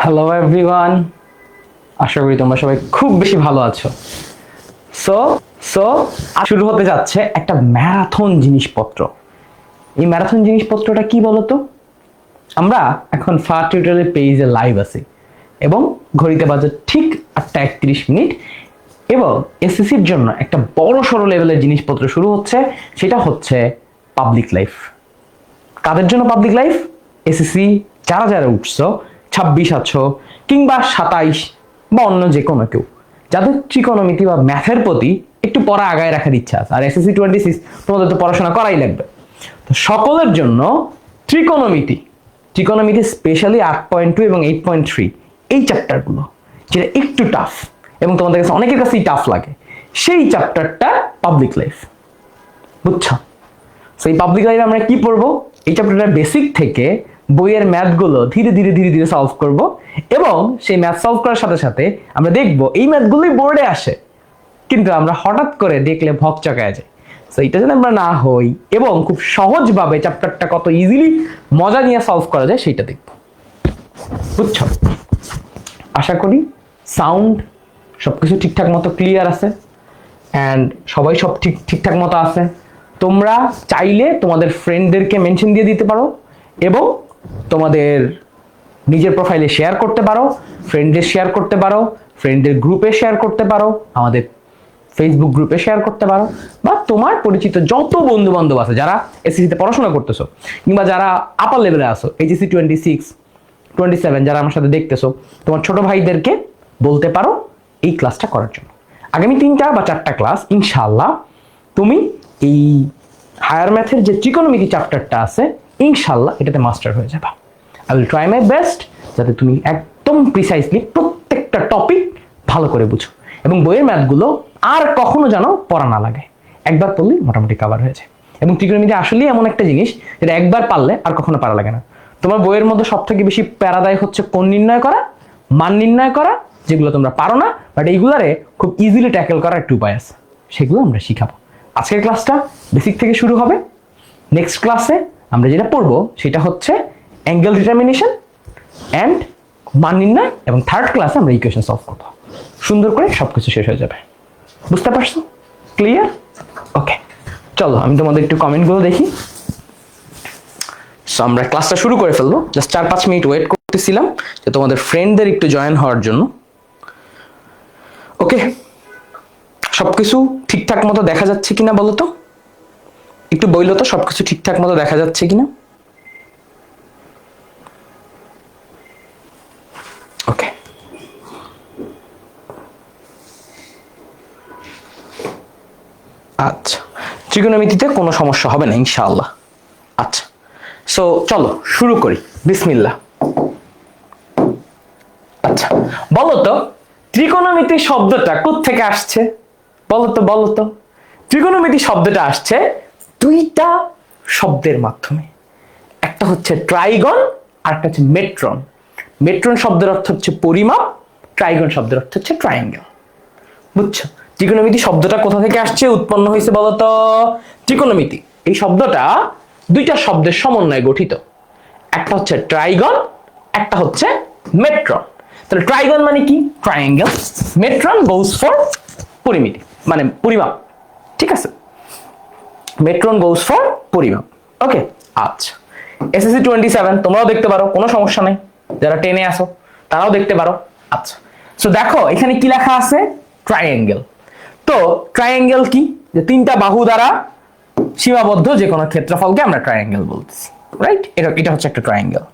Hello everyone, আশা করি তোমরা সবাই খুব বেশি ভালো আছো। সো সো শুরু হতে যাচ্ছে একটা ম্যারাথন জিনিসপত্র। এই ম্যারাথন জিনিসপত্রটা কি বলতো? আমরা এখন ফার টিউটোরিয়াল পেজে লাইভ আছি এবং ঘড়িতে বাজে ঠিক 8:31 এবং এসএসসির জন্য একটা বড় সড়ো লেভেলের জিনিসপত্র শুরু হচ্ছে। সেটা হচ্ছে পাবলিক লাইফ। কাদের জন্য পাবলিক লাইফ? এসএসসি যারা যারা উঠছো, 26 আছো কিংবা 27 বা অন্য যে কোনো কেউ যাদের ত্রিকোণমিতি বা ম্যাথের প্রতি একটু পড়া আগায় রাখার ইচ্ছা আছে। আর এসএসসি 26 তোমাদের তো পড়াশোনা করাই লাগবে। তো সকলের জন্য ত্রিকোণমিতি ত্রিকোণমিতি স্পেশালি 8.2 এবং 8.3 এই চ্যাপ্টারগুলো যেটা একটু টাফ এবং তোমাদের কাছে অনেকের কাছেই টাফ লাগে, সেই চ্যাপ্টারটা পাবলিক লাইফ। বুঝছো? সেই পাবলিক লাইফে আমরা কি পড়বো? এই চ্যাপ্টারটা বেসিক থেকে বইয়ের ম্যাথগুলো ধীরে ধীরে ধীরে ধীরে সলভ করব এবং সেই ম্যাথ সলভ করার সাথে সাথে আমরা দেখব এই ম্যাথগুলোই বোর্ডে আসে, কিন্তু আমরা হঠাৎ করে দেখলে ভক চকায় যায়। তো এটা যেন আমরা না হই এবং খুব সহজভাবে চ্যাপ্টারটা কত ইজিলি মজা নিয়ে সলভ করা যায় সেটা দেখব। বুঝছো? আশা করি সাউন্ড সবকিছু ঠিকঠাক মতো ক্লিয়ার আছে অ্যান্ড সবাই সব ঠিকঠাক মতো আছে। তোমরা চাইলে তোমাদের ফ্রেন্ডদেরকে মেনশন দিয়ে দিতে পারো এবং তোমাদের নিজের প্রোফাইলে শেয়ার করতে পারো, ফ্রেন্ডদের শেয়ার করতে পারো, ফ্রেন্ডদের গ্রুপে শেয়ার করতে পারো, আমাদের ফেসবুক গ্রুপে শেয়ার করতে পারো, বা তোমার পরিচিত যত বন্ধু বান্ধব আছে যারা এসএসসিতে পড়াশোনা করতেছো কিংবা যারা আপার লেভেলে আসো, এইচএসসি 26, 27 যারা আমার সাথে দেখতেছো, তোমার ছোট ভাইদেরকে বলতে পারো এই ক্লাসটা করার জন্য। আগামী 3টা বা 4টা ক্লাস ইনশাআল্লাহ তুমি এই হায়ার ম্যাথের যে ত্রিকোণমিতি চ্যাপ্টারটা আছে ইনশাআল্লাহ এটাতে মাস্টার হয়ে যাবে। I will try my best যাতে তুমি একদম প্রিসাইসলি প্রত্যেকটা টপিক ভালো করে বুঝো এবং বইয়ের ম্যাথগুলো আর কখনো যেন পড়া না লাগে, একবার পড়লেই মোটামুটি কভার হয়ে যায়। এবং ত্রিকোণমিতি আসলেই এমন একটা জিনিস যেটা একবার পারলে আর কখনো পারা লাগে না। তোমার বইয়ের মধ্যে সব থেকে বেশি প্যারাদায়ক হচ্ছে কোণ নির্ণয় করা, মান নির্ণয় করা, যেগুলো তোমরা পারো না, বাট এইগুলারে খুব ইজিলি ট্যাকেল করার একটা উপায় আছে, সেগুলো আমরা শিখাবো। আজকের ক্লাসটা বেসিক থেকে শুরু হবে। নেক্সট ক্লাসে আমরা যেটা পড়বো সেটা হচ্ছে অ্যাঙ্গেল ডিটারমিনেশন অ্যান্ড মান নির্ণয়, এবং থার্ড ক্লাসে আমরা ইকুয়েশন সলভ করবো। সুন্দর করে সবকিছু শেষ হয়ে যাবে। বুঝতে পারছো? ক্লিয়ার? ওকে, চলো আমি তোমাদের একটু কমেন্টগুলো দেখি। সো আমরা ক্লাসটা শুরু করে ফেলবো। জাস্ট 4-5 মিনিট ওয়েট করতেছিলাম যে তোমাদের ফ্রেন্ডদের একটু জয়েন হওয়ার জন্য। ওকে, সবকিছু ঠিকঠাক মতো দেখা যাচ্ছে কিনা বলো তো? একটু বইলো তো সবকিছু ঠিকঠাক মতো দেখা যাচ্ছে কিনা। ওকে, আচ্ছা, ত্রিকোণমিতিতে কোনো সমস্যা হবে না ইনশাআল্লাহ। আচ্ছা, সো চলো শুরু করি, বিসমিল্লাহ। আচ্ছা, বলো তো ত্রিকোণমিতি শব্দটা কোত্থেকে আসছে? বলো তো ত্রিকোণমিতি শব্দটা আসছে দুইটা শব্দের মাধ্যমে। একটা হচ্ছে ট্রাইগন আর একটা হচ্ছে মেট্রন। মেট্রন শব্দের অর্থ হচ্ছে পরিমাপ, ট্রাইগন শব্দের অর্থ হচ্ছে ট্রায়াঙ্গেল। বুঝছো? ত্রিকোণমিতি শব্দটা কোথা থেকে আসছে, উৎপন্ন হয়েছে বলতো? ত্রিকোণমিতি এই শব্দটা দুইটা শব্দের সমন্বয়ে গঠিত। একটা হচ্ছে ট্রাইগন, একটা হচ্ছে মেট্রন। তাহলে ট্রাইগন মানে কি? ট্রায়াঙ্গেল। মেট্রন গোজ ফর পরিমিতি, মানে পরিমাপ। ঠিক আছে, মেট্রন গোজ ফর পরিমাপ। ওকে, আচ্ছা, এসএসসি 27 তোমরাও দেখতে পারো, কোনো সমস্যা নাই। যারা 10-এ আসো তারাও দেখতে পারো। আচ্ছা, সো দেখো এখানে কি লেখা আছে? ট্রায়াঙ্গেল। তো ট্রায়াঙ্গেল কি? যে তিনটা বাহু দ্বারা সীমাবদ্ধ যে কোনো ক্ষেত্রফলকে আমরা ট্রায়াঙ্গেল বলতেছি, রাইট? এটা হচ্ছে একটা ট্রায়াঙ্গেল।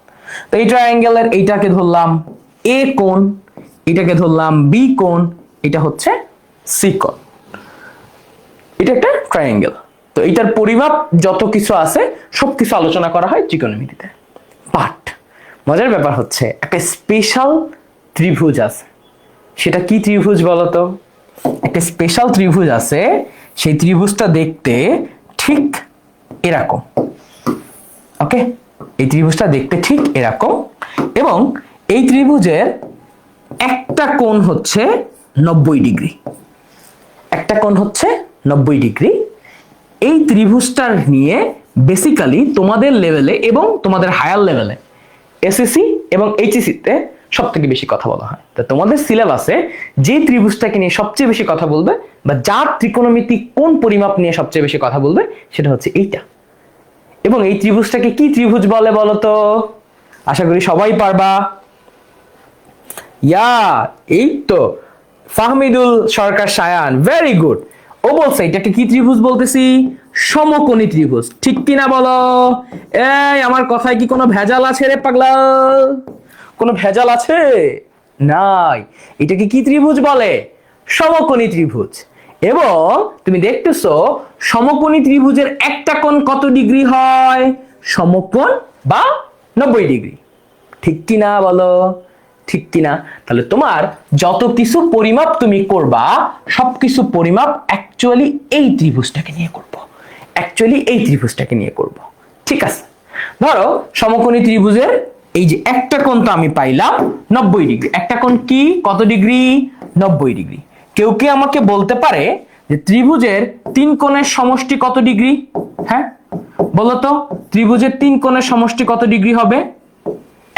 তো এই ট্রায়াঙ্গেলের এইটাকে ধরলাম এ কোণ, এটাকে ধরলাম বি কোণ, এটা হচ্ছে সি কোণ। এটা একটা ট্রায়াঙ্গেল। তো এটার পরিমাপ যত কিছু আছে সবকিছু আলোচনা করা হয় ত্রিকোণমিতিতে। বাট মজার ব্যাপার হচ্ছে একটা স্পেশাল ত্রিভুজ আছে। সেটা কি ত্রিভুজ বলতো? একটা স্পেশাল ত্রিভুজ আছে, সেই ত্রিভুজটা দেখতে ঠিক এরকম। ওকে, এই ত্রিভুজটা দেখতে ঠিক এরকম এবং এই ত্রিভুজের একটা কোণ হচ্ছে 90 ডিগ্রি। একটা কোণ হচ্ছে 90 ডিগ্রি। এই ত্রিভুজটার নিয়ে বেসিক্যালি তোমাদের লেভেলে এবং তোমাদের হায়ার লেভেলে এসএসসি এবং এইচএসসিতে সব থেকে বেশি কথা বলা হয়। তা তোমাদের সিলেবাসে যে ত্রিভুজটাকে নিয়ে সবচেয়ে বেশি কথা বলবে বা যার ত্রিকোণমিতিক কোন পরিমাপ নিয়ে সবচেয়ে বেশি কথা বলবে সেটা হচ্ছে এইটা। এবং এই ত্রিভুজটাকে কি ত্রিভুজ বলে বলো তো? আশা করি সবাই পারবা। ইয়া, এই তো ফাহমিদুল সরকার সায়ান, ভেরি গুড। ও বলছে এটাকে কি ত্রিভুজ বলতেছি? সমকোণী ত্রিভুজ। ঠিক কিনা বলো? এই আমার কথায় কি কোনো ভেজাল আছে রে পাগলা? কোনো ভেজাল আছে? নাই। এটাকে কি ত্রিভুজ বলে? সমকোণী ত্রিভুজ। এবং তুমি দেখতেছো সমকোণী ত্রিভুজের একটা কোণ কত ডিগ্রি হয়? সমকোণ বা 90 ডিগ্রি। ঠিক কিনা বলো? ঠিক কিনা? তাহলে তোমার যত কিছু পরিমাপ তুমি করবা সবকিছু পরিমাপ অ্যাকচুয়ালি এই ত্রিভুজটাকে নিয়ে করব। ঠিক আছে, ধরো সমকোণী ত্রিভুজের এই যে একটা কোণ তো আমি পাইলাম 90 ডিগ্রি। একটা কোণ কি কত ডিগ্রি? 90 ডিগ্রি। কেউ কি আমাকে বলতে পারে যে ত্রিভুজের তিন কোণের সমষ্টি কত ডিগ্রি? হ্যাঁ বলো তো, ত্রিভুজের তিন কোণের সমষ্টি কত ডিগ্রি হবে?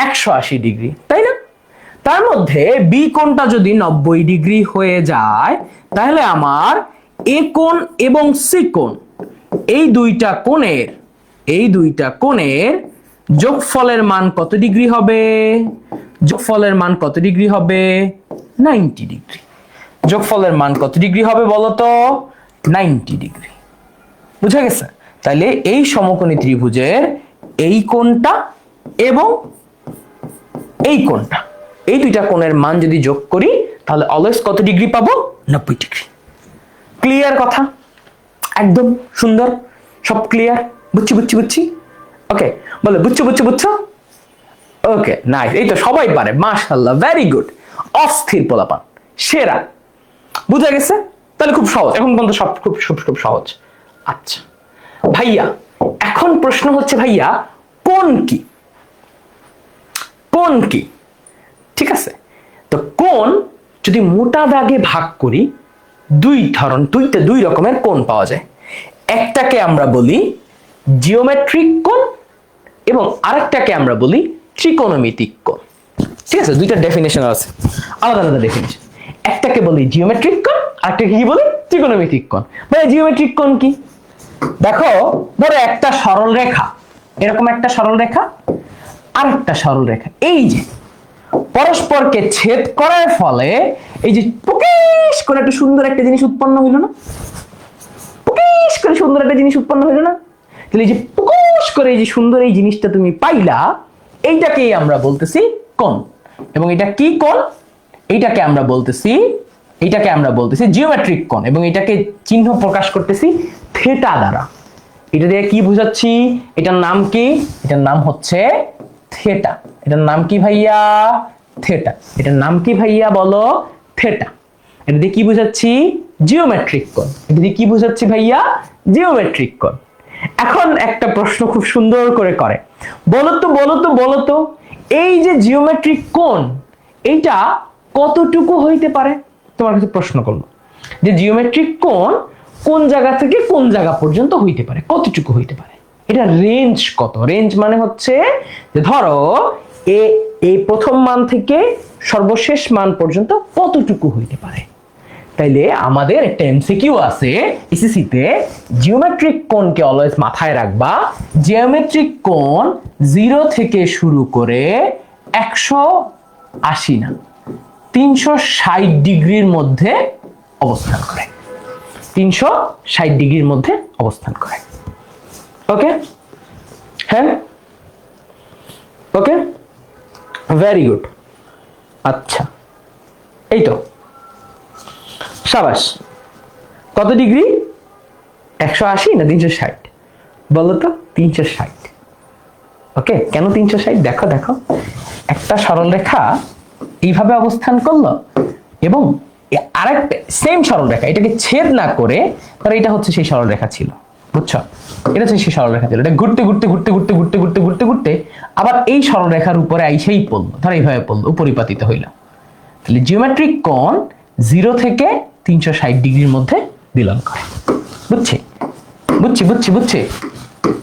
180 ডিগ্রি, তাই না? তার মধ্যে বি কোণটা যদি 90 ডিগ্রি হয়ে যায় তাহলে আমার এ কোণ এবং সি কোণ এই দুইটা কোণের যোগফলের মান কত ডিগ্রি হবে? 90 ডিগ্রি। যোগফলের মান কত ডিগ্রি হবে বলো তো? 90 ডিগ্রি। বুঝা গেছে? তাহলে এই সমকোণী ত্রিভুজের এই কোণটা এবং এই কোণটা, এই দুইটা কোণের মান যদি যোগ করি তাহলে অলওয়েজ কত ডিগ্রি পাবো? 90 ডিগ্রি। ক্লিয়ার কথা? একদম সুন্দর, সব ক্লিয়ার। বুঝছি। ওকে, বলো বুঝছো? ওকে, নাইস। এই তো সবাই পারে, মাশাআল্লাহ, ভেরি গুড। অস্থির পোলাপান, সেরা। বুঝা গেছে? তাহলে খুব সহজ, এখন পর্যন্ত সব খুব সহজ। আচ্ছা ভাইয়া, এখন প্রশ্ন হচ্ছে ভাইয়া কোণ কি? ঠিক আছে, তো কোণ যদি মোটা দাগে ভাগ করি দুই রকমের কোণ পাওয়া যায়। একটাকে আমরা বলি জিওমেট্রিক কোণ এবং আরেকটাকে আমরা বলি ত্রিকোণমিতিক কোণ। ঠিক আছে, দুইটা ডেফিনেশন আছে, আলাদা ডেফিনেশন। একটাকে বলি জিওমেট্রিক কোণ, আরেকটাকে কি বলি? ত্রিকোণমিতিক কোণ। মানে জিওমেট্রিক কোণ কি? দেখো, ধরো একটা সরল রেখা, এরকম একটা সরল রেখা আর একটা সরল রেখা, এই যে পরস্পরকে ছেদ করার ফলে এই যে পুকিশ করে একটা সুন্দর একটা জিনিস উৎপন্ন হইল না? তাহলে এই যে পুকুশ করে এই যে সুন্দর এই জিনিসটা তুমি পাইলা, এইটাকেই আমরা বলতেছি কোণ। এবং এটা কি কোণ? এইটাকে আমরা বলতেছি জিওমেট্রিক কোণ। এবং এটাকে চিহ্ন প্রকাশ করতেছি থিটা দ্বারা। এটা দিয়ে কি বুঝাচ্ছি? এটার নাম কি? এটার নাম হচ্ছে থিটা। এটার নাম কি ভাইয়া? থিটা। এটার নাম কি ভাইয়া বলো? থিটা। এটা দিয়ে কি বুঝাচ্ছি? জিওমেট্রিক কোণ। এটা দিয়ে কি বুঝাচ্ছি ভাইয়া? জিওমেট্রিক কোণ। এখন একটা প্রশ্ন খুব সুন্দর করে বলো তো এই যে জিওমেট্রিক কোণ এইটা কতটুকু হইতে পারে? তোমার কাছে প্রশ্ন করলো যে জিওমেট্রিক কোণ কোন জায়গা থেকে কোন জায়গা পর্যন্ত হইতে পারে, কতটুকু হইতে পারে? এটা রেঞ্জ কত? রেঞ্জ মানে হচ্ছে যে ধরো এই প্রথম মান থেকে সর্বশেষ মান পর্যন্ত কতটুকু হইতে পারে। তাইলে আমাদের একটা এমসিকিউ আছে এসএসসি তে, জিওমেট্রিক কোণকে অলওয়েজ মাথায় রাখবা। জিওমেট্রিক কোণ 0 থেকে শুরু করে 180 না 360 ডিগ্রির মধ্যে অবস্থান করে। 360 ডিগ্রির মধ্যে অবস্থান করে। ওকে, হ্যাঁ, ওকে, ভেরি গুড। আচ্ছা, এই তো, সাবাস। কত ডিগ্রি? 180 না 360? বলো তো। 360। ওকে, কেন 360? দেখো, একটা সরল রেখা এইভাবে অবস্থান করলো এবং আরেকটা সেম সরল রেখা এটাকে ছেদ না করে, ধরো এটা হচ্ছে সেই সরল রেখা ছিল, বুঝছো? এটা হচ্ছে সেই সরল রেখা ছিল, এটা ঘুরতে আবার এই সরল রেখার উপরে আইসেই পড়লো, ধরো এইভাবে পড়লো, উপরিপাতিত হইল। তাহলে জিওমেট্রিক কোণ 0 থেকে 360 ডিগ্রির মধ্যে বিলং করে। বুঝছি।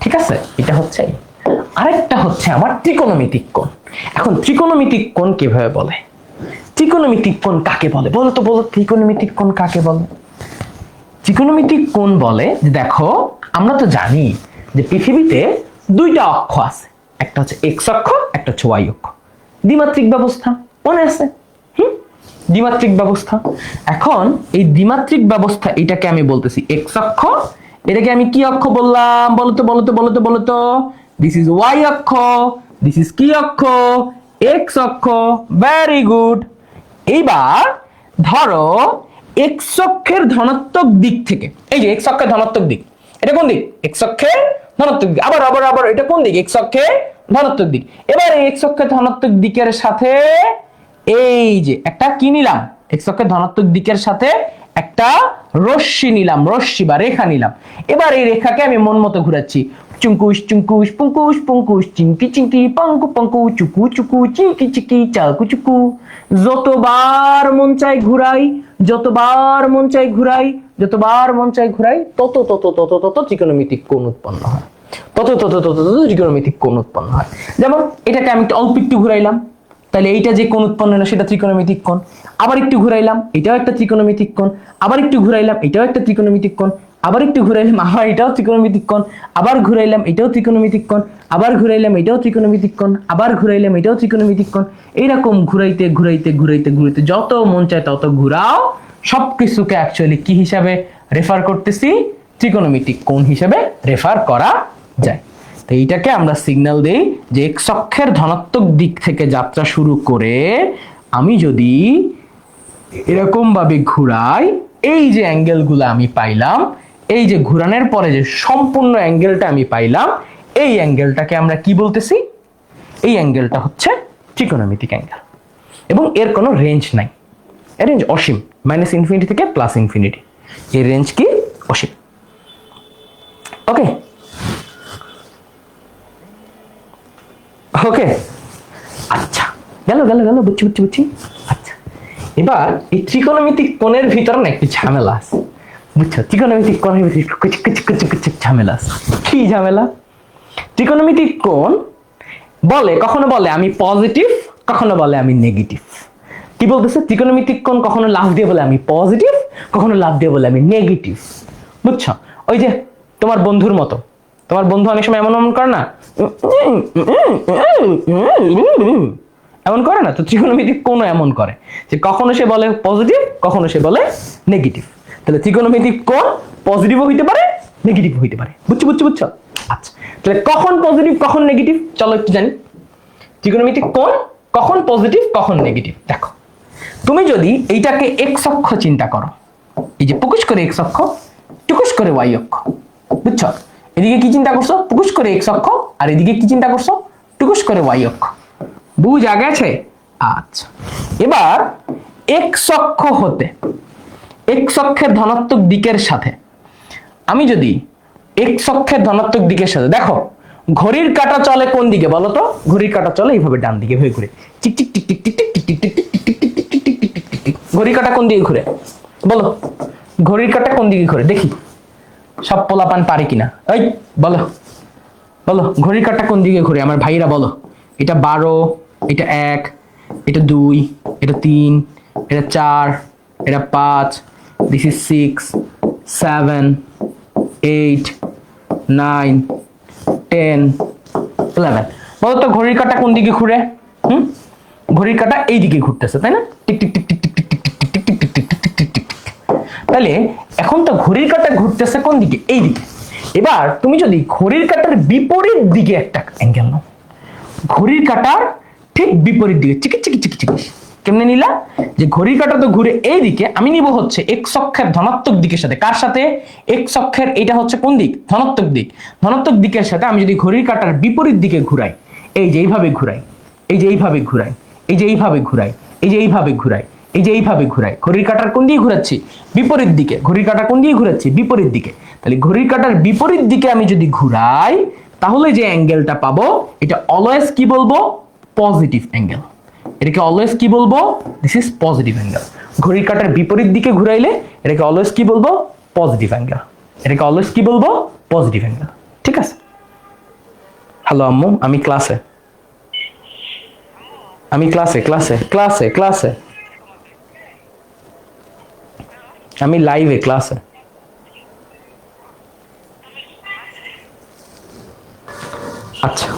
ঠিক আছে, এটা হচ্ছে। আরেকটা হচ্ছে আমার ত্রিকোণমিতিক কোণ। এখন ত্রিকোণমিতিক কোণ কিভাবে বলে? ত্রিকোণমিতিক কোণ কাকে বলে বলো তো, বলো ত্রিকোণমিতিক কোণ কাকে বলে? ত্রিকোণমিতিক কোণ বলে যে দেখো আমরা তো জানি যে পৃথিবীতে দুইটা অক্ষ আছে, একটা হচ্ছে এক্স অক্ষ, একটা হচ্ছে ওয়াই অক্ষ। দ্বিমাত্রিক ব্যবস্থা মনে আছে? দ্বিমাত্রিক ব্যবস্থা। এখন এই দ্বিমাত্রিক ব্যবস্থা এটাকে আমি বলতেছি এক্স অক্ষ, এটাকে আমি কি অক্ষ বললাম বলতো বলতো বলতো বলতো? দিস ইজ ওয়াই অক্ষ, দিস ইজ কি অক্ষ? এক্স অক্ষ। Very good. এইবার ধরো এক্স অক্ষের ধনাত্মক দিক থেকে, এই যে এক্স অক্ষের ধনাত্মক দিক, এটা কোন দিক? এক্স অক্ষের ধনাত্মক দিক। আবার আবার আবার এটা কোন দিক? এক্স অক্ষের ধনাত্মক দিক। এবার এই এক্স অক্ষের ধনাত্মক দিকের সাথে এই যে একটা কি নিলাম? এক্স অক্ষের ধনাত্মক দিকের সাথে একটা রশ্মি নিলাম, রশ্মি বা রেখা নিলাম। এবার এই রেখাকে আমি মন মতো ঘুরাচ্ছি, চুঙ্কুশ চুঙ্কুশ পুঙ্কুশ পুঙ্কুশ চিঙ্কি চিঙ্কি পঙ্কু পঙ্কু চুকু চুকু চিঙ্কি চিকি চাকু চুকু। যতবার মন চাই ঘুরাই, যতবার মন চাই ঘুরাই, যতবার মন চাই ঘুরাই, তত তত তত তত ত্রিকোণমিতিক কোণ উৎপন্ন হয়, তত তত তত তত ত্রিকোণমিতিক কোণ উৎপন্ন হয়। যেমন এটাকে আমি অল্প একটু ঘুরাইলাম, তাহলে এইটা যে কোণ উৎপন্ন হলো সেটা ত্রিকোণমিতিক কোণ। আবার একটু ঘুরাইলাম, এটাও একটা ত্রিকোণমিতিক কোণ। আবার একটু ঘুরাইলাম, এটাও একটা ত্রিকোণমিতিক কোণ। আবার একটু ঘুরাইলাম, আবার এটাও ত্রিকোণমিতিক কোণ। আবার ঘুরাইলাম, এটাও ত্রিকোণমিতিক কোণ। আবার ঘুরাইলাম, এটাও ত্রিকোণমিতিক কোণ। আবার ঘুরাইলাম, এটাও ত্রিকোণমিতিক কোণ। এইরকম ঘুরাইতে ঘুরাইতে ঘুরাইতে ঘুরাইতে যত মন চায় তত ঘুরাও, সবকিছুকে অ্যাকচুয়ালি কি হিসাবে রেফার করতেছি? ত্রিকোণমিতিক কোণ হিসাবে রেফার করা যায়। তো এইটাকে আমরা সিগন্যাল দেই যে এক্স অক্ষের ধনাত্মক দিক থেকে যাত্রা শুরু করে আমি যদি এরকম ভাবে ঘুরাই, এই যে অ্যাঙ্গেলগুলো আমি পাইলাম, এই যে ঘুরানোর পরে যে সম্পূর্ণ অ্যাঙ্গেলটা আমি পাইলাম, এই অ্যাঙ্গেলটাকে আমরা কি বলতেছি? এই অ্যাঙ্গেলটা হচ্ছে ত্রিকোণমিতিক অ্যাঙ্গেল। এবং এর কোনো রেঞ্জ নাই, এর রেঞ্জ অসীম, মাইনাস ইনফিনিটি থেকে প্লাস ইনফিনিটি, এর রেঞ্জ কি? অসীম। ওকে ওকে, আচ্ছা, গেল গেল গেল, বুঝছি বুঝছি বুঝছি। আচ্ছা, এবার এই ত্রিকোণমিতিক কোণের ভিতরে না একটু ঝামেলা আছে, বুঝছো? ত্রিকোণমিতিক কোণের ভিতরে ঝামেলা আছে। কি ঝামেলা? ত্রিকোণমিতিক কোণ বলে, কখনো বলে আমি পজিটিভ, কখনো বলে আমি নেগেটিভ। কি বলতেছে? ত্রিকোণমিতিক কোণ কখনো লাফ দিয়ে বলে আমি পজিটিভ, কখনো লাফ দিয়ে বলে আমি নেগেটিভ, বুঝছো? ওই যে তোমার বন্ধুর মতো, তোমার বন্ধু অনেক সময় এমন এমন করে না, এমন করে না? তো ত্রিকোণমিতিক কোণ এমন করে যে কখনো সে বলে পজিটিভ, কখনো সে বলে নেগেটিভ। তাহলে ত্রিকোণমিতিক কোণ পজিটিভও হইতে পারে, নেগেটিভও হইতে পারে। বুঝছো বুঝছো বুঝছো? আচ্ছা, তাহলে কখন পজিটিভ কখন নেগেটিভ চলো একটু জানি। ত্রিকোণমিতিক কোণ কখন পজিটিভ কখন নেগেটিভ দেখো। তুমি যদি এইটাকে এক্স অক্ষ চিন্তা করো, এই যে পুকুশ করে এক্স অক্ষ, টুকুস করে ওয়াই অক্ষ, বুঝছো? এদিকে কি চিন্তা করছো? পুকুশ করে এক্স অক্ষ, আর এদিকে কি চিন্তা করছো? টুকুস করে ওয়াই অক্ষ। বুঝা গেছে? আচ্ছা, এবার এক্স অক্ষ হতে এক্স অক্ষের ধনাত্মক দিকের সাথে আমি যদি এক্স অক্ষের ধনাত্মক দিকের সাথে দেখো, ঘড়ির কাঁটা চলে কোন দিকে বলো তো? ঘড়ির কাঁটা চলে এইভাবে ডান দিকে হয়ে ঘুরে, tick tick tick tick tick tick tick tick tick tick tick tick tick tick tick tick tick tick tick. ঘড়ির কাঁটা কোন দিকে ঘুরে বলো? ঘড়ির কাঁটা কোন দিকে ঘুরে দেখি, সব পোলাপান পারে কিনা? এই বলো বলো, ঘড়ির কাঁটা কোন দিকে ঘুরে আমার ভাইরা বলো। এটা 12, এটা 1, এটা 2, এটা 3, এটা 4, এটা 5, this is 6, 7, 8, 9, 10, 11। বলো তো ঘড়ির কাঁটা কোন দিকে ঘুরে? ঘড়ির কাঁটা এই দিকে ঘুরতেছে, তাই না? Tick tick tick tick tick tick tick tick tick tick tick tick tick tick tick. তাহলে এখন তো ঘড়ির কাঁটা ঘুরতেছে কোন দিকে? এই দিকে। এবার তুমি যদি ঘড়ির কাঁটার বিপরীত দিকে একটা অ্যাঙ্গেল নাও, ঘড়ির কাঁটার ঠিক বিপরীত দিকে, চিকি চিকি চিকি চিকি, কেমনে নিলা? যে ঘড়ির কাঁটা তো ঘুরে এই দিকে, আমি নিব হচ্ছে এক্স অক্ষের ধনাত্মক দিকের সাথে। কার সাথে? এক্স অক্ষের এটা হচ্ছে কোন দিক? ধনাত্মক দিক। ধনাত্মক দিকের সাথে আমি যদি ঘড়ির কাঁটার বিপরীত দিকে ঘুরাই, এই যে এইভাবে ঘুরাই, এই যে এইভাবে ঘুরাই, এই যে এইভাবে ঘুরাই, এই যে এইভাবে ঘুরাই, এই যে এইভাবে ঘুরাই, ঘড়ির কাঁটার কোন দিকে ঘুরাচ্ছি? বিপরীত দিকে। ঘড়ির কাঁটা কোন দিকে ঘুরাচ্ছি? বিপরীত দিকে। তাহলে ঘড়ির কাঁটার বিপরীত দিকে আমি যদি ঘুরাই, তাহলে যে অ্যাঙ্গেলটা পাবো এটা অলওয়েজ কি বলবো? Positive angle. এটাকে অলওয়েজ কি বলবো? This is positive angle. ঘড়ির কাঁটার বিপরীত দিকে ঘুরাইলে এটাকে অলওয়েজ কি বলবো? Positive angle. এটাকে অলওয়েজ কি বলবো? Positive angle. ঠিক আছে? হ্যালো আম্মু, আমি ক্লাসে। আমি ক্লাসে আমি লাইভে ক্লাসে। আচ্ছা,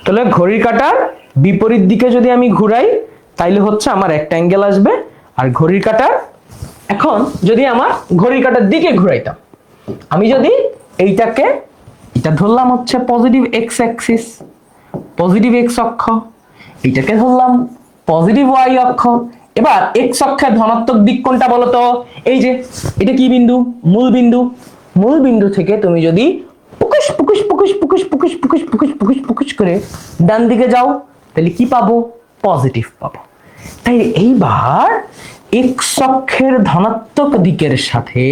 তাহলে ঘড়ির কাঁটার বিপরীত দিকে যদি আমি ঘুরাই তাইলে হচ্ছে আমার একটা অ্যাঙ্গেল আসবে। আর ঘড়ির কাঁটার এখন যদি আমার ঘড়ির কাঁটার দিকে ঘুরাইতাম, আমি যদি এইটাকে, এটা ধরলাম হচ্ছে positive x Axis, positive x অক্ষ, এইটাকে ধরলাম পজিটিভ ওয়াই অক্ষ। এবার এক্স অক্ষের ধনাত্মক দিক কোনটা বলতো? এই যে এটা কি বিন্দু? মূল বিন্দু। মূল বিন্দু থেকে তুমি যদি পুকুশ পুকুশ পুকুশ পুকুশ পুকুশ পুকুশ পুকুশ পুকুশ পুকুশ করে ডান দিকে যাও তাহলে কি পাবো? পজিটিভ পাবো। তাই এইবার এক্স অক্ষের ধনাত্মক দিকের সাথে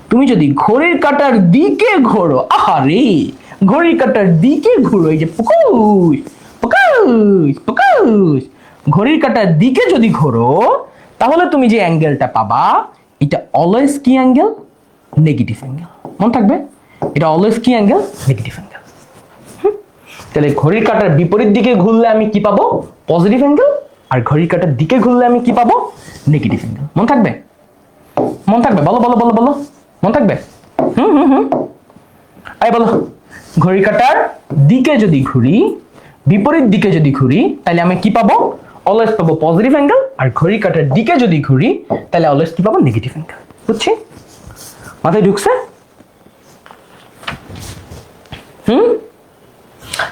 তুমি যদি ঘড়ির কাঁটার দিকে ঘোরো, আহারে ঘড়ির কাঁটার দিকে ঘুরো, এই যে পুকুশ পুকুশ পুকুশ, ঘড়ির কাঁটার দিকে যদি ঘোরো তাহলে তুমি যে অ্যাঙ্গেলটা পাবা এটা অলওয়েজ কি অ্যাঙ্গেল? Negative angle. মনে থাকবে, এটা অলওয়েজ কি অ্যাঙ্গেল? Negative angle. তাহলে ঘড়ির কাঁটার বিপরীত দিকে ঘুরলে আমি কি পাবো? Positive angle. আর ঘড়ির কাঁটার দিকে ঘুরলে আমি কি পাবো? Negative angle. মনে থাকবে? মনে থাকবে? বলো বলো বলো বলো, মনে থাকবে? আই বলো, ঘড়ির কাঁটার দিকে যদি ঘুরি, বিপরীত দিকে যদি ঘুরি তাহলে আমি কি পাবো? অলওয়েজ পাবো পজিটিভ অ্যাঙ্গেল। আর ঘড়ির কাঁটার দিকে যদি ঘুরি তাহলে অলওয়েজ কি পাবো? Negative angle. বুঝছি? মাথায় ঢুকছে?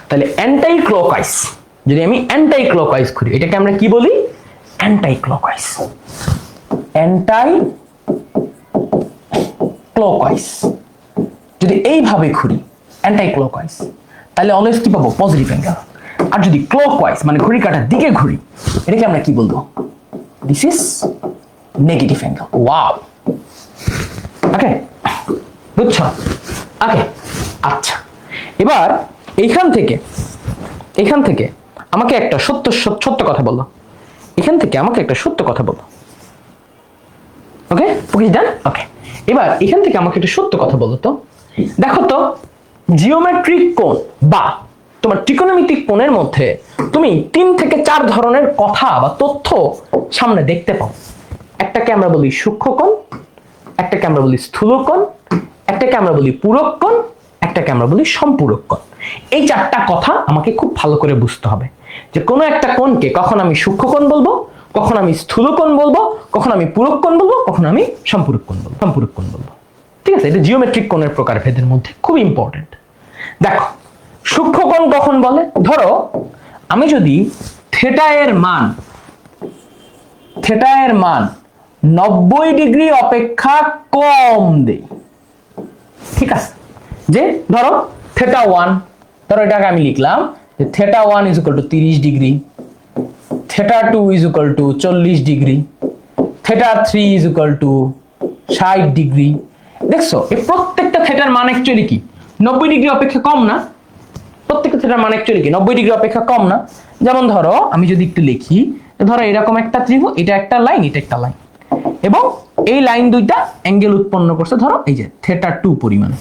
তাহলে অ্যান্টাই ক্লকওয়াইজ, যদি আমি অ্যান্টাই ক্লকওয়াইজ ঘুরি এটাকে আমরা কি বলি? Anti clockwise. অ্যান্টাই ক্লকওয়াইজ যদি এইভাবে ঘুরি অ্যান্টাই ক্লকওয়াইজ তাহলে অলওয়েজ কি পাবো? Positive angle. আর যদি ক্লকওয়াইজ মানে ঘড়ির কাঁটার দিকে ঘুরি এটাকে আমরা কি বলবো? This is negative angle. Wow, okay, বুঝছো? ওকে, আচ্ছা, এবার এইখান থেকে আমাকে একটা সত্য কথা বলো। এখান থেকে আমাকে একটা সত্য কথা বলো। ওকে ওকে, ডান। ওকে, এবার এখান থেকে আমাকে একটা সত্য কথা বলো তো। দেখো তো, জিওমেট্রিক কোণ বা তোমার ত্রিকোণমিতিক কোণের মধ্যে তুমি 3 থেকে 4 ধরনের কথা বা তথ্য সামনে দেখতে পাও। একটাকে আমরা বলি সূক্ষ্ম কোণ, একটাকে আমরা বলি স্থূল কোণ, একটাকে আমরা বলি পূরক কোণ, একটাকে আমরা বলি সম্পূরক কোণ। এই 4টা কথা আমাকে খুব ভালো করে বুঝতে হবে যে কোনো একটা কোণকে কখন আমি সূক্ষ্ম কোণ বলবো, কখন আমি স্থূল কোণ বলবো, কখন আমি পূরক কোণ বলবো, কখন আমি সম্পূরক কোণ বলবো। ঠিক আছে, এটা জিওমেট্রিক কোণের প্রকারভেদের মধ্যে খুব ইম্পর্টেন্ট। দেখো, সূক্ষ্ম কোণ কখন বলে? ধরো আমি যদি থিটা এর মান 90 ডিগ্রি অপেক্ষা কম দেই, ঠিক আছে, যে ধরো থিটা 1, ধরো এটাকে আমি লিখলাম যে theta 1 is equal two 30 degree, theta 2 is equal two 40 degree, theta 3 is equal two 60 degree. দেখছো এই প্রত্যেকটা থিটার মান অ্যাকচুয়ালি কি 90 ডিগ্রি অপেক্ষা কম না? প্রত্যেকটা থিটার মান অ্যাকচুয়ালি কি 90 ডিগ্রি অপেক্ষা কম না? যেমন ধরো আমি যদি একটু লিখি, ধরো এরকম একটা ত্রিভুজ, এটা একটা লাইন, এটা একটা লাইন, এবং এই লাইন দুইটা অ্যাঙ্গেল উৎপন্ন করছে ধরো এই যে থিটা 2 পরিমাণে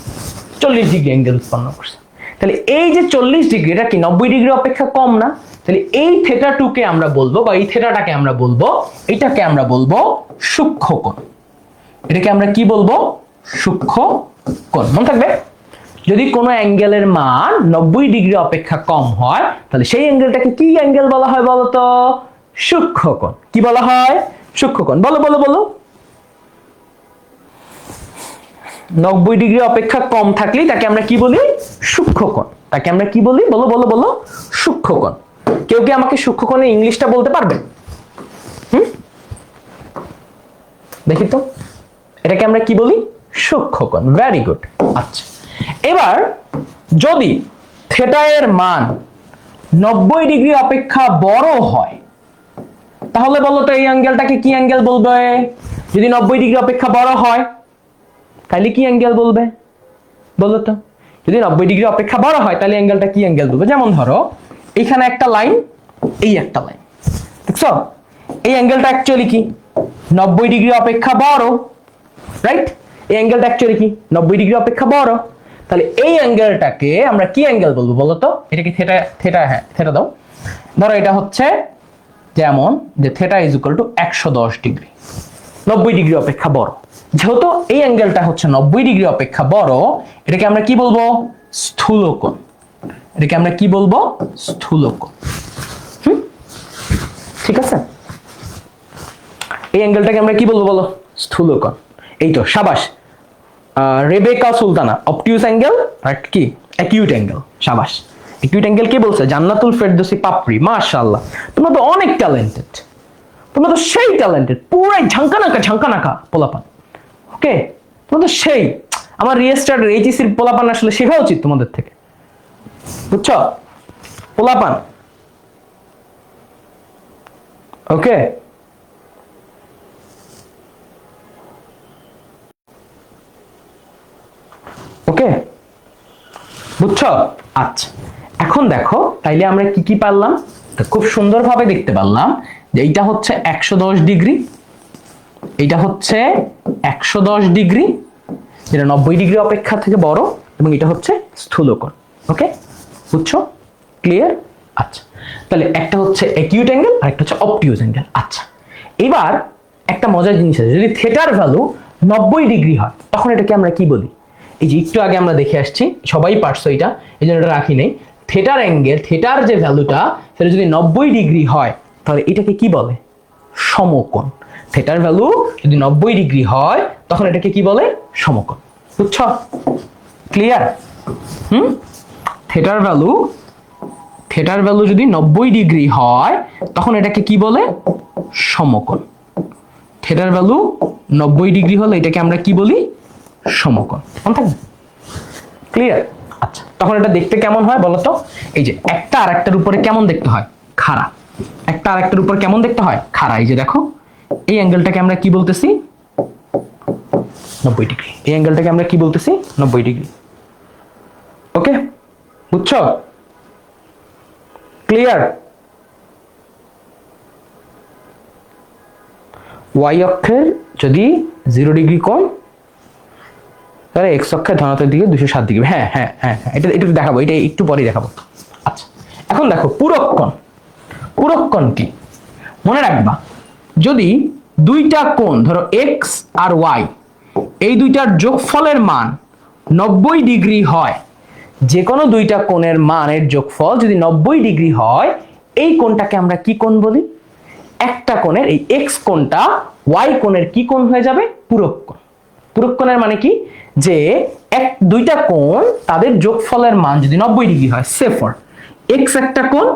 40 ডিগ্রি অ্যাঙ্গেল উৎপন্ন করছে। তাহলে এই যে 40 ডিগ্রি এটা কি 90 ডিগ্রি অপেক্ষা কম না? তাহলে এই থিটা 2 কে আমরা বলবো বা এই থিটাটাকে আমরা বলবো, এটাকে আমরা বলবো সূক্ষ্ম কোণ। এটাকে আমরা কি বলবো? সূক্ষ্ম কোণ। মনে থাকবে, যদি কোনো অ্যাঙ্গেলের মান 90 ডিগ্রি অপেক্ষা কম হয় তাহলে সেই অ্যাঙ্গেলটাকে কি অ্যাঙ্গেল বলা হয় বলো তো? সূক্ষ্ম কোণ। কি বলা হয়? সূক্ষ্ম কোণ। বলো বলো বলো। 90 ডিগ্রি অপেক্ষা কম থাকলে তাকে আমরা কি বলি? সূক্ষ্ম কোণ। তাকে আমরা কি বলি? বলো বলো বলো। সূক্ষ্ম কোণ। কেউ কি আমাকে সূক্ষ্ম কোণের ইংলিশটা বলতে পারবে? দেখি তো, এটাকে আমরা কি বলি? সূক্ষ্ম কোণ। Very good. আচ্ছা, এবার যদি থিটা এর মান 90 ডিগ্রি অপেক্ষা বড় হয় তাহলে বলো তো এই অ্যাঙ্গেলটাকে কি অ্যাঙ্গেল বলবে? যদি 90 ডিগ্রি অপেক্ষা বড় হয় তাহলে কি অ্যাঙ্গেল বলবে বলো তো? যদি 90 ডিগ্রি অপেক্ষা বড় হয় তাহলে অ্যাঙ্গেলটা কি অ্যাঙ্গেল বলবে? যেমন ধরো এখানে একটা লাইন, এই একটা লাইন, দেখছো এই অ্যাঙ্গেলটা অ্যাকচুয়ালি কি 90 ডিগ্রি অপেক্ষা বড়, রাইট? এই অ্যাঙ্গেলটা অ্যাকচুয়ালি কি 90 ডিগ্রি অপেক্ষা বড়। তাহলে এই অ্যাঙ্গেলটাকে আমরা কি অ্যাঙ্গেল বলবো বলো তো? এটা কি থিটা? থিটা, হ্যাঁ থিটা দাও। ধরো এটা হচ্ছে যেমন যে theta is equal two 110 degree, 90 degree অপেক্ষা বড়। যেহেতু এই অ্যাঙ্গেলটা হচ্ছে 90 ডিগ্রি অপেক্ষা বড়, এটাকে আমরা কি বলবো? স্থূলকোণ। এটাকে আমরা কি বলবো? স্থূলকোণ। ঠিক আছে, এই অ্যাঙ্গেলটাকে আমরা কি বলবো বলো? স্থূলকোণ। এই তো, সাবাস। রেবেকা সুলতানা, অবটিউস অ্যাঙ্গেল আর কি অ্যাকিউট অ্যাঙ্গেল। সাবাস। অ্যাকিউট অ্যাঙ্গেল কে বলছে? জান্নাতুল ফেরদৌসী পাপড়ি। মাশাআল্লাহ, তোমরা তো অনেক ট্যালেন্টেড, তোমরা তো সেই ট্যালেন্টেড, পুরাই ঝাঙ্কানাকা পোলাপান। ওকে, তোমরা তো সেই। আমার রিয়েস্টার্টের এইচএসির পোলাপান আসলে শেখা উচিত তোমাদের থেকে, বুঝছো পোলাপান? ওকে, ওকে, বুঝছো? আচ্ছা, এখন দেখো তাইলে আমরা কি কি পারলাম? খুব সুন্দরভাবে দেখতে পারলাম যে এইটা হচ্ছে 110 ডিগ্রি, এইটা হচ্ছে 110 ডিগ্রি, যেটা 90 ডিগ্রি অপেক্ষা থেকে বড়, এবং এটা হচ্ছে স্থূলকোণ। ওকে, বুঝছো? ক্লিয়ার? আচ্ছা, তাহলে একটা হচ্ছে অ্যাকিউট অ্যাঙ্গেল আর একটা হচ্ছে অবটিউস অ্যাঙ্গেল। আচ্ছা, এবার একটা মজার জিনিস আছে, যদি থিটার ভ্যালু 90 ডিগ্রি হয় তখন এটাকে আমরা কি বলি? এই যে একটু আগে আমরা দেখে আসছি, সবাই পারছো এটা, এই জন্য এটা রাখি নেই। থিটার অ্যাঙ্গেল, থিটার যে ভ্যালুটা সেটা যদি 90 ডিগ্রি হয় তাহলে এটাকে কি বলে? সমকোণ। থিটার ভ্যালু যদি 90 ডিগ্রি হয় তখন এটাকে কি বলে? সমকোণ। বুঝছো? ক্লিয়ার? থিটার ভ্যালু যদি 90 ডিগ্রি হয় তখন এটাকে কি বলে? সমকোণ। থিটার ভ্যালু 90 ডিগ্রি হলে এটাকে আমরা কি বলি? সমকোণ। মনে থাকবে? ক্লিয়ার? আচ্ছা, তখন এটা দেখতে কেমন হয় বলো তো? এই যে একটা আর একটার উপরে কেমন দেখতে হয়? খাড়া। একটা আর একটার উপর কেমন দেখতে হয়? খাড়া। এই যে দেখো, এই অ্যাঙ্গেলটাকে আমরা কি বলতেছি? 90 ডিগ্রি। এই অ্যাঙ্গেলটাকে আমরা কি বলতেছি? 90 ডিগ্রি। ওকে, বুঝছো? ক্লিয়ার? ওয়াই অক্ষের যদি 0 ডিগ্রি কোণ, তাহলে এক্স অক্ষের ধনাত্মক দিকে 207 ডিগ্রি। হ্যাঁ হ্যাঁ হ্যাঁ, এটা এটা দেখাবো, এটা একটু পরেই দেখাবো। আচ্ছা, এখন দেখো পূরক কোণ। পূরক কোণ কি? মনে রাখবা, যদি দুইটা কোণ ধরো এক্স আর ওয়াই, এই দুইটার যোগফলের মান 90 ডিগ্রি হয়, যে কোনো দুইটা কোণের মানের যোগফল যদি 90 ডিগ্রি হয়, এই কোণটাকে আমরা কি কোণ বলি? একটা কোণের, এই এক্স কোণটা ওয়াই কোণের কি কোণ হয়ে যাবে? পূরক কোণ। পূরক কোণের মানে কি? যে দুইটা কোণ তাদের যোগফলের মান যদি 90 ডিগ্রি হয়, সে ফর এক্স একটা কোণ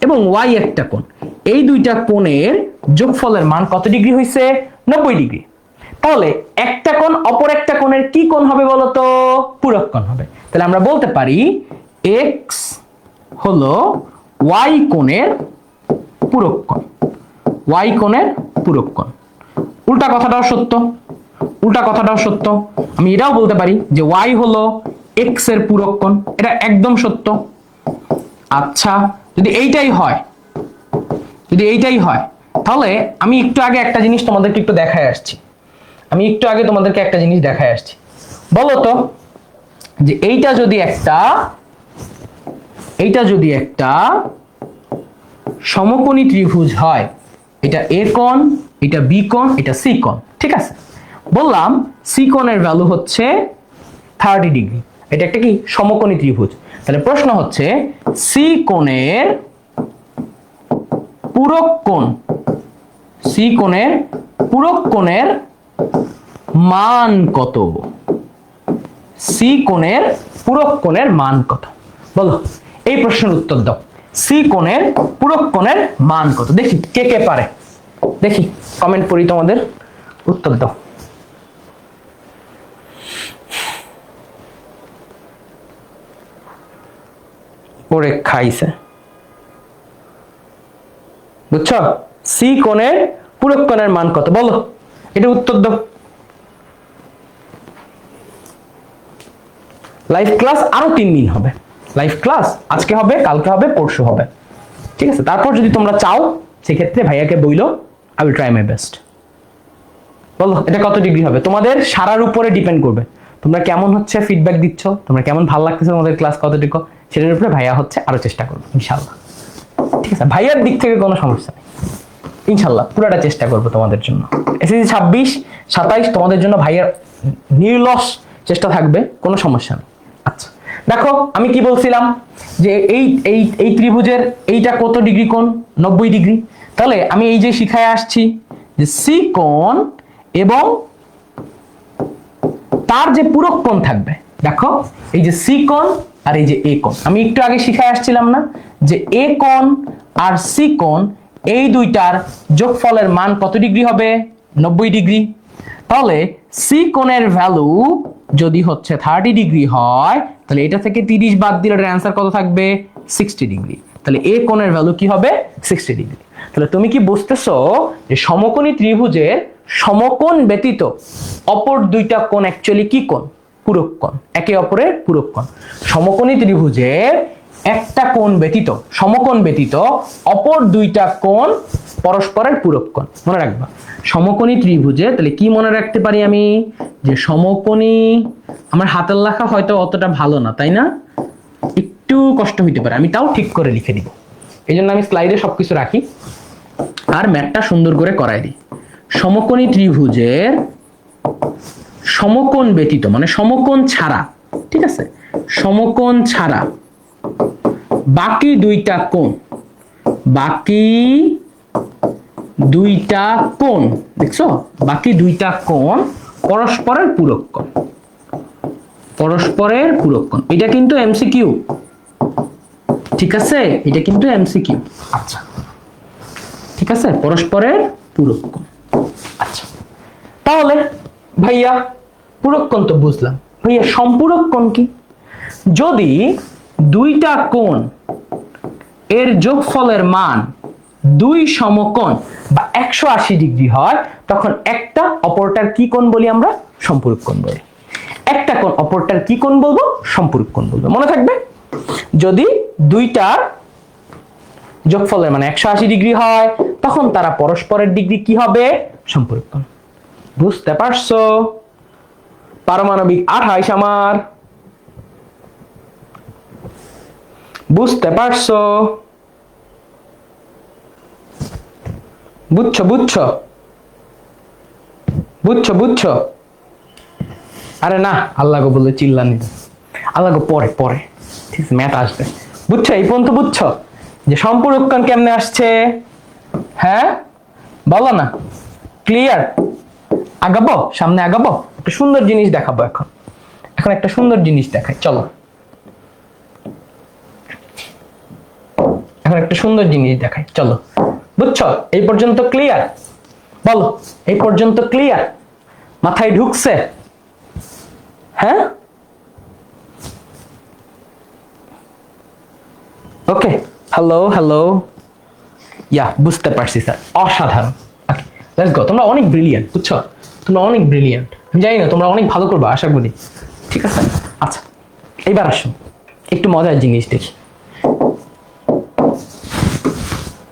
এবং ওয়াই একটা কোণ, এই দুইটা কোণের যোগফলের মান কত ডিগ্রি হইছে? 90 ডিগ্রি। তাহলে একটা কোণ অপর একটা কোণের কি কোণ হবে বলতো? পূরক কোণ হবে। তাহলে আমরা বলতে পারি এক্স হলো ওয়াই কোণের পূরক কোণ। ওয়াই কোণের পূরক কোণ। উল্টা কথাটাও সত্য, উল্টা কথাটাও সত্য। আমি এটাও বলতে পারি যে ওয়াই হলো এক্স এর পূরক কোণ, এটা একদম সত্য। আচ্ছা, যদি এইটাই হয়, যদি এইটাই হয়, তাহলে আমি একটু আগে একটা জিনিস তোমাদেরকে একটু দেখায় আসছি। আমি একটু আগে তোমাদেরকে একটা জিনিস দেখায় আসছি। বলো তো যে এইটা যদি একটা সমকোণী ত্রিভুজ হয়, এটা এ কোণ, এটা বি কোণ, এটা সি কোণ, ঠিক আছে? বললাম সি কোণের ভ্যালু হচ্ছে 30 ডিগ্রি। এটা একটা কি সমকোণী ত্রিভুজ। তাহলে প্রশ্ন হচ্ছে সি কোণের পূরক কোণ, সি কোণের পূরক কোণের মান কত? সি কোণের পূরক কোণের মান কত? বলো, এই প্রশ্নের উত্তর দাও। সি কোণের পূরক কোণের মান কত? দেখি কে কে পারে, দেখি কমেন্ট করি, তোমাদের উত্তর দাও। ওরে খাইছে, বুঝছো? সি কোণের পূরক কোণের মান কত? বলো, এটা উত্তর দাও। লাইভ ক্লাস আরো 3 দিন হবে। লাইভ ক্লাস আজকে হবে, কালকে হবে, পরশু হবে, ঠিক আছে? তারপর যদি তোমরা চাও সেক্ষেত্রে ভাইয়াকে বইলো, I will try my best. বলো এটা কত ডিগ্রি হবে? তোমাদের সারার উপরে ডিপেন্ড করবে, তোমরা কেমন হচ্ছে ফিডব্যাক দিচ্ছ, তোমরা কেমন ভালো লাগতেছে, তোমাদের ক্লাস কতটুকু, সেটার উপরে ভাইয়া হচ্ছে আরো চেষ্টা করবে ইনশাআল্লাহ, ঠিক আছে? ভাইয়ার দিক থেকে কোনো সমস্যা নেই, ইনশাল্লাহ পুরোটা চেষ্টা করবো তোমাদের জন্য। এসএসসি 26 27 তোমাদের জন্য ভাইয়ের নির্লস চেষ্টা থাকবে, কোনো সমস্যা নেই। আচ্ছা দেখো আমি কি বলছিলাম যে এই এই এই ত্রিভুজের এইটা কত ডিগ্রি কোণ? 90 ডিগ্রি। তাহলে আমি এই যে শিখায় আসছি যে সি কোণ এবং তার যে পূরক কোণ থাকবে, দেখো এই যে সি কোণ আর এই যে এ কোণ, আমি একটু আগে শিখায় আসছিলাম না যে এ কোণ আর সি কোণ এই দুইটার যোগফলের মান কত ডিগ্রি হবে? 90 ডিগ্রি। তাহলে সি কোণের ভ্যালু যদি হচ্ছে 30 ডিগ্রি হয়, তাহলে এটা থেকে 30 বাদ দিলে এর অ্যান্সার কত থাকবে? 60 ডিগ্রি। তাহলে এ কোণের ভ্যালু কি হবে? 60 ডিগ্রি। তাহলে তুমি কি বুঝতেছো যে সমকোণী ত্রিভুজের সমকোণ ব্যতীত অপর দুইটা কোণ অ্যাকচুয়ালি কি কোণ? পূরক কোণ, একে অপরের পূরক কোণ। সমকোণী ত্রিভুজের একটা কোণ ব্যতীত, সমকোণ ব্যতীত অপর দুইটা কোণ পরস্পরের পূরক কোণ। মনে রাখবা সমকোণী ত্রিভুজে, তাহলে কি মনে রাখতে পারি আমি? যে সমকোণী, আমার হাতের লেখা হয়তো অতটা ভালো না, তাই না? একটু কষ্ট হইতে পারে, আমি তাও ঠিক করে লিখে দিব। এই জন্য আমি স্লাইডে সবকিছু রাখি আর ম্যাথটা সুন্দর করে করাই দিই। সমকোণী ত্রিভুজের সমকোণ ব্যতীত মানে সমকোণ ছাড়া, ঠিক আছে, সমকোণ ছাড়া বাকি দুইটা কোণ, বাকি দুইটা কোণ, দেখছো, বাকি দুইটা কোণ পরস্পরের পূরক কোণ, পরস্পরের পূরক কোণ। এটা কিন্তু এমসিকিউ, ঠিক আছে, এটা কিন্তু এমসিকিউ। আচ্ছা ঠিক আছে, পরস্পরের পূরক কোণ। আচ্ছা তাহলে ভাইয়া পূরক কোণ তো বুঝলাম, ভাইয়া সম্পূরক কোণ কি? যদি দুইটা কোণ এর যোগফলের মান দুই সমকোণ বা 180 ডিগ্রি হয়, তখন একটা অপরটার কি কোণ বলি আমরা? সম্পূরক কোণ বলি। একটা কোণ অপরটার কি কোণ বলবো? সম্পূরক কোণ বলবো। মনে থাকবে, যদি দুইটার যোগফলের মানে 180 ডিগ্রি হয়, তখন তারা পরস্পরের ডিগ্রি কি হবে? সম্পূরক কোণ। বুঝতে পারছো? পারমাণবিক 28 আমার, বুঝতে পারছো? বুঝছো বুঝছো বুঝছো বুঝছো? আরে না, আল্লাহ গো বলে চিল্লানি, আল্লাহ গো পরে পরে, ঠিক আছে, ম্যাথ আসবে। বুঝছো? এই পর্যন্ত বুঝছো যে সম্পূরক কোণ কেমনে আসছে? হ্যাঁ বলো না, ক্লিয়ার? আগাবো, সামনে আগাবো, একটা সুন্দর জিনিস দেখাবো। এখন এখন একটা সুন্দর জিনিস দেখাই, চলো। এখন একটা সুন্দর জিনিস দেখাই, চলো। বুঝছো? এই পর্যন্ত ক্লিয়ার? বলো, এই পর্যন্ত ক্লিয়ার? মাথায় ঢুকছে? হ্যাঁ ওকে, হ্যালো হ্যালো, ইয়া বুঝতে পারছি স্যার, অসাধারণ। Okay let's go. তোমরা অনেক ব্রিলিয়ান্ট, বুঝছো? তোমরা অনেক ব্রিলিয়ান্ট, আমি জানি না, তোমরা অনেক ভালো করবে আশা করি, ঠিক আছে? আচ্ছা এইবার আসুন একটু মজার জিনিস দেখি।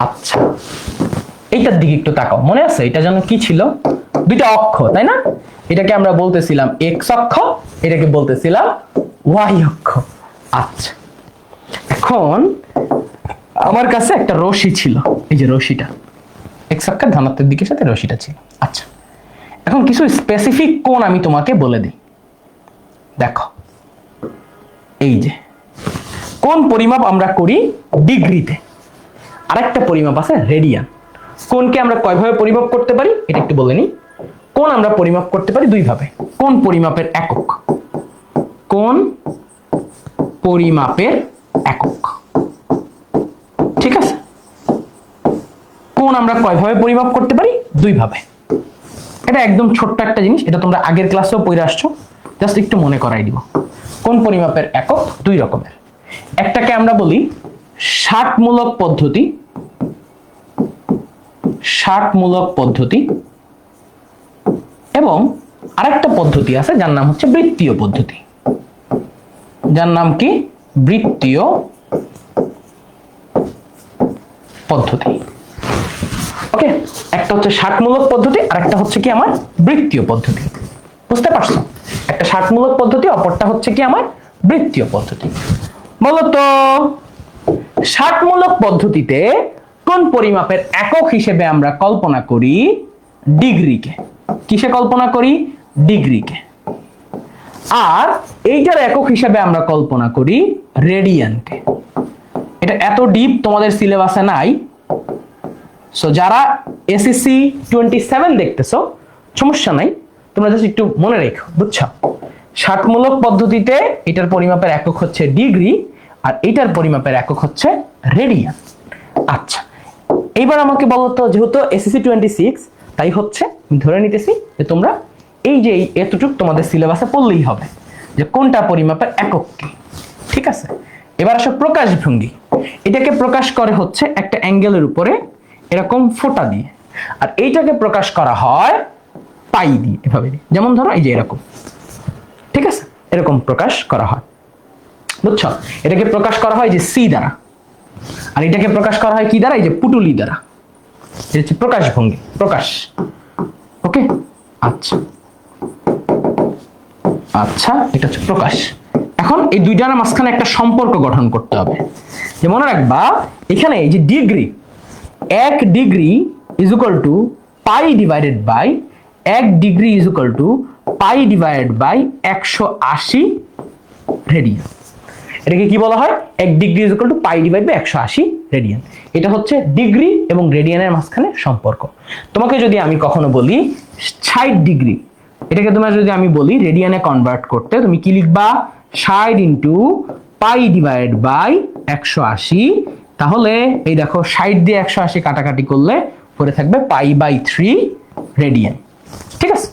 আচ্ছা এইটার দিকে একটু তাকাও, মনে আছে এটা যেন কি ছিল? দুইটা অক্ষ, তাই না? এটাকে আমরা বলতেছিলাম এক্স অক্ষ, এটাকে বলতেছিলাম ওয়াই অক্ষ। আচ্ছা এখন আমার কাছে একটা রশি ছিল, এই যে রশিটা, এক্স অক্ষের ধনাত্মক দিকের সাথে রশিটা ছিল। আচ্ছা এখন কিছু স্পেসিফিক কোণ আমি তোমাকে বলে দিই। দেখো এই যে কোণ পরিমাপ আমরা করি ডিগ্রিতে, আরেকটা পরিমাপ আছে রেডিয়ান। কোণকে আমরা কয়ভাবে পরিমাপ করতে পারি এটা একটু বলে নিই। কোণ আমরা পরিমাপ করতে পারি দুই ভাবে। কোণ পরিমাপের একক, কোণ পরিমাপের একক, ঠিক আছে? কোণ আমরা কয়ভাবে পরিমাপ করতে পারি? দুই ভাবে। এটা একদম ছোট্ট একটা জিনিস, এটা তোমরা আগের ক্লাসেও পড়ে আসছো, জাস্ট একটু মনে করাই দিব। কোণ পরিমাপের একক দুই রকমের, একটাকে আমরা বলি ষাটমূলক পদ্ধতি, ষাটমূলক পদ্ধতি, এবং আরেকটা পদ্ধতি আছে যার নাম হচ্ছে বৃত্তীয় পদ্ধতি। যার নাম কি? বৃত্তীয় পদ্ধতি। ওকে, একটা হচ্ছে ষাটমূলক পদ্ধতি আর একটা হচ্ছে কি আমার বৃত্তীয় পদ্ধতি। বুঝতে পারছো? একটা ষাটমূলক পদ্ধতি, অপরটা হচ্ছে কি আমার বৃত্তীয় পদ্ধতি। বলতো ষাটমূলক পদ্ধতিতে কোন পরিমাপের একক হিসেবে আমরা কল্পনা করি ডিগ্রিকে? কিসে কল্পনা করি? ডিগ্রিকে। আর এইটার একক হিসেবে আমরা কল্পনা করি রেডিয়ানকে। এটা এত ডিপ তোমাদের সিলেবাসে নাই, সো যারা এসএসসি 27 দেখতেছো সমস্যা নাই, তোমরা জাস্ট একটু মনে রেখো, বুঝছো? ষাটমূলক পদ্ধতিতে এটার পরিমাপের একক হচ্ছে ডিগ্রি, আর এটার পরিমাপের একক হচ্ছে রেডিয়ান। আচ্ছা, এইবার আমাকে বলো তো, যেহেতু এসএসসি 26 তাই হচ্ছে আমি ধরে নিতেছি যে তোমরা এই যে এতটুকু তোমাদের সিলেবাসে পড়লেই হবে যে কোনটা পরিমাপের একক কি। ঠিক আছে, এবার আসো প্রকাশভঙ্গি। এটাকে প্রকাশ করে হচ্ছে একটা অ্যাঙ্গেলের উপরে এরকম ফোঁটা দিয়ে, আর এইটাকে প্রকাশ করা হয় পাই দিয়ে, এভাবে দিয়ে। যেমন ধরো এই যে এরকম, ঠিক আছে, এরকম প্রকাশ করা হয়, বুঝছো? এটাকে প্রকাশ করা হয় যে সি দ্বারা, আর এটাকে প্রকাশ করা হয় কি দ্বারা? এই যে পুটুলি দ্বারা। এটা হচ্ছে প্রকাশভঙ্গি, প্রকাশ। ওকে, আচ্ছা আচ্ছা, এটা হচ্ছে প্রকাশ। এখন এই দুইটার মাঝখানে একটা সম্পর্ক গঠন করতে হবে। যে মনে রাখবা, এখানে এই যে degree, 1 degree is equal to pi divided by 1 degree is equal to pi divided by 180 radian. এটাকে কি বলা হয়? 1 degree is equal to pi divide by 180 radian. এটা হচ্ছে ডিগ্রি এবং রেডিয়ানের মাঝখানে সম্পর্ক। তোমাকে যদি আমি কখনো বলি 60 ডিগ্রি, এটাকে তোমার যদি আমি বলি রেডিয়ানে কনভার্ট করতে, তুমি কি লিখবা? 60 ইন্টু পাই ডিভাইড বাই 180। তাহলে এই দেখো 60 দিয়ে 180 কাটাকাটি করলে পরে থাকবে পাই বাই 3 রেডিয়ান। ঠিক আছে,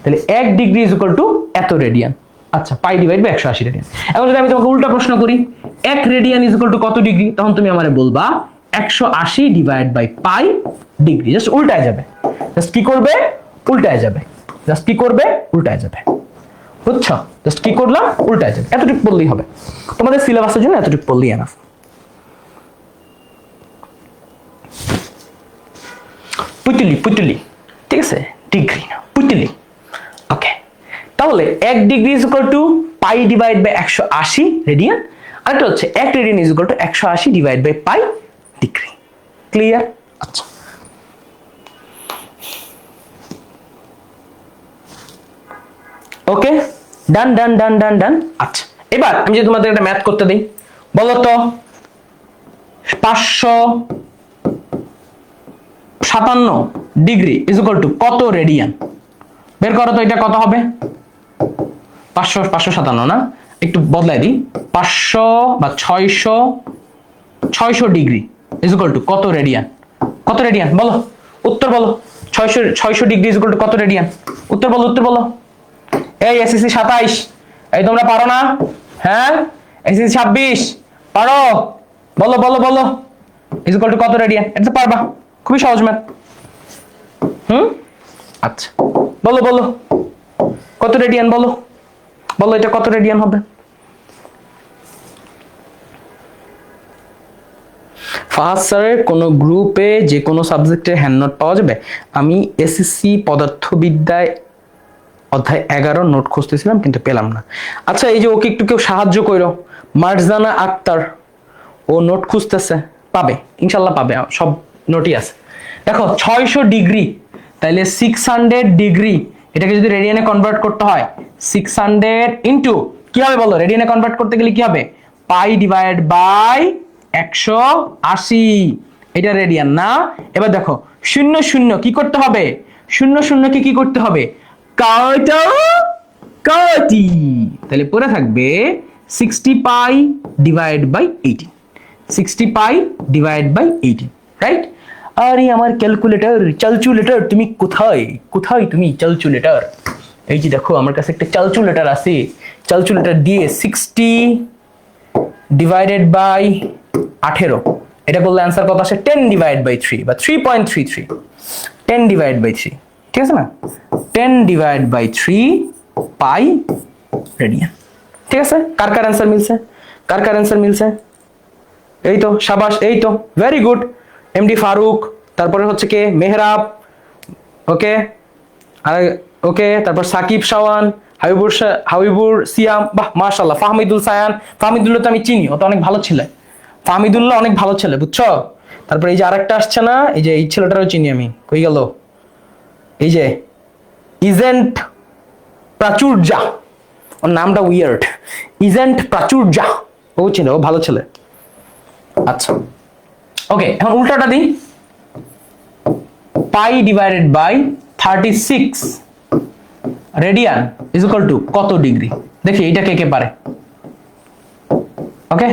তাহলে 1 ডিগ্রি ইজ ইকুয়াল টু এত রেডিয়ান। আচ্ছা, পাই ডিভাইড বাই 180 রেডিয়ান। এখন যদি আমি তোমাকে উল্টা প্রশ্ন করি, 1 রেডিয়ান ইজ ইকুয়াল টু কত ডিগ্রি, তখন তুমি আমারে বলবা 180 divide by pi degree. Just উল্টায় যাবে, জাস্ট কি করবে? উল্টায় যাবে, জাস্ট কি করবে? উল্টায় যাবে, বুঝছো? জাস্ট কি করলাম? উল্টায় যাবে। এতটুকু বললেই হবে, তোমাদের সিলেবাসের জন্য এতটুকু বললেই এনাফ। পুতুলি, পুতুলি, ঠিক আছে, ডিগ্রি না, পুতুলি। ওকে, তাহলে 1 degree is equal to pi divide by 180 radian, আরেকটা হচ্ছে 1 radian is equal to 180 divide by pi degree. Clear? আচ্ছা, ওকে, ডান ডান ডান ডান ডান। আচ্ছা, এবার আমি যদি তোমাদের একটা ম্যাথ করতে দিই, বলো তো 557 ডিগ্রি ইজ ইকুয়াল টু কত রেডিয়ান? বের করো তো, এটা কত হবে? 557 না, একটু বদলাই দিই, 500 বা 600 ডিগ্রি ইজ ইকুয়াল টু কত রেডিয়ান? কত রেডিয়ান বলো, উত্তর বলো। 600 ডিগ্রি ইজ ইকুয়াল টু কত রেডিয়ান? উত্তর বলো, উত্তর বলো। এই এসএসসি 27, এই তোমরা পারো না? হ্যাঁ, এসএসসি 26 পারো? বলো বলো বলো, ইজ ইকুয়াল টু কত রেডিয়ান? এটা তো পারবা, খুবই সহজ ম্যাথ। আচ্ছা, বলো বলো, কত রেডিয়ান বলো, বলো এটা কত রেডিয়ান হবে? ফার্স্ট স্যারের কোনো গ্রুপে যে কোনো সাবজেক্টের হ্যান্ড নোট পাওয়া যাবে? আমি এসএসসি পদার্থবিদ্যায় অধ্যায় 11 নোট খুঁজতেছিলাম কিন্তু পেলাম না। আচ্ছা, এই যে ওকে একটু কেউ সাহায্য করো, মারজানা আক্তার, ও নোট খুঁজতেছে, পাবে ইনশাল্লাহ, পাবে, সব নোটই আছে। দেখো 600 ডিগ্রি, তাইলে 600 ডিগ্রি, এটাকে যদি রেডিয়ানে কনভার্ট করতে হয় 600 ইন্টু কি হবে বলো? রেডিয়ানে কনভার্ট করতে গেলে কি হবে? পাই ডিভাইড বাই 180, এটা রেডিয়ান না? এবার দেখো 0 0 কি করতে হবে? 0 0 কে কি করতে হবে? কাটি, তাহলে পরে থাকবে 60 pi divide by 18, 60 pi divide by 18, right? আরে আমার ক্যালকুলেটর, ক্যালকুলেটর তুমি কোথায়? কোথায় তুমি ক্যালকুলেটর? এই যে দেখো আমার কাছে একটা ক্যালকুলেটর আছে, ক্যালকুলেটর দিয়ে 60 ডিভাইডেড বাই 18, এটা করলে অ্যান্সার কত আসে? 10 ডিভাইড বাই 3 বা 3.33, 10 ডিভাইড বাই 3, ঠিক আছে না? 10 ডিভাইড বাই 3 পাই রেডিয়ান। ঠিক আছে, কার কার অ্যান্সার মিলছে? কার কার অ্যান্সার মিলছে? এই তো, শাবাশ, এই তো, ভেরি গুড। এমডি ফারুক, তারপরে হচ্ছে কে? মেহরাব, ওকে, আর ওকে, তারপর সাকিব শাওয়ান, হাবিবুর সিয়াম, বাহ মাশাআল্লাহ। ফাহমিদুল সায়ান, ফাহমিদুল্লাহ তো আমি চিনি, ও তো অনেক ভালো ছেলে, ফাহমিদুল্লাহ অনেক ভালো ছেলে, বুঝছো? তারপর এই যে আরেকটা আসছে না, এই যে এই ছেলেটারও চিনি আমি, কই গেল, এই যে ইজেন্ট প্রাচুর্যা, ওর নামটা উইয়ার্ড, ইজেন্ট প্রাচুর্যা, ও চিনে, ও ভালো ছেলে। আচ্ছা ওকে, এখন উল্টাটা দিই, pi divided by 36 radian is equal to কত ডিগ্রি, দেখি এটা কে কে পারে। ওকে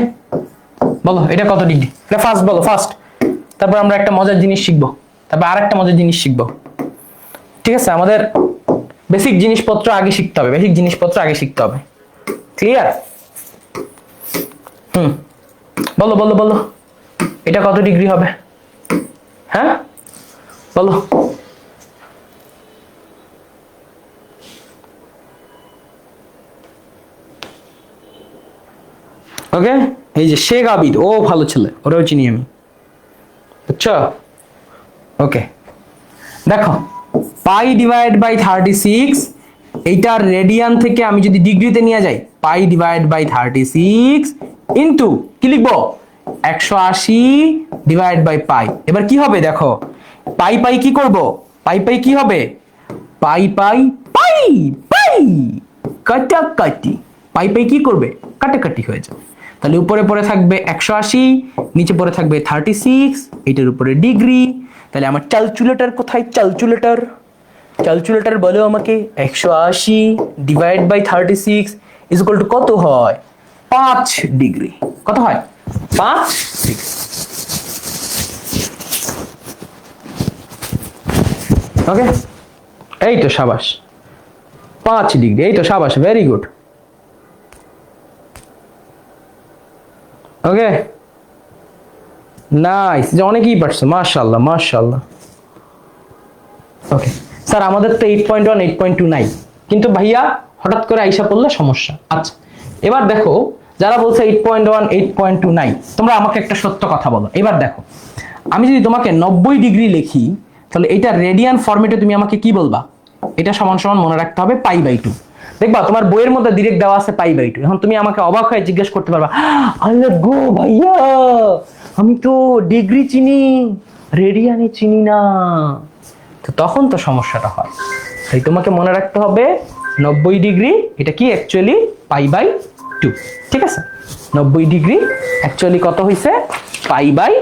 বলো এটা কত ডিগ্রি, এটা ফার্স্ট বলো ফার্স্ট, তারপর আমরা একটা মজার জিনিস শিখবো, তারপর আরেকটা মজার জিনিস শিখবো। ঠিক আছে, আমাদের বেসিক জিনিসপত্র আগে শিখতে হবে, বেসিক জিনিসপত্র আগে শিখতে হবে। ক্লিয়ার? বলো বলো বলো, এটা কত ডিগ্রি হবে? হ্যাঁ বলো। ওকে, এই যে শেখ আবিদ, ও ভালো ছেলে, ওরাও চিনি আমি, বুঝছো? ওকে দেখো, পাই ডিভাইড বাই 36, এইটার রেডিয়ান থেকে আমি যদি ডিগ্রিতে নিয়ে যাই, পাই ডিভাইড বাই 36 ইন্টু কি লিখবো, 180 ডিভাইড বাই পাই। এবার কি হবে দেখো, পাই পাই কি করব, পাই পাই কি হবে, পাই পাই পাই পাই কাটাকাটি, পাই পাই কি করবে, কাটাকাটি হয়ে যাবে। তাহলে উপরে পড়ে থাকবে 180, নিচে পড়ে থাকবে 36, এটার উপরে ডিগ্রি। তাহলে আমার ক্যালকুলেটর কোথায়, ক্যালকুলেটর, ক্যালকুলেটর বলো আমাকে, 180 divide by 36 is equal to কত হয়, 5 ডিগ্রি। কত হয়, 5 ডিগ্রি। ওকে, এই তো সাবাস, 5 ডিগ্রি, এই তো সাবাস, ভেরি গুড। ওকে নাইস, যে অনেকেই পারছো, মাশাআল্লাহ মাশাআল্লাহ। ওকে স্যার, আমাদের তো 8.1 8.2 নাই, কিন্তু ভাইয়া হঠাৎ করে আইসা পড়লে সমস্যা। আচ্ছা এবার দেখো, যারা বলছে 8.1 8.2 নাই, তোমরা আমাকে একটা সত্য কথা বলো। এবার দেখো, আমি যদি তোমাকে 90 ডিগ্রি লিখি, তাহলে এটা রেডিয়ান ফরম্যাটে তুমি আমাকে কি বলবা, এটা সমান সমান মনে রাখতে হবে পাই বাই 2। দেখবা তোমার বইয়ের মধ্যে ডিরেক্ট দেওয়া আছে পাই বাই 2। এখন তুমি আমাকে অবাক হয়ে জিজ্ঞেস করতে পারবা, আল্লাহ গো ভাইয়া, আমি তো ডিগ্রি চিনি, রেডিয়ানে চিনি না, তো তখন তো সমস্যাটা হয়। তাই তোমাকে মনে রাখতে হবে 90 ডিগ্রি এটা কি অ্যাকচুয়ালি পাই বাই 2। ঠিক আছে, 90 ডিগ্রি অ্যাকচুয়ালি কত হইছে, পাই বাই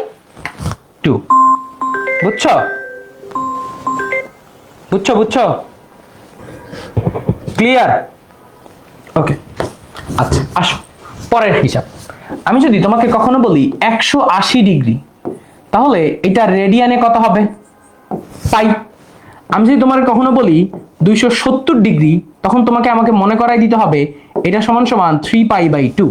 2। বুঝছো বুঝছো বুঝছো, ক্লিয়ার? ওকে আচ্ছা আসো পরের হিসাব। আমি যদি তোমাকে কখনো বলি 180 ডিগ্রি, তাহলে এটা রেডিয়ানে কত হবে, পাই। আমি যদি তোমাকে কখনো বলি 270 ডিগ্রি, তখন তোমাকে আমাকে মনে করাই দিতে হবে এটা সমান সমান 3 পাই বাই 2।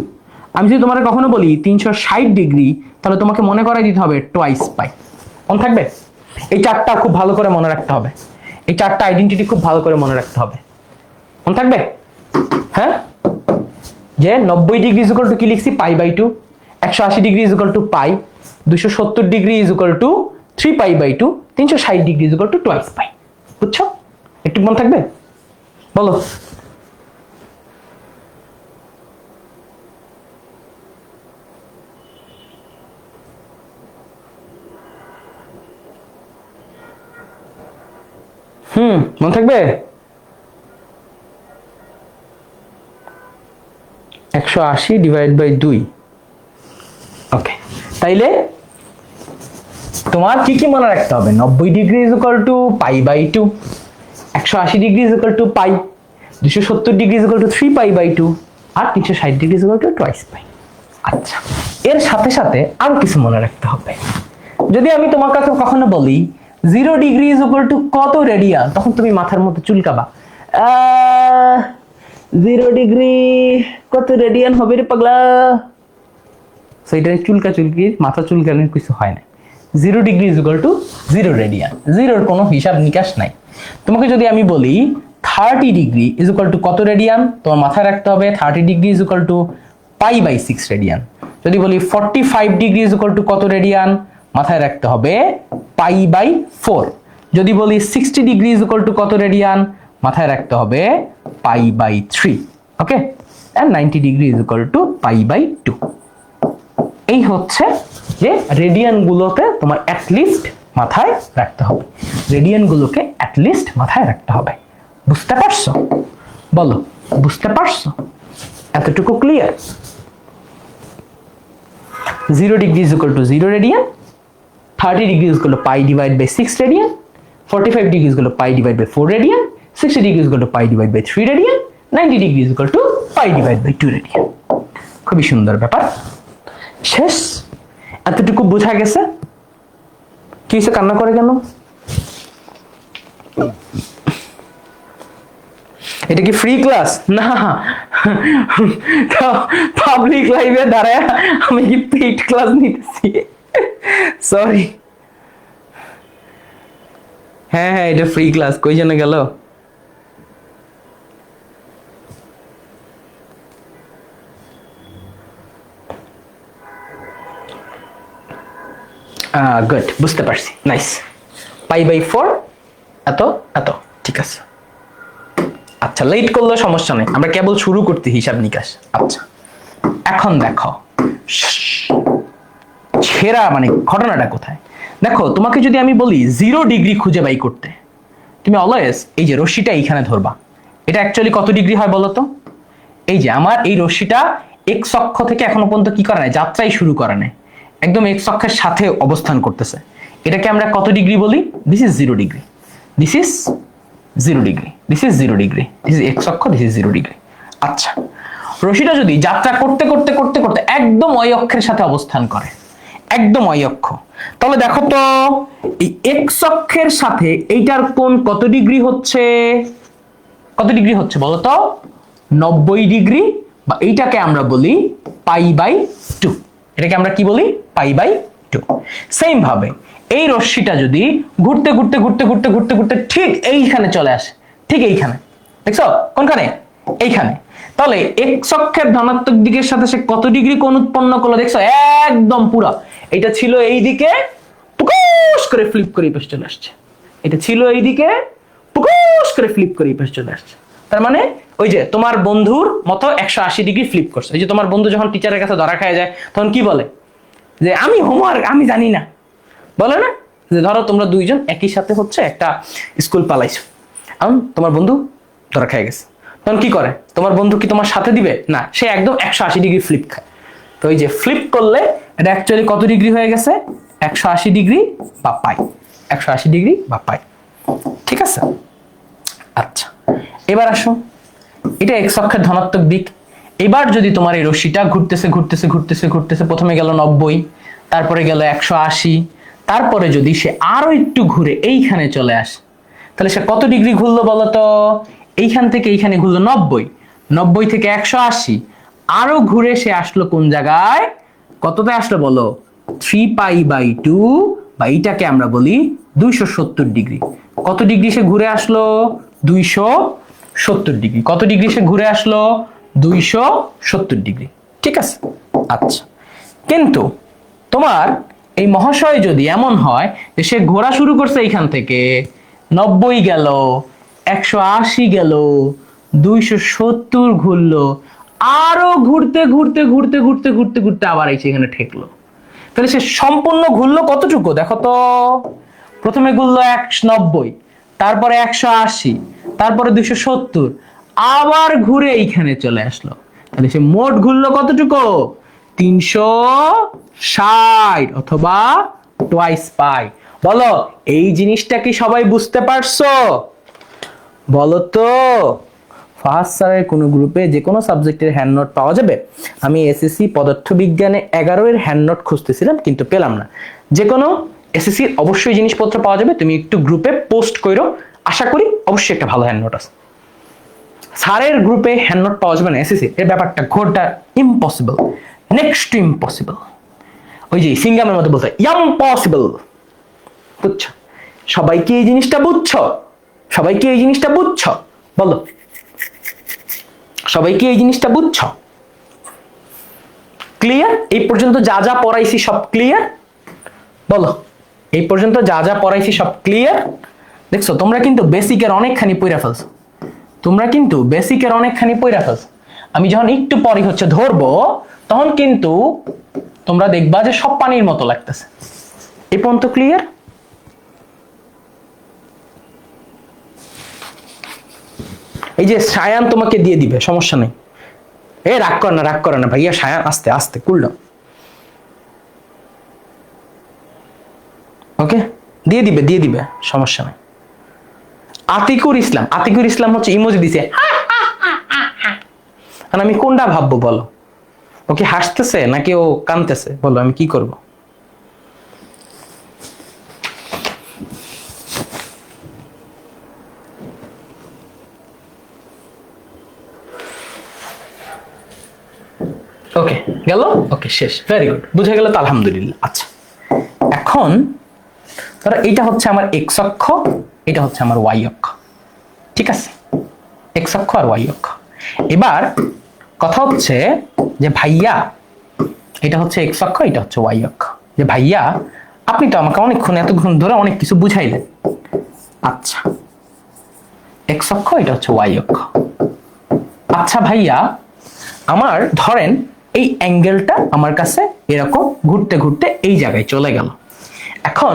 আমি যদি তোমাকে কখনো বলি 360 ডিগ্রি, তাহলে তোমাকে মনে করাই দিতে হবে টোয়াইস পাই। মনে থাকবে? এই চারটা খুব ভালো করে মনে রাখতে হবে, এই চারটা আইডেন্টিটি খুব ভালো করে মনে রাখতে হবে। মনে থাকবে? হ্যাঁ, যে 90 ডিগ্রি ইজ ইকুয়াল টু কি লিখছি, pi by 2, 180 degree is equal to pi, 270 degree is equal to 3 pi by 2, 360 degree is equal to twice pi. বুঝছো? একটু মনে থাকবে? বলো। মনে থাকবে? 180 ডিভাইড বাই 2। ওকে, তাইলে তোমার কি কি মনে রাখতে হবে, 90 degree is equal to pi by 2, 180 degree is equal to pi, 270 degree is equal to 3 pi by 2, আর 360 degree is equal to twice pi. আচ্ছা, এর সাথে সাথে আরো কিছু মনে রাখতে হবে। যদি আমি তোমার কাছে কখনো বলি 0 ডিগ্রি ইজ ইকুয়াল টু কত রেডিয়ান, তখন তুমি মাথার মধ্যে চুলকাবা, 0 ডিগ্রি কত রেডিয়ান হবে রে পাগলা। সেইটা চুলকা চুলকি, মাথা চুলকানোর কিছু হয় না। 0 degree is equal two 0 radian, জিরোর কোনো হিসাব নিকাশ নাই। তোমাকে যদি আমি বলি 30 ডিগ্রি ইজ ইকুয়াল টু কত রেডিয়ান, তোমার মাথায় রাখতে হবে 30 degree is equal to pi by 6 radian. যদি বলি 45 ডিগ্রি ইজ ইকুয়াল টু কত রেডিয়ান, মাথায় রাখতে হবে পাই বাই 4। যদি বলি 60 ডিগ্রি ইজ ইকুয়াল টু কত রেডিয়ান, মাথায় রাখতে হবে pi by 3। Okay, and 90 degree is equal to pi by 2। এই হচ্ছে যে রেডিয়ান গুলোকে তোমার অ্যাটলিস্ট মাথায় রাখতে হবে, রেডিয়ান গুলোকে অ্যাটলিস্ট মাথায় রাখতে হবে। বুঝতে পারছো? বলো বুঝতে পারছো? এতটুকু clear? 0 degree is equal to 0 radian, 30 degree is equal to pi divided by 6 radian, 45 degree is equal to pi divided by 4 radian, 60 degree is equal to pi divided by 3 radian, 90 degree is equal to pi divided by 2 radian. খুবই সুন্দর ব্যাপার। শেষ? এতটুকু বোঝা গেছে? কি হয়েছে, কান্না করে কেন? এটা কি ফ্রি ক্লাস? না, পাবলিক লাইভে দাঁড়ায় আমি কি পেইড ক্লাস নিতেছি? সরি। হ্যাঁ হ্যাঁ, এটা ফ্রি ক্লাস। কই জন্য গেল? গুড, বুঝতে পারছি। নাইস। π/4 এত এত, ঠিক আছে। আচ্ছা, লেট করলে সমস্যা নেই, আমরা কেবল শুরু করতে হিসাব নিকাশ। আচ্ছা, এখন দেখো ছেঁড়া মানে ঘটনাটা কোথায়। দেখো, তোমাকে যদি আমি বলি 0 ডিগ্রি খুঁজে বাই করতে, তুমি অলওয়েজ এই যে রশ্মিটা এইখানে ধরবা। এটা অ্যাকচুয়ালি কত ডিগ্রি হয় বলো তো? এই যে আমার এই রশ্মিটা এক্স অক্ষ থেকে এখনো পর্যন্ত কি করে নাই, যাত্রাই শুরু করে নাই, একদম এক্স অক্ষের সাথে অবস্থান করতেছে। এটাকে আমরা কত ডিগ্রি বলি? This is 0 degree, this is 0 degree, this is 0 degree, this is x অক্ষ, দিস ইজ 0 ডিগ্রি। আচ্ছা, রশ্মিটা যদি যাত্রা করতে করতে করতে করতে একদম ওই অক্ষের সাথে অবস্থান করে, একদম ওই অক্ষ, তাহলে দেখো তো এই এক্স অক্ষের সাথে এইটার কোণ কত ডিগ্রি হচ্ছে? কত ডিগ্রি হচ্ছে বলো তো? 90 ডিগ্রি, বা এইটাকে আমরা বলি π/2। এটাকে আমরা কি বলি? π/2। সেম ভাবে এই রশ্মিটা যদি ঘুরতে ঘুরতে ঘুরতে ঘুরতে ঘুরতে ঘুরতে ঠিক এইখানে চলে আসে, ঠিক এইখানে, দেখছো কোনখানে? এইখানে, তাহলে এক্স অক্ষের ধনাত্মক দিকের সাথে সে কত ডিগ্রি কোণ উৎপন্ন করলো দেখছো? একদম পুরা। এটা ছিল এই দিকে, পুকুস করে ফ্লিপ করে এই পাশে চলে আসছে। এটা ছিল এই দিকে, পুকুস করে ফ্লিপ করে এই পাশে চলে আসছে। তার মানে ওই যে তোমার বন্ধুর মতো 180 ডিগ্রি ফ্লিপ করছে। এই যে তোমার বন্ধু যখন টিচারের কাছে ধরা খায় যায়, তখন কি বলে? যে আমি হোমওয়ার্ক আমি জানি না, বলে না? যে ধরো তোমরা দুইজন একই সাথে হচ্ছে একটা স্কুল পালাইছো, তোমার বন্ধু ধরা খেয়ে গেছে, তখন কি করে? তোমার বন্ধু কি তোমার সাথে দিবে? না, সে একদম 180 ডিগ্রি ফ্লিপ খায়। তো এই যে ফ্লিপ করলে এটা অ্যাকচুয়ালি কত ডিগ্রি হয়ে গেছে? 180 ডিগ্রি বা পাই, 180 ডিগ্রি বা পাই, ঠিক আছে? আচ্ছা, এবার আসো, এটা এক্স অক্ষের ধনাত্মক দিক। এবার যদি তোমার এই রশ্মিটা ঘুরতেছে ঘুরতেছে ঘুরতেছে ঘুরতেছে, প্রথমে গেল 90, তারপরে গেল 180, তারপরে যদি সে আরো একটু ঘুরে এইখানে চলে আসে, তাহলে সে কত ডিগ্রি ঘুরলো বলতো? এইখান থেকে এইখানে ঘুরলো 90, 90 থেকে 180, আরো ঘুরে সে আসলো কোন জায়গায়? কততে আসলো বলো? 3π/2, বা এইটাকে আমরা বলি 270 ডিগ্রি। কত ডিগ্রি সে ঘুরে আসলো? 270 ডিগ্রি। কত ডিগ্রি সে ঘুরে আসলো? 270 ডিগ্রি, ঠিক আছে? আচ্ছা, কিন্তু তোমার এই মহাশয় যদি এমন হয় যে সে ঘোরা শুরু করছে এইখান থেকে, 90 গেল, 180 গেল, 270 ঘুরলো, আরো ঘুরতে ঘুরতে ঘুরতে ঘুরতে ঘুরতে ঘুরতে আবার এসে এখানে ঠেকলো, তাহলে সে সম্পূর্ণ ঘুরলো কতটুকু দেখো তো? প্রথমে ঘুরলো 190, তারপরে 180, তারপরে 270, আবার ঘুরে এইখানে চলে আসলো, তাহলে সে মোট ঘুরলো কতটুকু? 360, অথবা টোয়াইস পাই। বলো এই জিনিসটা কি সবাই বুঝতে পারছো? বলো তো। ফাহাদ স্যারের কোনো গ্রুপে যে কোনো সাবজেক্টের হ্যান্ড নোট পাওয়া যাবে? আমি এসএসসি পদার্থবিজ্ঞানে 11 এর হ্যান্ড নোট খুঁজতেছিলাম কিন্তু পেলাম না। যে কোনো এসএসসি অবশ্যই জিনিসপত্র পাওয়া যাবে, তুমি একটু গ্রুপে পোস্ট করো, আশা করি অবশ্যই একটা ভালো হ্যান্ড নোট আছে। স্যারের গ্রুপে হ্যান্ড নোট পাওয়া যাবে না এসএসসি, এর ব্যাপারটা ঘোরটা ইম্পসিবল, নেক্সট টু ইম্পসিবল। ওই যে সিঙ্গামের মধ্যে বলতে ইম্পসিবল, বুঝছো? সবাই কি এই জিনিসটা বুঝছো? সবাই কি এই জিনিসটা বুঝছো? বলো, সবাই কি এই জিনিসটা বুঝছো? ক্লিয়ার? এই পর্যন্ত যা যা পড়াইছি সব ক্লিয়ার? বলো, এই পর্যন্ত যা যা পড়াইছি সব ক্লিয়ার? দেখছো তোমরা কিন্তু বেসিকের অনেকখানি পড়া ফেলছো, তোমরা কিন্তু বেসিকের অনেকখানি পড়া ফেলছো। আমি যখন একটু পরে হচ্ছে ধরবো, তখন কিন্তু তোমরা দেখবা যে সব পানির মতো লাগতেছে। এই পর্যন্ত ক্লিয়ার? এই যে সায়ান তোমাকে দিয়ে দিবে, সমস্যা নেই। রাগ করে না ভাইয়া, সায়ান আস্তে আস্তে কুল ডাউন। ওকে, দিয়ে দিবে সমস্যা নেই। আতিকুর ইসলাম হচ্ছে ইমোজি দিছে, আমি কোনটা ভাববো বলো? ও কি হাসতেছে নাকি ও কাঁদতেছে? বলো, আমি কি করব? ওকে গেল, ওকে শেষ, ভেরি গুড, বুঝে গেল তো, আলহামদুলিল্লাহ। আচ্ছা, এখন ধরো এটা হচ্ছে আমার এক্স অক্ষ, এটা হচ্ছে আমার ওয়াই অক্ষ, ঠিক আছে? এক্স অক্ষ আর ওয়াই অক্ষ। এবার কথা হচ্ছে যে ভাইয়া, এটা হচ্ছে এক্স অক্ষ, এটা হচ্ছে ওয়াই অক্ষ, যে ভাইয়া আপনি তো আমাকে এতক্ষণ ধরে অনেক কিছু বুঝাইলেন। আচ্ছা, এক্স অক্ষ, এটা হচ্ছে ওয়াই অক্ষ। আচ্ছা ভাইয়া, আমার ধরেন এই অ্যাঙ্গেলটা আমার কাছে এরকম ঘুরতে ঘুরতে এই জায়গায় চলে গেল। এখন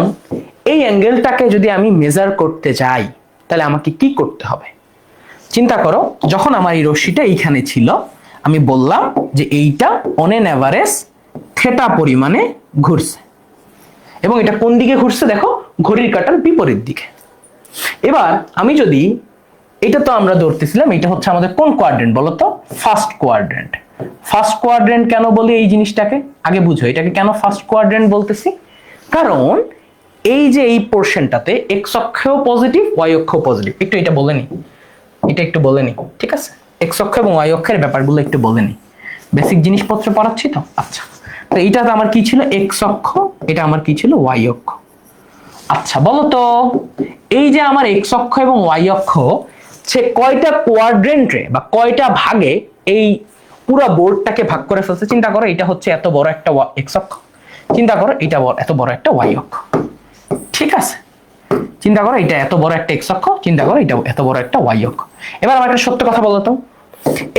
এই অ্যাঙ্গেলটাকে যদি আমি মেজার করতে যাই, তাহলে আমাকে কি করতে হবে? চিন্তা করো, যখন আমার এই রশ্মিটা এইখানে ছিল, আমি বললাম যে এইটা অন এন এভারেজ থেটা পরিমাণে ঘুরছে, এবং এটা কোন দিকে ঘুরছে দেখো, ঘড়ির কাঁটার বিপরীত দিকে। এবার আমি যদি, এটা তো আমরা ধরতেছিলাম এটা হচ্ছে আমাদের কোন কোয়াড্রেন্ট বলো তো? First quadrant. ফার্স্ট কোয়াড্রেন্ট কেন বলি এই জিনিসটাকে? আগে বুঝো এটাকে কেন ফার্স্ট কোয়াড্রেন্ট বলতেছি। কারণ এই যে এই পোর্শনটাতে এক্স অক্ষেও পজিটিভ, ওয়াই অক্ষেও পজিটিভ। এটা বলে নি, এটা একটু বলে নি, ঠিক আছে? এক্স অক্ষ এবং ওয়াই অক্ষের ব্যাপারগুলো একটু বলে নি, বেসিক জিনিসপত্র পড়াচ্ছি তো। আচ্ছা, তো এইটা আমার কি ছিল? এক্স অক্ষ, এটা আমার কি ছিল? ওয়াই অক্ষ। আচ্ছা বলো তো, এই যে আমার এক্স অক্ষ এবং ওয়াই অক্ষ, সে কয়টা কোয়াড্রেন্টে বা কয়টা ভাগে এই পুরো বোর্ডটাকে ভাগ করে ফেলছে? চিন্তা করো, এটা হচ্ছে এত বড় একটা এক্স অক্ষ, চিন্তা করো এটা এত বড় একটা ওয়াই অক্ষ, ঠিক আছে? চিন্তা করো এটা এত বড় একটা এক্স অক্ষ, চিন্তা করো এটা এত বড় একটা ওয়াই অক্ষ। এবার আমার একটা সত্য কথা বলো তো,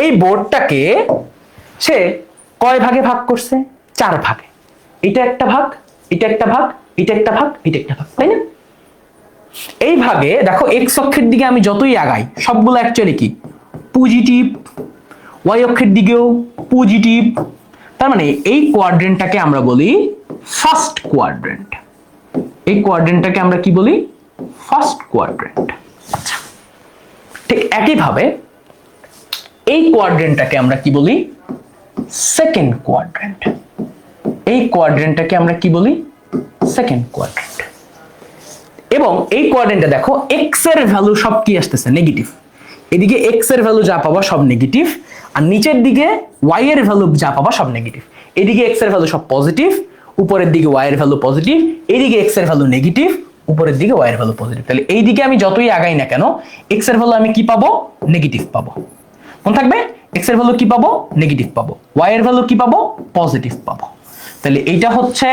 এই বোর্ডটাকে সে কয় ভাগে ভাগ করছে? 4 ভাগে। এটা একটা ভাগ, এটা একটা ভাগ, এটা একটা ভাগ, এটা একটা ভাগ, তাই না? এই ভাগে দেখো, এক্স অক্ষের দিকে আমি যতই আগাই সবগুলো অ্যাকচুয়ালি কি পজিটিভ, ওয়াই অক্ষের দিকেও পজিটিভ। তার মানে এই কোয়াড্রেন্টটাকে আমরা বলি ফার্স্ট কোয়াড্রেন্ট। এই কোয়াড্রেন্টটাকে আমরা কি বলি? First quadrant. আচ্ছা, ঠিক একইভাবে এই কোয়াড্রেন্টটাকে আমরা কি বলি? Second quadrant. এই কোয়াড্রেন্টটাকে আমরা কি বলি? Second quadrant. এবং এই কোয়াড্রেন্টে দেখো এক্স এর ভ্যালু সব কি আসতেছে? নেগেটিভ। এদিকে এক্স এর ভ্যালু যা পাবা সব নেগেটিভ, আর নিচের দিকে ওয়াই এর ভ্যালু যা পাবা সব নেগেটিভ। এদিকে এক্স এর ভ্যালু সব পজিটিভ, উপরের দিকে ওয়াই এর ভ্যালু পজিটিভ, এইদিকে এক্স এর ভ্যালু নেগেটিভ, উপরের দিকে ওয়াই এর ভ্যালু পজিটিভ। তাহলে এই দিকে আমি যতই আগাই না কেন, এক্স এর ভ্যালু আমি কি পাবো? নেগেটিভ পাবো। মনে থাকবে, এক্স এর ভ্যালু কি পাবো? নেগেটিভ পাবো। ওয়াই এর ভ্যালু কি পাবো? পজিটিভ পাবো। তাহলে এইটা হচ্ছে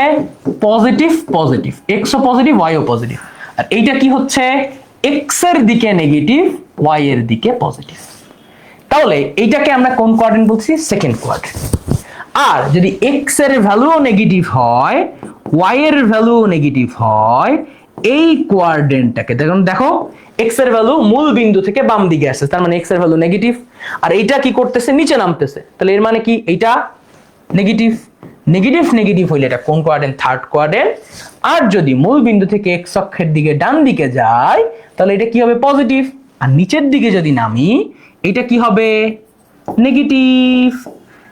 পজিটিভ পজিটিভ, এক্স ও পজিটিভ, ওয়াই ও পজিটিভ। আর এইটা কি হচ্ছে? এক্স এর দিকে নেগেটিভ, ওয়াই এর দিকে পজিটিভ। তাহলে এইটাকে আমরা কোন কোয়াড্রেন্ট বলছি? Second quadrant. আর যদি এক্স এর ভ্যালুও নেগেটিভ হয়, ওয়াই এর ভ্যালুও নেগেটিভ হয়, এই কোয়াড্রেন্টটাকে দেখো এক্স এর ভ্যালু মূল বিন্দু থেকে বাম দিকে আসছে, তার মানে এক্স এর ভ্যালু নেগেটিভ, আর এইটা কি করতেছে? নিচে নামতেছে। তাহলে এর মানে কি? এইটা নেগেটিভ। নেগেটিভ নেগেটিভ হইলে এটা কোন কোয়াড্রেন্ট? Third quadrant. আর যদি মূল বিন্দু থেকে এক্স অক্ষের দিকে ডান দিকে যায়, তাহলে এটা কি হবে? পজিটিভ। আর নিচের দিকে যদি নামি, এটা কি হবে? নেগেটিভ।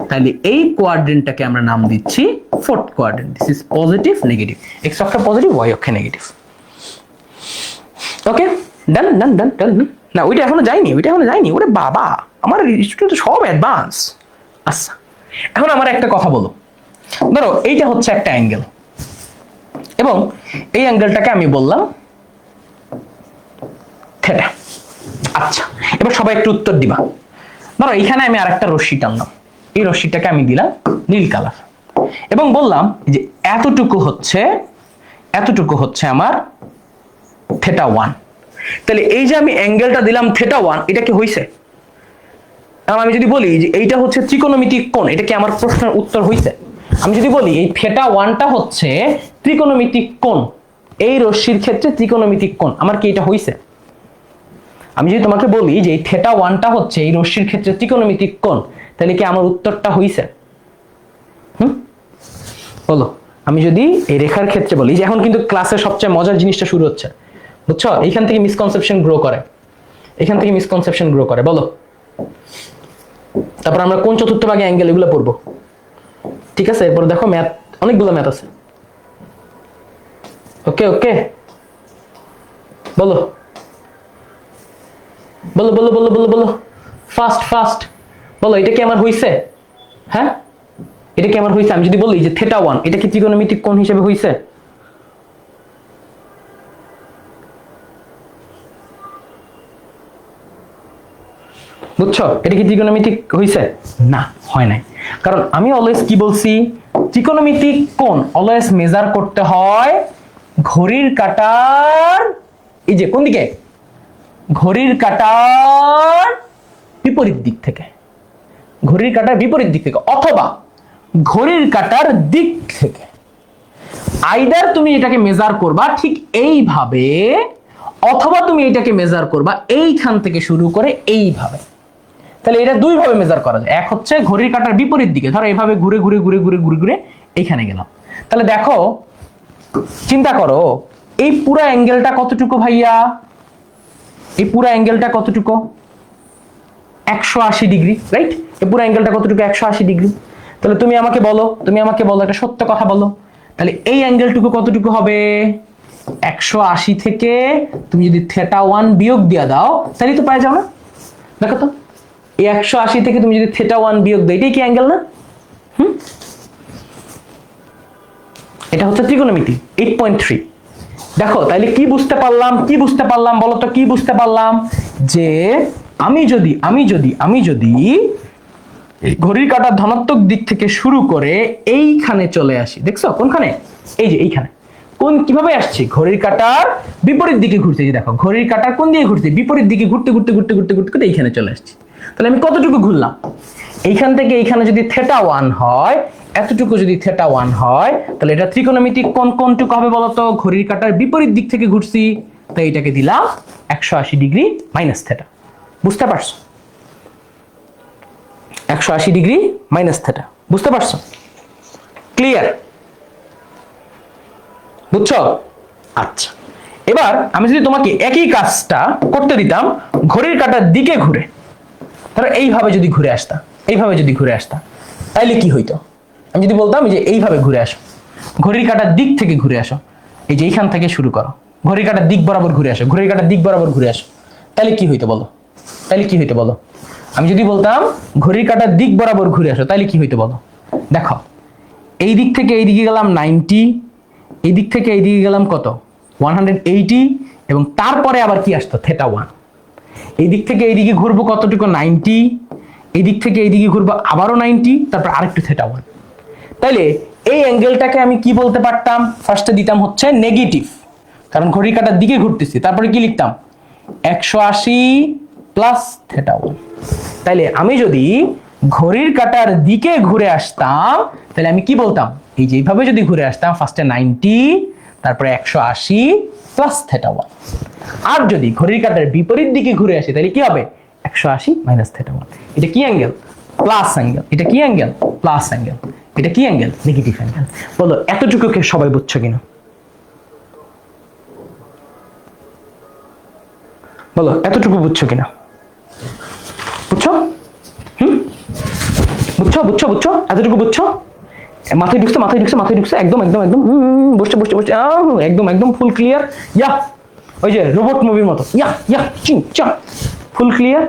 তাহলে এই কোয়াড্রেন্টটাকে আমরা নাম দিচ্ছি fourth quadrant. This is positive negative, x অক্ষে পজিটিভ, ওয়াই অক্ষে নেগেটিভ। ওকে, ডান ডান ডান ডান। না ওইটা এখনো যায়নি, ওরে বাবা, আমার স্টুডেন্ট তো সব অ্যাডভান্স। আচ্ছা, এখন আমার একটা কথা বলো, ধরো এইটা হচ্ছে একটা অ্যাঙ্গেল, এবং এই অ্যাঙ্গেলটাকে আমি বললাম থেটা। আচ্ছা, এবার সবাই একটু উত্তর দিবা। ধরো এইখানে আমি আরেকটা রশ্মি টানলাম, এই রশ্মিটাকে আমি দিলাম নীল কালার, এবং বললাম যে এতটুকু হচ্ছে আমার থেটা 1। তাহলে এই যে আমি অ্যাঙ্গেলটা দিলাম থেটা 1, এটা কি হইছে? আমি যদি বলি যে এইটা হচ্ছে ত্রিকোণমিতিক কোণ, এটা কি আমার প্রশ্নের উত্তর হইছে? আমি যদি বলি এই থিটা 1টা হচ্ছে ত্রিকোণমিতিক কোণ, এই রশ্মির ক্ষেত্রে ত্রিকোণমিতিক কোণ, আমার কি এটা হইছে? আমি যদি তোমাকে বলি যে এই থিটা 1টা হচ্ছে এই রশ্মির ক্ষেত্রে ত্রিকোণমিতিক কোণ, তাহলে কি আমার উত্তরটা হইছে? বলো। আমি যদি এই রেখার ক্ষেত্রে বলি, যে এখন কিন্তু ক্লাসের সবচেয়ে মজার জিনিসটা শুরু হচ্ছে, বুঝছো? এইখান থেকে মিসকনসেপশন গ্রো করে, এখান থেকে মিসকনসেপশন গ্রো করে। বলো, তারপর আমরা কোন চতুর্থ ভাগে অ্যাঙ্গেল এগুলো পড়বো, ঠিক আছে? এরপর দেখো ম্যাথ, অনেকগুলো ম্যাথ আছে। ওকে ওকে, বলো বলো বলো বলো বলো বলো, ফাস্ট ফাস্ট বলো, এটা কি আমার হইছে? হ্যাঁ, এটা কি আমার হইছে? আমি যদি বলি যে থিটা 1 এটা কি ত্রিকোণমিতিক কোণ হিসেবে হইছে? বুঝছো? এটা কি ত্রিকোণমিতিক হইছে? না, হয় নাই। কারণ আমি অলওয়েজ কি বলছি, ত্রিকোণমিতিক কোণ অলওয়েজ মেজার করতে হয় ঘড়ির কাঁটার, এই যে কোন দিকে, ঘড়ির কাঁটার বিপরীত দিক থেকে, ঘড়ির কাঁটার বিপরীত দিক থেকে, অথবা ঘড়ির কাঁটার দিক থেকে। আইদার তুমি এটাকে মেজার করবা ঠিক এইভাবে, অথবা তুমি এটাকে মেজার করবা এইখান থেকে শুরু করে এইভাবে। তাহলে এটা দুই ভাবে মেজার করা যায়। এক হচ্ছে ঘড়ির কাঁটার বিপরীত দিকে, ধরো এইভাবে ঘুরে ঘুরে ঘুরে ঘুরে ঘুরে ঘুরে এইখানে গেলাম। তাহলে দেখো, চিন্তা করো এই পুরো অ্যাঙ্গেলটা কতটুকু ভাইয়া? এই পুরো অ্যাঙ্গেলটা কতটুকু? 180 ডিগ্রি, রাইট? এই পুরো অ্যাঙ্গেলটা কতটুকু? 180 ডিগ্রি। তাহলে তুমি আমাকে বলো, একটা সত্য কথা বলো, তাহলে এই অ্যাঙ্গেলটুকু কতটুকু হবে? 180 থেকে তুমি যদি থিটা 1 বিয়োগ দিয়ে দাও, তাহলে তো পাই যাও না? দেখো তো, এই 180 থেকে তুমি যদি থিটা 1 বিয়োগ দাও, এটাই কি অ্যাঙ্গেল না? এটা হচ্ছে ত্রিকোণমিতি 8.3। দেখো তাহলে কি বুঝতে পারলাম, কি বুঝতে পারলাম বলো তো, কি বুঝতে পারলাম? যে আমি যদি ঘড়ির কাঁটার ধনাত্মক দিক থেকে শুরু করে এইখানে চলে আসি, দেখছো কোনখানে? এই যে এইখানে। কোন কিভাবে আসছি? ঘড়ির কাঁটার বিপরীত দিকে ঘুরতে। দেখো ঘড়ির কাঁটার কোন দিকে ঘুরতে? বিপরীত দিকে ঘুরতে ঘুরতে ঘুরতে ঘুরতে ঘুরতে ঘুরতে এইখানে চলে আসছি। তাহলে আমি কতটুকু ঘুরলাম? এইখান থেকে এইখানে যদি থিটা 1 হয়, এতটুকু যদি থিটা 1 হয়, তাহলে এটা ত্রিকোণমিতিক কোনটুকু হবে বলতো? ঘড়ির কাঁটার বিপরীত দিক থেকে ঘুরছি, তাই এটাকে দিলাম 180 ডিগ্রি মাইনাস থিটা। বুঝতে পারছো? 180 ডিগ্রি মাইনাস থিটা, বুঝতে পারছো? ক্লিয়ার? বুঝছো? আচ্ছা, এবার আমি যদি তোমাকে একই কাজটা করতে দিতাম ঘড়ির কাঁটার দিকে ঘুরে, ধরো এইভাবে যদি ঘুরে আসতা, এইভাবে যদি ঘুরে আসতা, তাইলে কি হইতো? আমি যদি বলতাম যে এইভাবে ঘুরে আসো, ঘড়ির কাঁটার দিক থেকে ঘুরে আসো, এই যে এইখান থেকে শুরু করো, ঘড়ির কাঁটার দিক বরাবর ঘুরে আসো, ঘড়ির কাঁটার দিক বরাবর ঘুরে আসো, তাহলে কি হইতো বলো? তাহলে কি হইতো বলো? আমি যদি বলতাম ঘড়ির কাঁটার দিক বরাবর ঘুরে আসো, তাহলে কি হইতো বলো? দেখো, এই দিক থেকে এই দিকে গেলাম 90, এই দিক থেকে এই দিকে গেলাম কত? 180, এবং তারপরে আবার কি আসতো? থিটা 1। এই দিক থেকে এই দিকে ঘুরবো কতটুকু? 90, এই দিক থেকে এই দিকে ঘুরবো আবারও 90, তারপর আরেকটু থিটা 1। তাইলে এই অ্যাঙ্গেলটাকে আমি কি বলতে পারতাম? ফার্স্টে দিতাম হচ্ছে নেগেটিভ, কারণ ঘড়ির কাঁটার দিকে ঘুরতেছি। তারপরে কি লিখতাম? 180 প্লাস থিটা 1। তাইলে আমি যদি ঘড়ির কাঁটার দিকে ঘুরে আসতাম, তাহলে আমি কি বলতাম? এই যে এইভাবে যদি ঘুরে আসতাম, ফার্স্টে 90, তারপরে 180 প্লাস থিটা 1। আর যদি ঘড়ির কাঁটার বিপরীত দিকে ঘুরে আসি, তাহলে কি হবে? 180 মাইনাস থিটা 1। এটা কি অ্যাঙ্গেল? Plus angle. এটা কি অ্যাঙ্গেল? Plus angle. এটা কি অ্যাঙ্গেল? Negative angle. বলো এতটুকুকে সবাই বুঝছো কিনা? বলো এতটুকু বুঝছো কিনা? বুঝছো? বুঝছো বুঝছো বুঝছো? এতটুকু বুঝছো? মাথায় ঢুকছে, মাথায় ঢুকছে, মাথায় ঢুকছে, একদম একদম একদম বসছে বসছে বসছে, একদম একদম ফুল ক্লিয়ার। ইয়া, ওই যে রোবট মুভির মতো, ইয়া ইয়া চিং চা, full clear.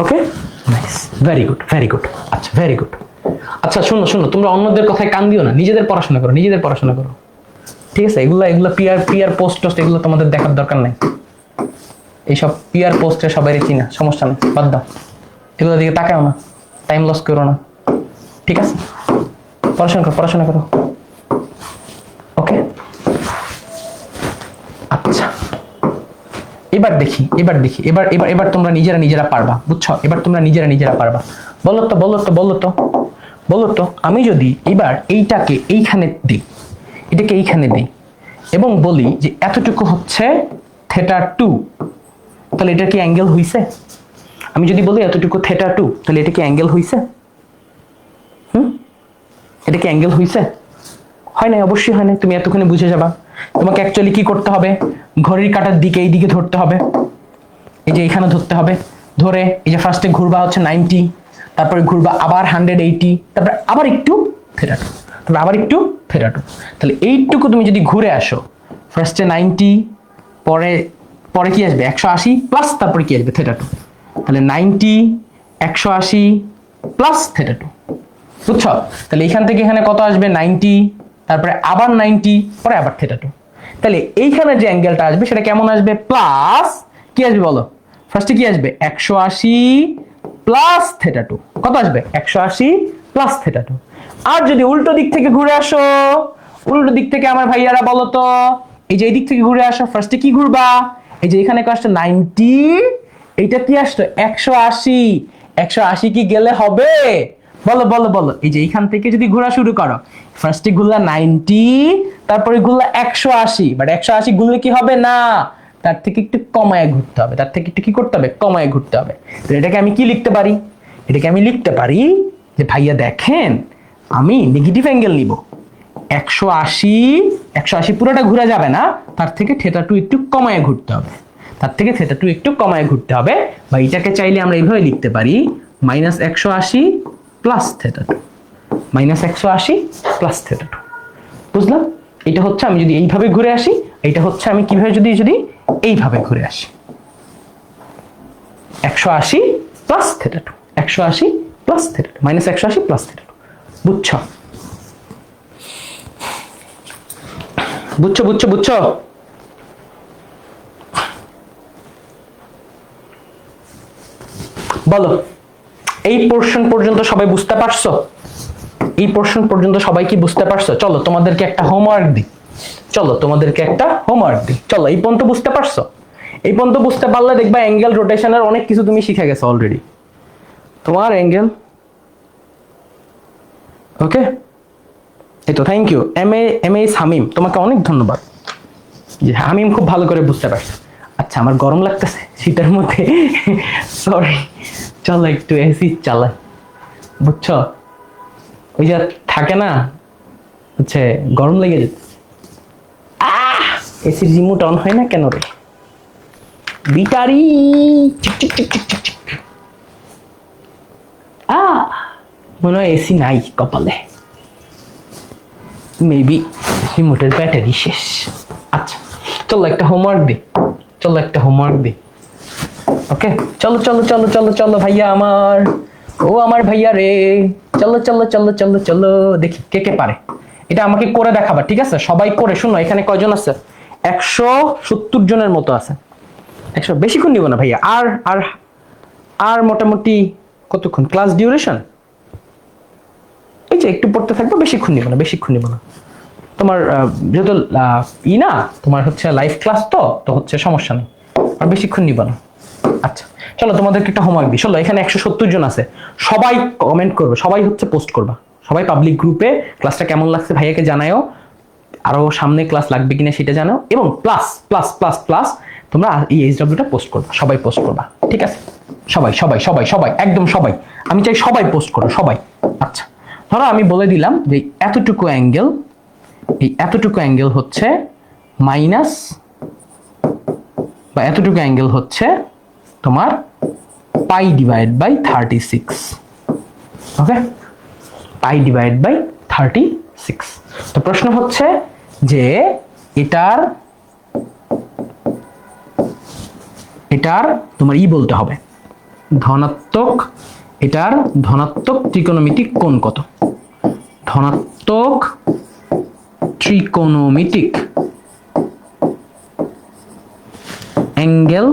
Okay, nice, very good, very good. আচ্ছা, ভেরি গুড। আচ্ছা শোনো শোনো, তোমরা অন্যদের কথায় কান দিও না, নিজেদের পড়াশোনা করো, নিজেদের পড়াশোনা করো, ঠিক আছে? এগুলা এগুলা পিয়ার পিয়ার পোস্ট টোস্ট এগুলো তোমাদের দেখার দরকার নাই। এইসব পিয়ার পোস্টে সবাই চিনা, সমস্যা নেই, বাদ দাও, এগুলো দিকে তাকাও না, টাইম লস করো না, ঠিক আছে? পড়াশোনা করো, পড়াশোনা করো। ওকে, আচ্ছা, এবার দেখি, এবার তোমরা নিজেরা পারবা, বুঝছো? এবার তোমরা নিজেরা পারবা। বলো তো আমি যদি এবার এইটাকে এইখানে দিই, এটাকে এইখানে দিই এবং বলি যে এতটুকু হচ্ছে θ2, তাহলে এটা কি অ্যাঙ্গেল হইছে? আমি যদি বলি এতটুকু θ2, তাহলে এটা কি অ্যাঙ্গেল হইছে? এটা কি অ্যাঙ্গেল হইছে? হয় নাই, অবশ্যই হয় নাই। তুমি এতক্ষণে বুঝে যাবা। তোমাকে অ্যাকচুয়ালি কি করতে হবে, ঘড়ির কাঁটার দিকে এই দিকে ধরতে হবে, এই যে এখানে ধরতে হবে, ধরে এই যে ফার্স্টে ঘুরবা হচ্ছে 90, তারপরে ঘুরবা আবার 180, তারপরে আবার একটু θ2, তারপরে আবার একটু θ2। তাহলে এইটুকু তুমি যদি ঘুরে আসো, ফার্স্টে 90, পরে কি আসবে 180 প্লাস, তারপরে কি আসবে θ2। তাহলে 90 180 প্লাস θ2, বুঝছো? তাহলে এখান থেকে এখানে কত আসবে 90, তারপরে আবার 90, পরে আবার θ2। তাহলে এইখানে যে অ্যাঙ্গেলটা আসবে সেটা কেমন আসবে? প্লাস কি আসবে বলো? ফার্স্টে কি আসবে 180 প্লাস θ2, কত আসবে 180 প্লাস θ2। আর যদি উল্টো দিক থেকে ঘুরে আসো, উল্টো দিক থেকে আমার ভাইয়ারা বলো তো, এই যে এই দিক থেকে ঘুরে আসো, ফার্স্টে কি ঘুরবা, এই যে এখানে আসতো 90, এইটা কি আসতো 180, 180 কি গেলে হবে? বলো, এই যে এইখান থেকে যদি ঘোরা শুরু করো, ফার্স্টে ঘুরলা 90, তারপরে ঘুরলা 180, বাট 180 ঘুরলে কি হবে না, তার থেকে একটু কমায় ঘুরতে হবে, তার থেকে একটু কি করতে হবে, কমায় ঘুরতে হবে। তো এটাকে আমি কি লিখতে পারি? এটাকে আমি লিখতে পারি যে ভাইয়া দেখেন, আমি নেগেটিভ অ্যাঙ্গেল নিব, 180 পুরোটা ঘুরে যাবে না, তার থেকে θ2 একটু কমায় ঘুরতে হবে, বা এটাকে চাইলে আমরা এইভাবে লিখতে পারি -180 প্লাস θ2, -180 প্লাস θ2। বুঝলাম? এটা হচ্ছে আমি যদি এইভাবে ঘুরে আসি, এটা হচ্ছে আমি কিভাবে যদি এইভাবে ঘুরে আসি, 180 প্লাস θ2, 180 প্লাস θ2, -180 প্লাস θ2। বুঝছো? বলো, এই পোরশন পর্যন্ত সবাই বুঝতে পারছো? এই পোরশন পর্যন্ত সবাই কি বুঝতে পারছো? চলো তোমাদেরকে একটা হোমওয়ার্ক দিই, চলো এই পর্যন্ত বুঝতে পারছো? এই পর্যন্ত বুঝতে পারলে দেখবা অ্যাঙ্গেল রোটেশনের অনেক কিছু তুমি শিখে গেছো অলরেডি। তোমার অ্যাঙ্গেল ওকে, এই তো, থ্যাংক ইউ এম এ হামিম, তোমাকে অনেক ধন্যবাদ। যে হামিম খুব ভালো করে বুঝতে পারছে। আচ্ছা, আমার গরম লাগতেছে শীতের মধ্যে, সরি, চলো একটু এসি চালাই, বুঝছো? ওই যে থাকে না হচ্ছে গরম লেগে যেত, এসির রিমোট অন হয় না কেন রে, বিটারি মনে হয় এসি নাই কপালে, মেবি রিমোটের ব্যাটারি শেষ। আচ্ছা, চলো একটা হোমওয়ার্ক দিই, ওকে? চলো ভাইয়া আমার, ও আমার ভাইয়া রে, চলো দেখি কে কে পারে। এটা আমাকে করে দেখাবা, ঠিক আছে? সবাই করে শুনো, এখানে কয়জন আছে? 170 জনের মতো আছে। 100, বেশিক্ষণ নিব না ভাইয়া, আর মোটামুটি কতক্ষণ ক্লাস ডিউরেশন? এই যে একটু পড়তে থাকবো, বেশিক্ষণ নিব না। তোমার যেহেতু না, তোমার হচ্ছে লাইভ ক্লাস, তো হচ্ছে সমস্যা নেই, আর বেশিক্ষণ নিব না। আচ্ছা, চলো তোমাদেরকে একটা হোমওয়ার্ক দিই। চলো, এখানে 170 জন আছে, সবাই কমেন্ট করবে, সবাই হচ্ছে পোস্ট করবা, সবাই পাবলিক গ্রুপে ক্লাসটা কেমন লাগছে ভাইয়াকে জানাও, আরো সামনে ক্লাস লাগবে কিনা সেটা জানাও, এবং প্লাস প্লাস প্লাস প্লাস তোমরা এই এইচডব্লিউটা পোস্ট করবা, সবাই পোস্ট করবা, ঠিক আছে? সবাই একদম সবাই, আমি চাই সবাই পোস্ট করো, সবাই। আচ্ছা, ধরো আমি বলে দিলাম যে এতটুকু অ্যাঙ্গেল হচ্ছে মাইনাস, বা এতটুকু অ্যাঙ্গেল হচ্ছে তোমার π/36, ওকে? π/36। তো প্রশ্ন হচ্ছে যে এটার তোমার বলতে হবে ধনাত্মক, এটার ধনাত্মক ত্রিকোণমিতিক কোণ কত? ধনাত্মক ত্রিকোণমিতিক অ্যাঙ্গেল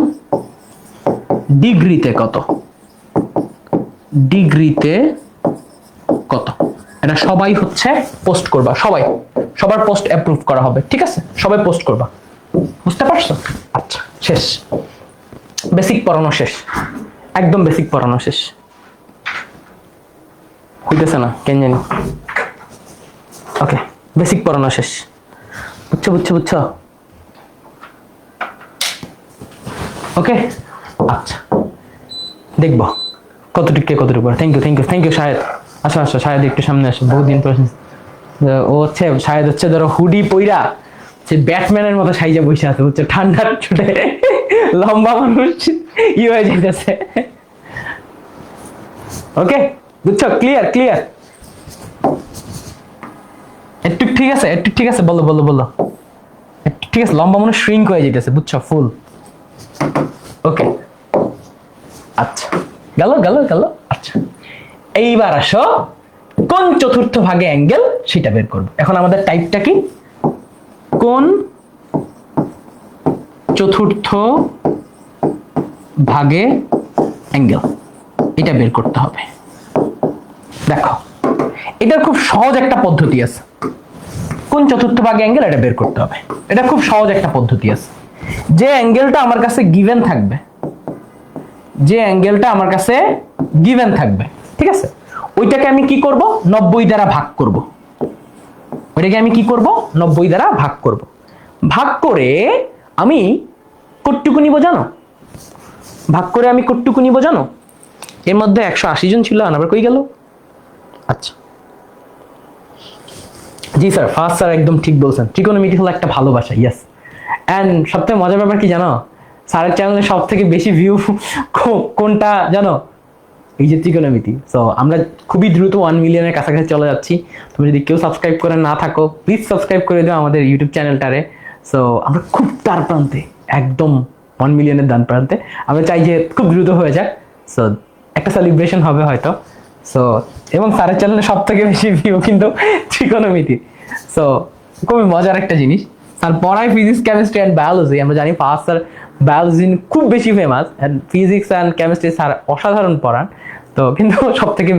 ডিগ্রিতে কত? এটা সবাই হচ্ছে পোস্ট করবা, সবার পোস্ট অ্যাপ্রুভ করা হবে, ঠিক আছে? সবাই পোস্ট করবা, বুঝতে পারছো? আচ্ছা, শেষ। বেসিক পড়ানো শেষ, একদম বেসিক পড়ানো শেষ। হইতেছে না কেন জানি। ওকে, বেসিক পড়ানো শেষ। বুঝছো বুঝছো বুঝছো? ওকে, আচ্ছা দেখবো কতটুকু কতটুকু। Thank you thank you thank you Shahed. আচ্ছা আচ্ছা শাহেদ একটু সামনে আসো, বহুদিন পর। ও হচ্ছে শাহেদ হচ্ছে ধরো হুডি পইরা যে ব্যাটম্যানের মতো সাইজে বসে আছে, হচ্ছে ঠান্ডার ছুটে লম্বা মানুষ ই হয়ে যাইতেছে। ওকে বুঝছো? Clear clear? একটু ঠিক আছে, একটু ঠিক আছে, বলো বলো বলো। একটু ঠিক আছে, লম্বা মানুষ শ্রিঙ্ক হয়ে যাইতেছে, বুঝছো? ফুল। ওকে আচ্ছা, গেল গেল গেল। আচ্ছা এইবার আসো কোন চতুর্থ ভাগে অ্যাঙ্গেল সেটা বের করবো। এখন আমাদের টাইপটা কি? কোন চতুর্থ ভাগে অ্যাঙ্গেল, এটা বের করতে হবে। দেখো এটার খুব সহজ একটা পদ্ধতি আছে। কোন চতুর্থ ভাগে অ্যাঙ্গেল এটা বের করতে হবে, এটা খুব সহজ একটা পদ্ধতি আছে। যে অ্যাঙ্গেলটা আমার কাছে গিভেন থাকবে, যে অ্যাঙ্গেলটা আমার কাছে গিভেন থাকবে, ঠিক আছে, ওইটাকে আমি কি করব? 90 দ্বারা ভাগ করব। ওইটাকে আমি কি করব? 90 দ্বারা ভাগ করব। ভাগ করে আমি কতটুকু নিব জানো? ভাগ করে আমি কতটুকু নিব জানো? এর মধ্যে 180 জন ছিল, আবার কই গেল? আচ্ছা জি স্যার, ফার্স্ট স্যার একদম ঠিক বলছেন, ট্রিগোনোমেট্রি হলো একটা ভালোবাসা। ইয়েস। এন্ড সবথেকে মজার ব্যাপার কি জানো? স্যারের চ্যানেলে সব থেকে বেশি ভিউ কোনটা জানো? এই যে ট্রিগোনোমেট্রি। সো আমরা খুবই দ্রুত 1 মিলিয়নের কাছাকাছি চলে যাচ্ছি। তুমি যদি কেউ সাবস্ক্রাইব করে না থাকো, প্লিজ সাবস্ক্রাইব করে দিও আমাদের ইউটিউব চ্যানেলটারে। সো আমরা খুব তার প্রান্তে, একদম 1 মিলিয়নের দান প্রান্তে। আমরা চাই যে খুব দ্রুত হয়ে যাক। সো একটা সেলিব্রেশন হবে হয়তো। সো এবং স্যারের চ্যানেলে সব থেকে বেশি ভিউ কিন্তু ট্রিগোনোমেট্রি। সো খুবই মজার একটা জিনিস। স্যার পড়ায় ফিজিক্স, কেমিস্ট্রি অ্যান্ড বায়োলজি। আমরা জানি ফার্স্ট স্যার বায়োলজি খুব বেশি famous, and physics and chemistry sir অসাধারণ পড়ান। তো কিন্তু সব থেকে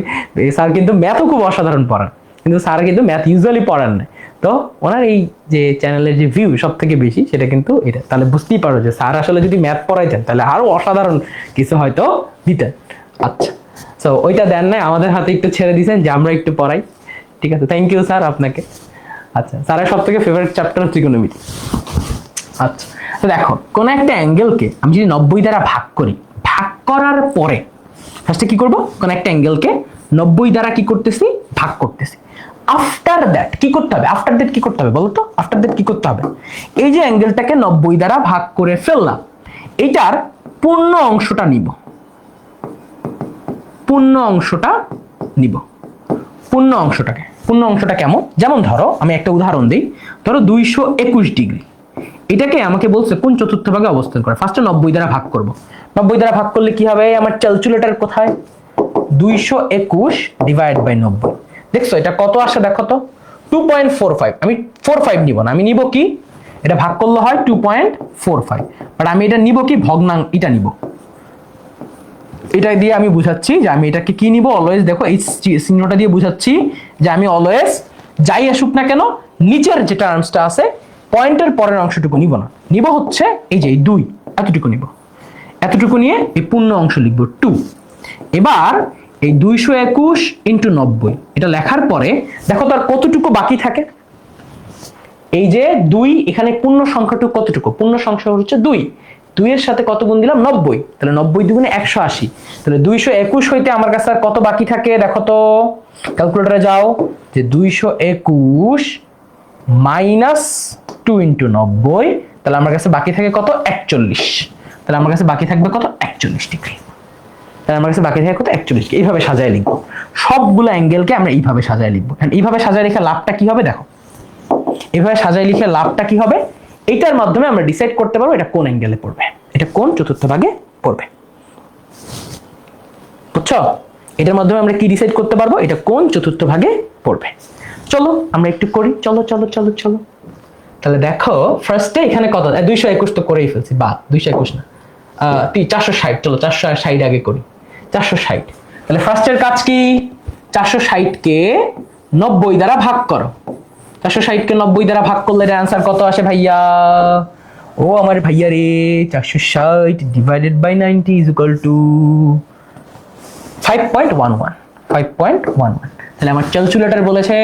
স্যার কিন্তু ম্যাথও খুব অসাধারণ পড়ান, কিন্তু স্যার কিন্তু ম্যাথ ইউজুয়ালি পড়ান না। তো ওনার এই যে চ্যানেলের যে ভিউ সব থেকে বেশি, সেটা কিন্তু এটা। তাহলে বুঝতেই পারো যে স্যার আসলে যদি ম্যাথ পড়াইতেন তাহলে আরো অসাধারণ কিছু হয়তো দিতেন। আচ্ছা, সো ওইটা দেন নাই, আমাদের হাতে একটু ছেড়ে দিয়েছেন যে আমরা একটু পড়াই। ঠিক আছে, থ্যাংক ইউ স্যার আপনাকে। আচ্ছা, স্যারের সব থেকে ফেভারিট চ্যাপ্টার ট্রিগোনোমেট্রি। আচ্ছা, তো দেখো কোন একটা অ্যাঙ্গেলকে আমি যদি 90 দ্বারা ভাগ করি, ভাগ করার পরে ফার্স্টে কি করব? কোন একটা অ্যাঙ্গেলকে 90 দ্বারা কি করতেছি? ভাগ করতেছি। আফটার দ্যাট কি করতে হবে? আফটার দ্যাট কি করতে হবে বলো তো? আফটার দ্যাট কি করতে হবে? এই যে অ্যাঙ্গেলটাকে 90 দ্বারা ভাগ করে ফেললাম, এইটার পূর্ণ অংশটা নিব। পূর্ণ অংশটা নিব। পূর্ণ অংশটাকে, পূর্ণ অংশটা কেমন? যেমন ধরো আমি একটা উদাহরণ দিই। ধরো 221 ডিগ্রি, এটাকে আমাকে বলছে কোন চতুর্থ ভাগে অবস্থান করে। ফার্স্টে 90 দ্বারা ভাগ করব। 90 দ্বারা ভাগ করলে কি হবে? আমার ক্যালকুলেটর কোথায়? 221 ডিভাইড বাই 90। দেখছো এটা কত আসে? দেখো তো 2.45। আমি 45 নিব না, আমি নিব কি? এটা ভাগ করলে হয় 2.45, বাট আমি এটা নিব কি? ভগ্নাংশ এটা নিব। এটা দিয়ে আমি বুঝাচ্ছি যে আমি এটাকে কি নিব। অলওয়েজ দেখো এই চিহ্নটা দিয়ে বুঝাচ্ছি যে আমি অলওয়েজ যাই আসুক না কেন, নিচের যে টার্মসটা আছে পয়েন্টের পরের অংশটুকু নিব না, নিব হচ্ছে এই যে 2, এতটুকু নিব। এতটুকু নিয়ে এই পূর্ণ অংশ লিখব 2। এবার এই 221 ইন্টু 90 এটা লেখার পরে দেখো তার কতটুকু বাকি থাকে। এই যে 2, এখানে পূর্ণ সংখ্যাটুকু কতটুকু? পূর্ণ সংখ্যা হচ্ছে 2। 2 এর সাথে কত গুণ দিলাম? 90। তাহলে 90 দুগুণে 180। তাহলে 221 হইতে আমার কাছে আর কত বাকি থাকে? দেখো তো ক্যালকুলেটরে যাও, যে 221 মাইনাস 2 ইন্টু 90, তাহলে আমার কাছে বাকি থাকে কত? 41। তাহলে আমার কাছে বাকি থাকবে কত? 41 ডিগ্রি। তাহলে আমার কাছে বাকি থাকে কত? 41। এইভাবে সাজায় লিখবো সবগুলো অ্যাঙ্গেলকে, আমরা এইভাবে সাজায় লিখবো। এইভাবে সাজায় লিখে লাভটা কি হবে দেখো। এইভাবে সাজায় লিখে লাভটা কি হবে? এটার মাধ্যমে আমরা ডিসাইড করতে পারবো এটা কোন অ্যাঙ্গেলে পড়বে, এটা কোন চতুর্থ ভাগে পড়বে। বুঝছো? এটার মাধ্যমে আমরা কি ডিসাইড করতে পারবো? এটা কোন চতুর্থ ভাগে পড়বে। চলো আমরা একটু করি, চলো চলো চলো চলো। তাহলে দেখো ফার্স্টে এখানে কত? 221 তো করেই ফেলছি, বা 221 না, 460। চলো 460 আগে করি। 460। তাহলে ফার্স্টের কাজ কি? 460 কে 90 দ্বারা ভাগ করো। 460 কে 90 দ্বারা ভাগ করলে এর आंसर কত আসে ভাইয়া? ও আমার ভাইয়া রে, 460 divided by 90 is equal to 5.11। 5.11। তাহলে আমার ক্যালকুলেটর বলেছে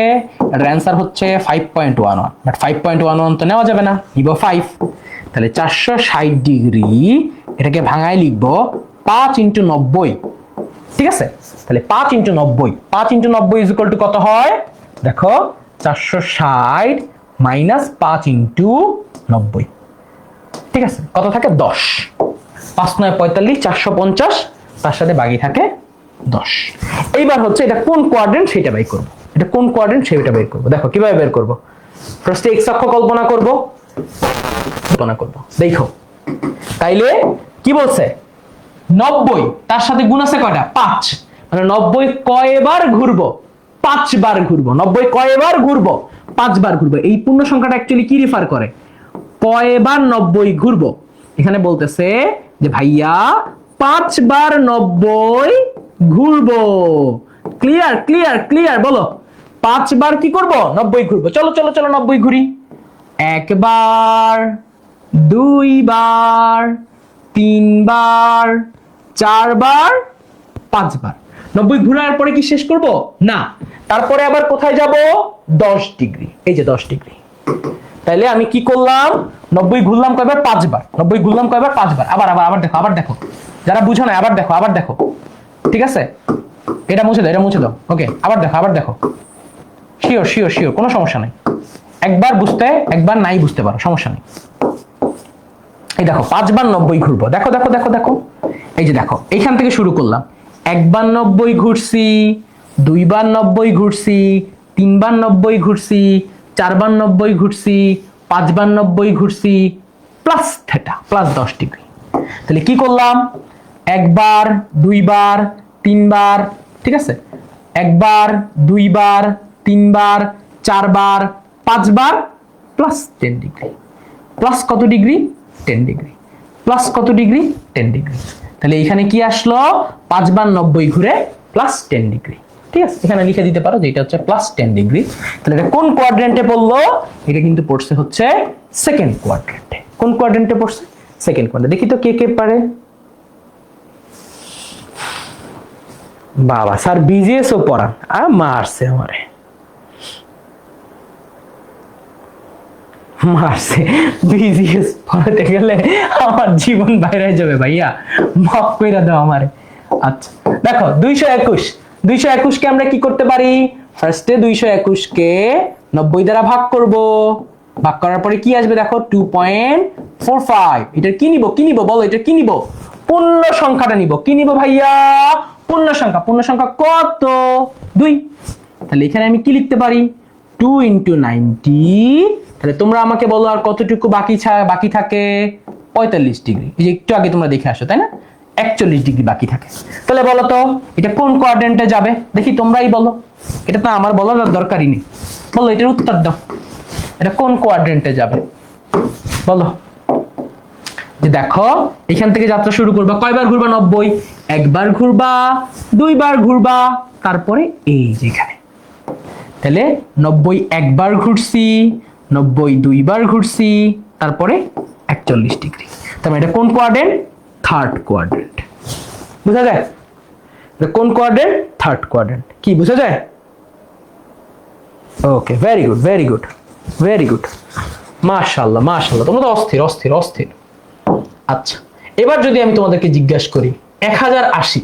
এটার অ্যান্সার হচ্ছে 5.11, বাট 5.11 তো নেওয়া যাবে না, নিব 5। তাহলে 460 ডিগ্রি এটাকে ভাঙায় লিখবো 5 ইন্টু 90। ঠিক আছে, তাহলে 5 into 90, 5 into 90 is equal to কত হয় দেখো, 460 মাইনাস 5 ইন্টু 90। ঠিক আছে, কত থাকে 10। 5 9 45, 450, তার সাথে বাকি থাকে 10। এইবার হচ্ছে এটা কোন কোয়াড্রেন্ট সেটা বের করব, এটা কোন কোয়াড্রেন্ট সেটা বের করব। দেখো কিভাবে বের করব, ফার্স্টে এক্স অক্ষ কল্পনা করব, দেখো তাইলে কি বলছে 90 তার সাথে গুণ আছে কয়টা 5, মানে 90 কয়বার ঘুরবো 5 বার ঘুরবো। 90 কয়বার ঘুরবো 5 বার ঘুরবো। এই পূর্ণ সংখ্যাটা অ্যাকচুয়ালি কি রেফার করে, কয়বার 90 ঘুরবো। এখানে বলতেছে যে ভাইয়া 5 বার 90 ঘুরবো। ক্লিয়ার ক্লিয়ার ক্লিয়ার, বলো 5 বার কি করব 90 ঘুরবো। চলো চলো চলো 90 ঘুরি, একবার, দুইবার, তিনবার, চারবার, 5 বার। 90 ঘুরার পরে কি শেষ করব না, তারপরে আবার কোথায় যাব 10 ডিগ্রি, এই যে 10 ডিগ্রি। তাইলে আমি কি করলাম 90 ঘুরলাম কয়বার 5 বার, 90 ঘুরলাম কয়বার 5 বার। আবার আবার আবার দেখো, আবার দেখো, যারা বুঝো না আবার দেখো, আবার দেখো। ঠিক আছে, এটা মুছে দাও, এটা মুছে দাও। ওকে, আবার দেখো, আবার দেখো। শিওর শিওর শিওর, কোনো সমস্যা নাই। একবার বুঝতে একবার নাই বুঝতে পারো, সমস্যা নেই। এই দেখো 5 বার 90 ঘুরবো, দেখো দেখো দেখো দেখো, এই যে দেখো এইখান থেকে শুরু করলাম। একবার 90 ঘুরছি, দুইবার 90 ঘুরছি, তিনবার 90 ঘুরছি, চারবার 90 ঘুরছি, 5 বার 90 ঘুরছি, প্লাস থেটা প্লাস 10 ডিগ্রি। তাহলে কি করলাম, একবার, দুইবার, তিনবার, ঠিক আছে, একবার, দুইবার, তিনবার, চারবার, 5 বার, প্লাস 10 ডিগ্রি। প্লাস কত ডিগ্রি 10 ডিগ্রি, প্লাস কত ডিগ্রি 10 ডিগ্রি। তাহলে এখানে কি আসলো 5 বার 90 ঘুরে প্লাস 10 ডিগ্রি। ঠিক আছে, এখানে লিখে দিতে পারো যে এটা হচ্ছে প্লাস 10 ডিগ্রি। তাহলে এটা কোন কোয়াড্রেন্টে পড়লো, এটা কিন্তু পড়ছে হচ্ছে সেকেন্ড কোয়াড্রেন্টে। কোন কোয়াড্রেন্টে পড়ছে, সেকেন্ড কোয়াড্রেন্টে। দেখি তো কে কে পারে। বাবা স্যার বিজিএস ও পড়ান, মারছে আমারে, মারছে। বিজিএস পড়াতে গেলে আমার জীবন বাইরে যাবে ভাইয়া, মাফ কইরা দাও আমারে। আচ্ছা দেখো 221, 221 কে আমরা কি করতে পারি, ফার্স্টে 221 কে 90 দ্বারা ভাগ করব। ভাগ করার পরে কি আসবে দেখো 2.45। এটা কি নিব, কি নিব বলো, এটা কি নিব, পূর্ণ সংখ্যাটা নিব। কি নিব ভাইয়া, পূর্ণ সংখ্যা। পূর্ণ সংখ্যা কত 2। তাহলে এখানে আমি কি লিখতে পারি 2 × 90। তাহলে তোমরা আমাকে বলো আর কতটুকু বাকি থাকে 45 ডিগ্রি। এই যে একটু আগে তোমরা দেখে আসো তাই না, 41 ডিগ্রি বাকি থাকে। তাহলে বলো তো এটা কোন কোয়াড্রেন্টে যাবে, দেখি তোমরাই বলো, এটা তো আমার বলার দরকারই নেই। বলো এটার উত্তর দাও, এটা কোন কোয়াড্রেন্টে যাবে বলো। যে দেখো এখান থেকে যাত্রা শুরু করবা, কয়বার ঘুরবা 90, একবার ঘুরবা, দুইবার ঘুরবা, তারপরে এই যে এখানে। তাহলে 90 একবার ঘুরছি, 90 দুইবার ঘুরছি, তারপরে 41 ডিগ্রি। তার মানে এটা কোন কোয়াড্রেন্ট, থার্ড কোয়াড্রেন্ট। বুঝা যায় এটা কোন কোয়াড্রেন্ট, থার্ড কোয়াড্রেন্ট। কি বুঝা যায়, okay very good very good very good, মাশাআল্লাহ মাশাআল্লাহ, তোমরা তো অস্থির অস্থির অস্থির। আচ্ছা এবার যদি আমি তোমাদেরকে জিজ্ঞাসা করি 1080,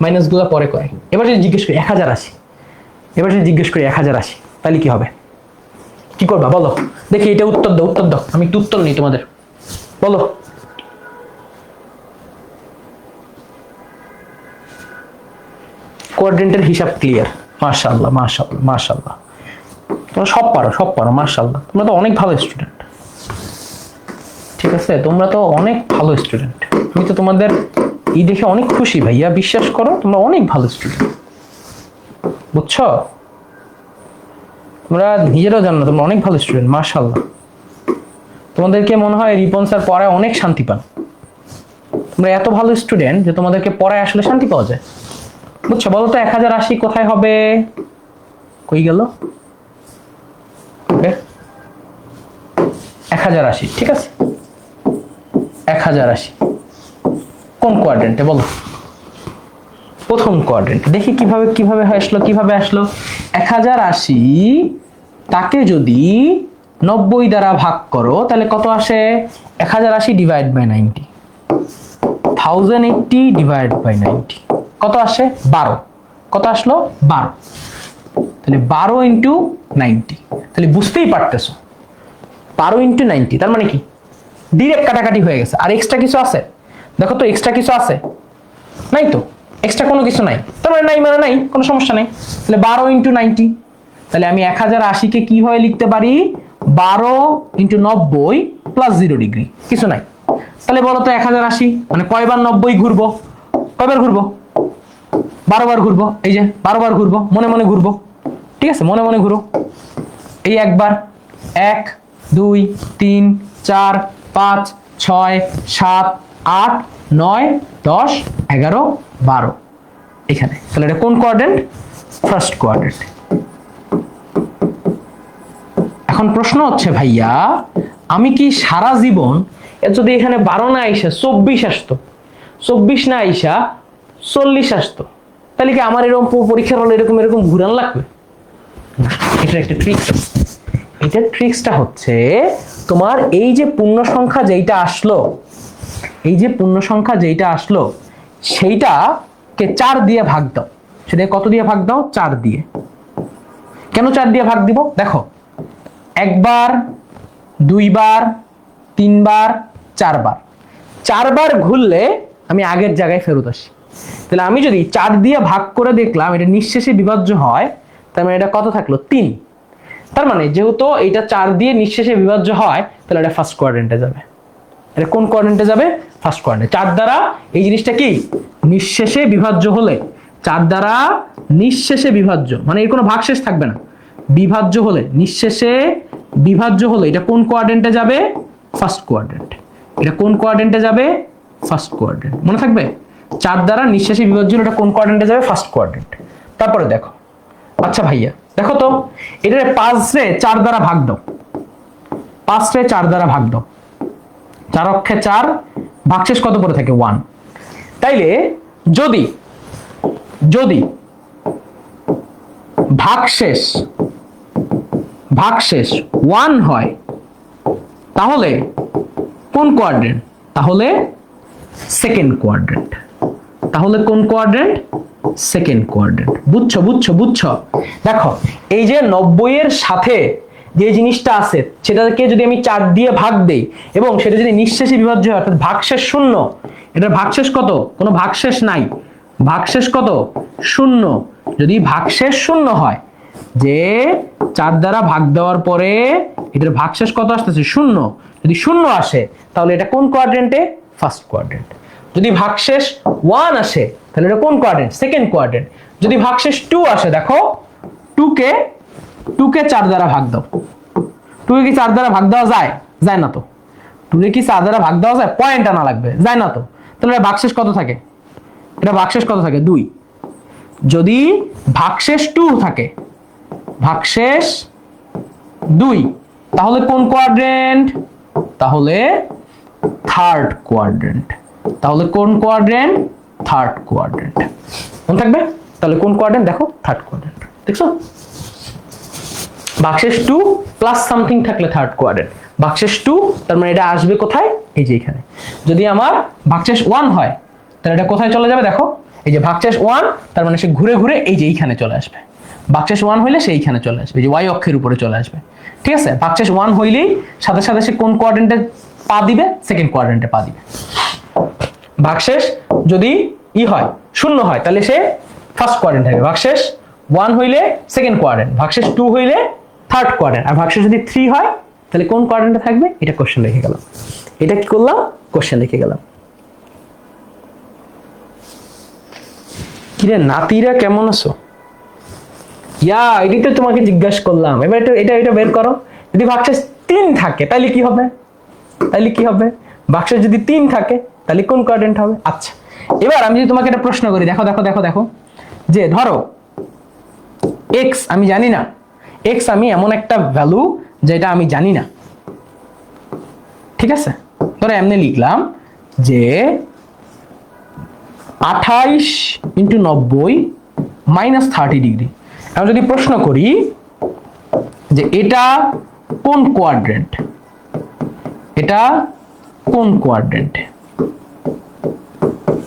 মাইনাস গুলো পরে করে, এবার যদি জিজ্ঞেস করি 1080, এবার যদি জিজ্ঞেস করি 1080, তাহলে কি হবে, কি করবা বলো দেখি। এটা উত্তর দাও, উত্তর দাও, আমি একটু উত্তর নিই তোমাদের, বলো। কোয়াড্রেন্টের হিসাব ক্লিয়ার, মাশাআল্লাহ মাশাআল্লাহ মাশাআল্লাহ, তোমরা সব পারো সব পারো, মাশাআল্লাহ তোমরা তো অনেক ভালো স্টুডেন্ট। ঠিক আছে, তোমরা তো অনেক ভালো স্টুডেন্ট, আমি তো তোমাদের এই দেখে অনেক খুশি ভাইয়া, বিশ্বাস করো তোমরা অনেক ভালো স্টুডেন্ট, বুঝছো, তোমরা নিজেরাও জানো তোমরা অনেক ভালো স্টুডেন্ট, মাশাআল্লাহ। তোমাদেরকে মনে হয় রিপন স্যার পড়ায় অনেক শান্তি পান, তোমরা এত ভালো স্টুডেন্ট যে তোমাদেরকে পড়ায় আসলে শান্তি পাওয়া যায়, বুঝছো। বলো তো 1080 কোথায় হবে, কই গেল 1080, ঠিক আছে 1080 কোন কোয়াড্রেন্টে বলো? প্রথম কোয়াড্রেন্টে। দেখি কিভাবে আসলো 1080 তাকে যদি 90 দ্বারা ভাগ করো তাহলে কত আসে? 1080 ডিভাইড বাই 90, 1080 ডিভাইড বাই 90 কত আসে? 12। কত আসলো? 12। তাহলে 12 ইন্টু 90, তাহলে বুঝতেই পারতেছো 12 ইন্টু 90 তার মানে কি ডিরেক্ট কাটাকাটি হয়ে গেছে। আর এক্সট্রা কিছু আছে? দেখো তো এক্সট্রা কিছু আছে? নাই তো, এক্সট্রা কোনো কিছু নাই, তার মানে নাই মানে নাই, কোনো সমস্যা নাই। তাহলে 12 ইন্টু 90, তাহলে আমি 1080 কে কি হয় লিখতে পারি? 12 ইন্টু 90 প্লাস 0 ডিগ্রি, কিছু নাই। তাহলে বলো তো 1080 মানে কয়বার 90 ঘুরবো? কয়বার ঘুরবো? 12 বার ঘুরবো। এই যে 12 বার ঘুরবো, মনে মনে ঘুরবো, ঠিক আছে? মনে মনে ঘুরো। এই একবার 1 2 3 4 5 6 7 8 9 10 11 12 এখানে। তাহলে এটা কোন কোয়াড্রেন্ট? First quadrant. এখন প্রশ্ন হচ্ছে ভাইয়া আমি কি সারা জীবন যদি এখানে 12 না আইসা 24 আসতো, 24 না আইসা 40 আসতো, তাহলে কি আমার এরকম পরীক্ষার হলে এরকম ঘুরান লাগবে? এটা একটা ট্রিক্স। এটার ট্রিক্সটা হচ্ছে তোমার এই যে পূর্ণ সংখ্যা যেইটা আসলো, এই যে পূর্ণ সংখ্যা যেইটা আসলো সেইটাকে 4 দিয়ে ভাগ দাও। সেটা কত দিয়ে ভাগ দাও? 4 দিয়ে। কেন 4 দিয়ে ভাগ দিব? দেখো, একবার, দুইবার, তিনবার, 4 বার, 4 বার ঘুরলে আমি আগের জায়গায় ফেরত আসি। তাহলে আমি যদি 4 দিয়ে ভাগ করে দেখলাম এটা নিঃশেষে বিভাজ্য হয়, তার মানে এটা কত থাকলো? 3। তার মানে যেহেতু এটা 4 দিয়ে নিঃশেষে বিভাজ্য হয় তাহলে এটা ফার্স্ট কোয়াড্রেন্টে যাবে। এটা কোন কোয়াড্রেন্টে যাবে? First quadrant. 4 দ্বারা এই জিনিসটা কি নিঃশেষে বিভাজ্য হলে, 4 দ্বারা নিঃশেষে বিভাজ্য মানে এর কোনো ভাগশেষ থাকবে না, বিভাজ্য হলে, নিঃশেষে বিভাজ্য হলে এটা কোন কোয়াড্রেন্টে যাবে? First quadrant. এটা কোন কোয়াড্রেন্টে যাবে? First quadrant. মনে থাকবে 4 দ্বারা নিঃশেষে বিভাজ্য হলে এটা কোন কোয়াড্রেন্টে যাবে? First quadrant. তারপরে দেখো, আচ্ছা ভাইয়া দেখো তো এটা 5 রে 4 দ্বারা ভাগ দাও, 5 রে 4 দ্বারা ভাগ দাও, 4 অক্ষে 4, ভাগশেষ কত পড়ে থাকে? 1। তাইলে যদি যদি ভাগশেষ 1 হয় তাহলে কোন কোয়াড্রেন্ট? তাহলে সেকেন্ড কোয়াড্রেন্ট। তাহলে কোন কোয়াড্রেন্ট? Second quadrant. বুঝছো? দেখো এই যে 90 এর সাথে যে জিনিসটা আছে সেটাকে যদি আমি 4 দিয়ে ভাগ দেই এবং সেটা যদি নিঃশেষে বিভাজ্য হয় অর্থাৎ ভাগশেষ 0, এটার ভাগশেষ কত? কোনো ভাগশেষ নাই, ভাগশেষ কত? 0। যদি ভাগশেষ 0 হয়, যে 4 দ্বারা ভাগ দেওয়ার পরে এটার ভাগশেষ কত আসতেছে? 0। যদি 0 আসে তাহলে এটা কোন কোয়াড্রেন্টে? First quadrant. যদি ভাগশেষ 1 আসে তাহলে এটা কোন কোয়াড্রেন্ট? Second quadrant. যদি ভাগশেষ 2 আসে, দেখো 2 কে 4 দ্বারা ভাগ দাও। 2 কে কি 4 দ্বারা ভাগ দেওয়া যায়? যায় না তো। 2 কে কি 4 দ্বারা ভাগ দেওয়া যায়? পয়েন্ট আনা লাগবে, যায় না তো। তাহলে এটা ভাগশেষ কত থাকে? এটা ভাগশেষ কত থাকে? 2। যদি ভাগশেষ 2 থাকে, ভাগশেষ 2, তাহলে কোন কোয়াড্রেন্ট? তাহলে থার্ড কোয়াড্রেন্ট। তাহলে কোন কোয়াড্রেন্ট? Third quadrant. মনে থাকবে? তাহলে কোন কোয়াড্রেন্ট? দেখো থার্ড কোয়াড্রেন্ট। দেখছো? ভাগশেষ 2 প্লাস সামথিং থাকলে থার্ড কোয়াড্রেন্ট। ভাগশেষ 2 তার মানে এটা আসবে কোথায়? এই যে এখানে। যদি আমার ভাগশেষ 1 হয় তাহলে এটা কোথায় চলে যাবে? দেখো এই যে ভাগশেষ 1, তার মানে সে ঘুরে ঘুরে এই যে এইখানে চলে আসবে। ভাগশেষ 1 হইলে সে এইখানে চলে আসবে, যে y অক্ষের উপরে চলে আসবে। ঠিক আছে? ভাগশেষ 1 হইলেই সাথে সাথে সে কোন কোয়াড্রেন্টে পা দিবে? সেকেন্ড কোয়াড্রেন্টে পা দিবে। ভাগশেষ যদি হয় 0 হয় তাহলে সে ফার্স্ট কোয়াড্রেন্ট থাকবে। ভাগশেষ 1 হইলে সেকেন্ড কোয়াড্রেন্ট, ভাগশেষ 2 হইলে থার্ড কোয়াড্রেন্ট, আর ভাগশেষ যদি 3 হয় তাহলে কোন কোয়াড্রেন্টে থাকবে? এটা কোশ্চেন লিখে গেলাম। এটা কি করলাম? কোশ্চেন লিখে গেলাম। কিরে নাতিরা কেমন আছো? এটাই তো তোমাকে জিজ্ঞাসা করলাম। এবার এটা বের করো। যদি ভাগশেষ 3 থাকে তাহলে কি হবে? ভাগশেষ যদি 3 থাকে তাহলে কোন কোয়াড্রেন্ট হবে? আচ্ছা, এবার আমি যদি তোমাকে একটা প্রশ্ন করি, দেখো যে ধরো x আমি জানি না, x আমি এমন একটা ভ্যালু যেটা আমি জানি না, ঠিক আছে? ধরো এমনি লিখলাম যে 28 × 90 -30 ডিগ্রি। এখন যদি প্রশ্ন করি যে এটা কোন কোয়াড্রেন্ট, এটা কোন কোয়াড্রেন্ট,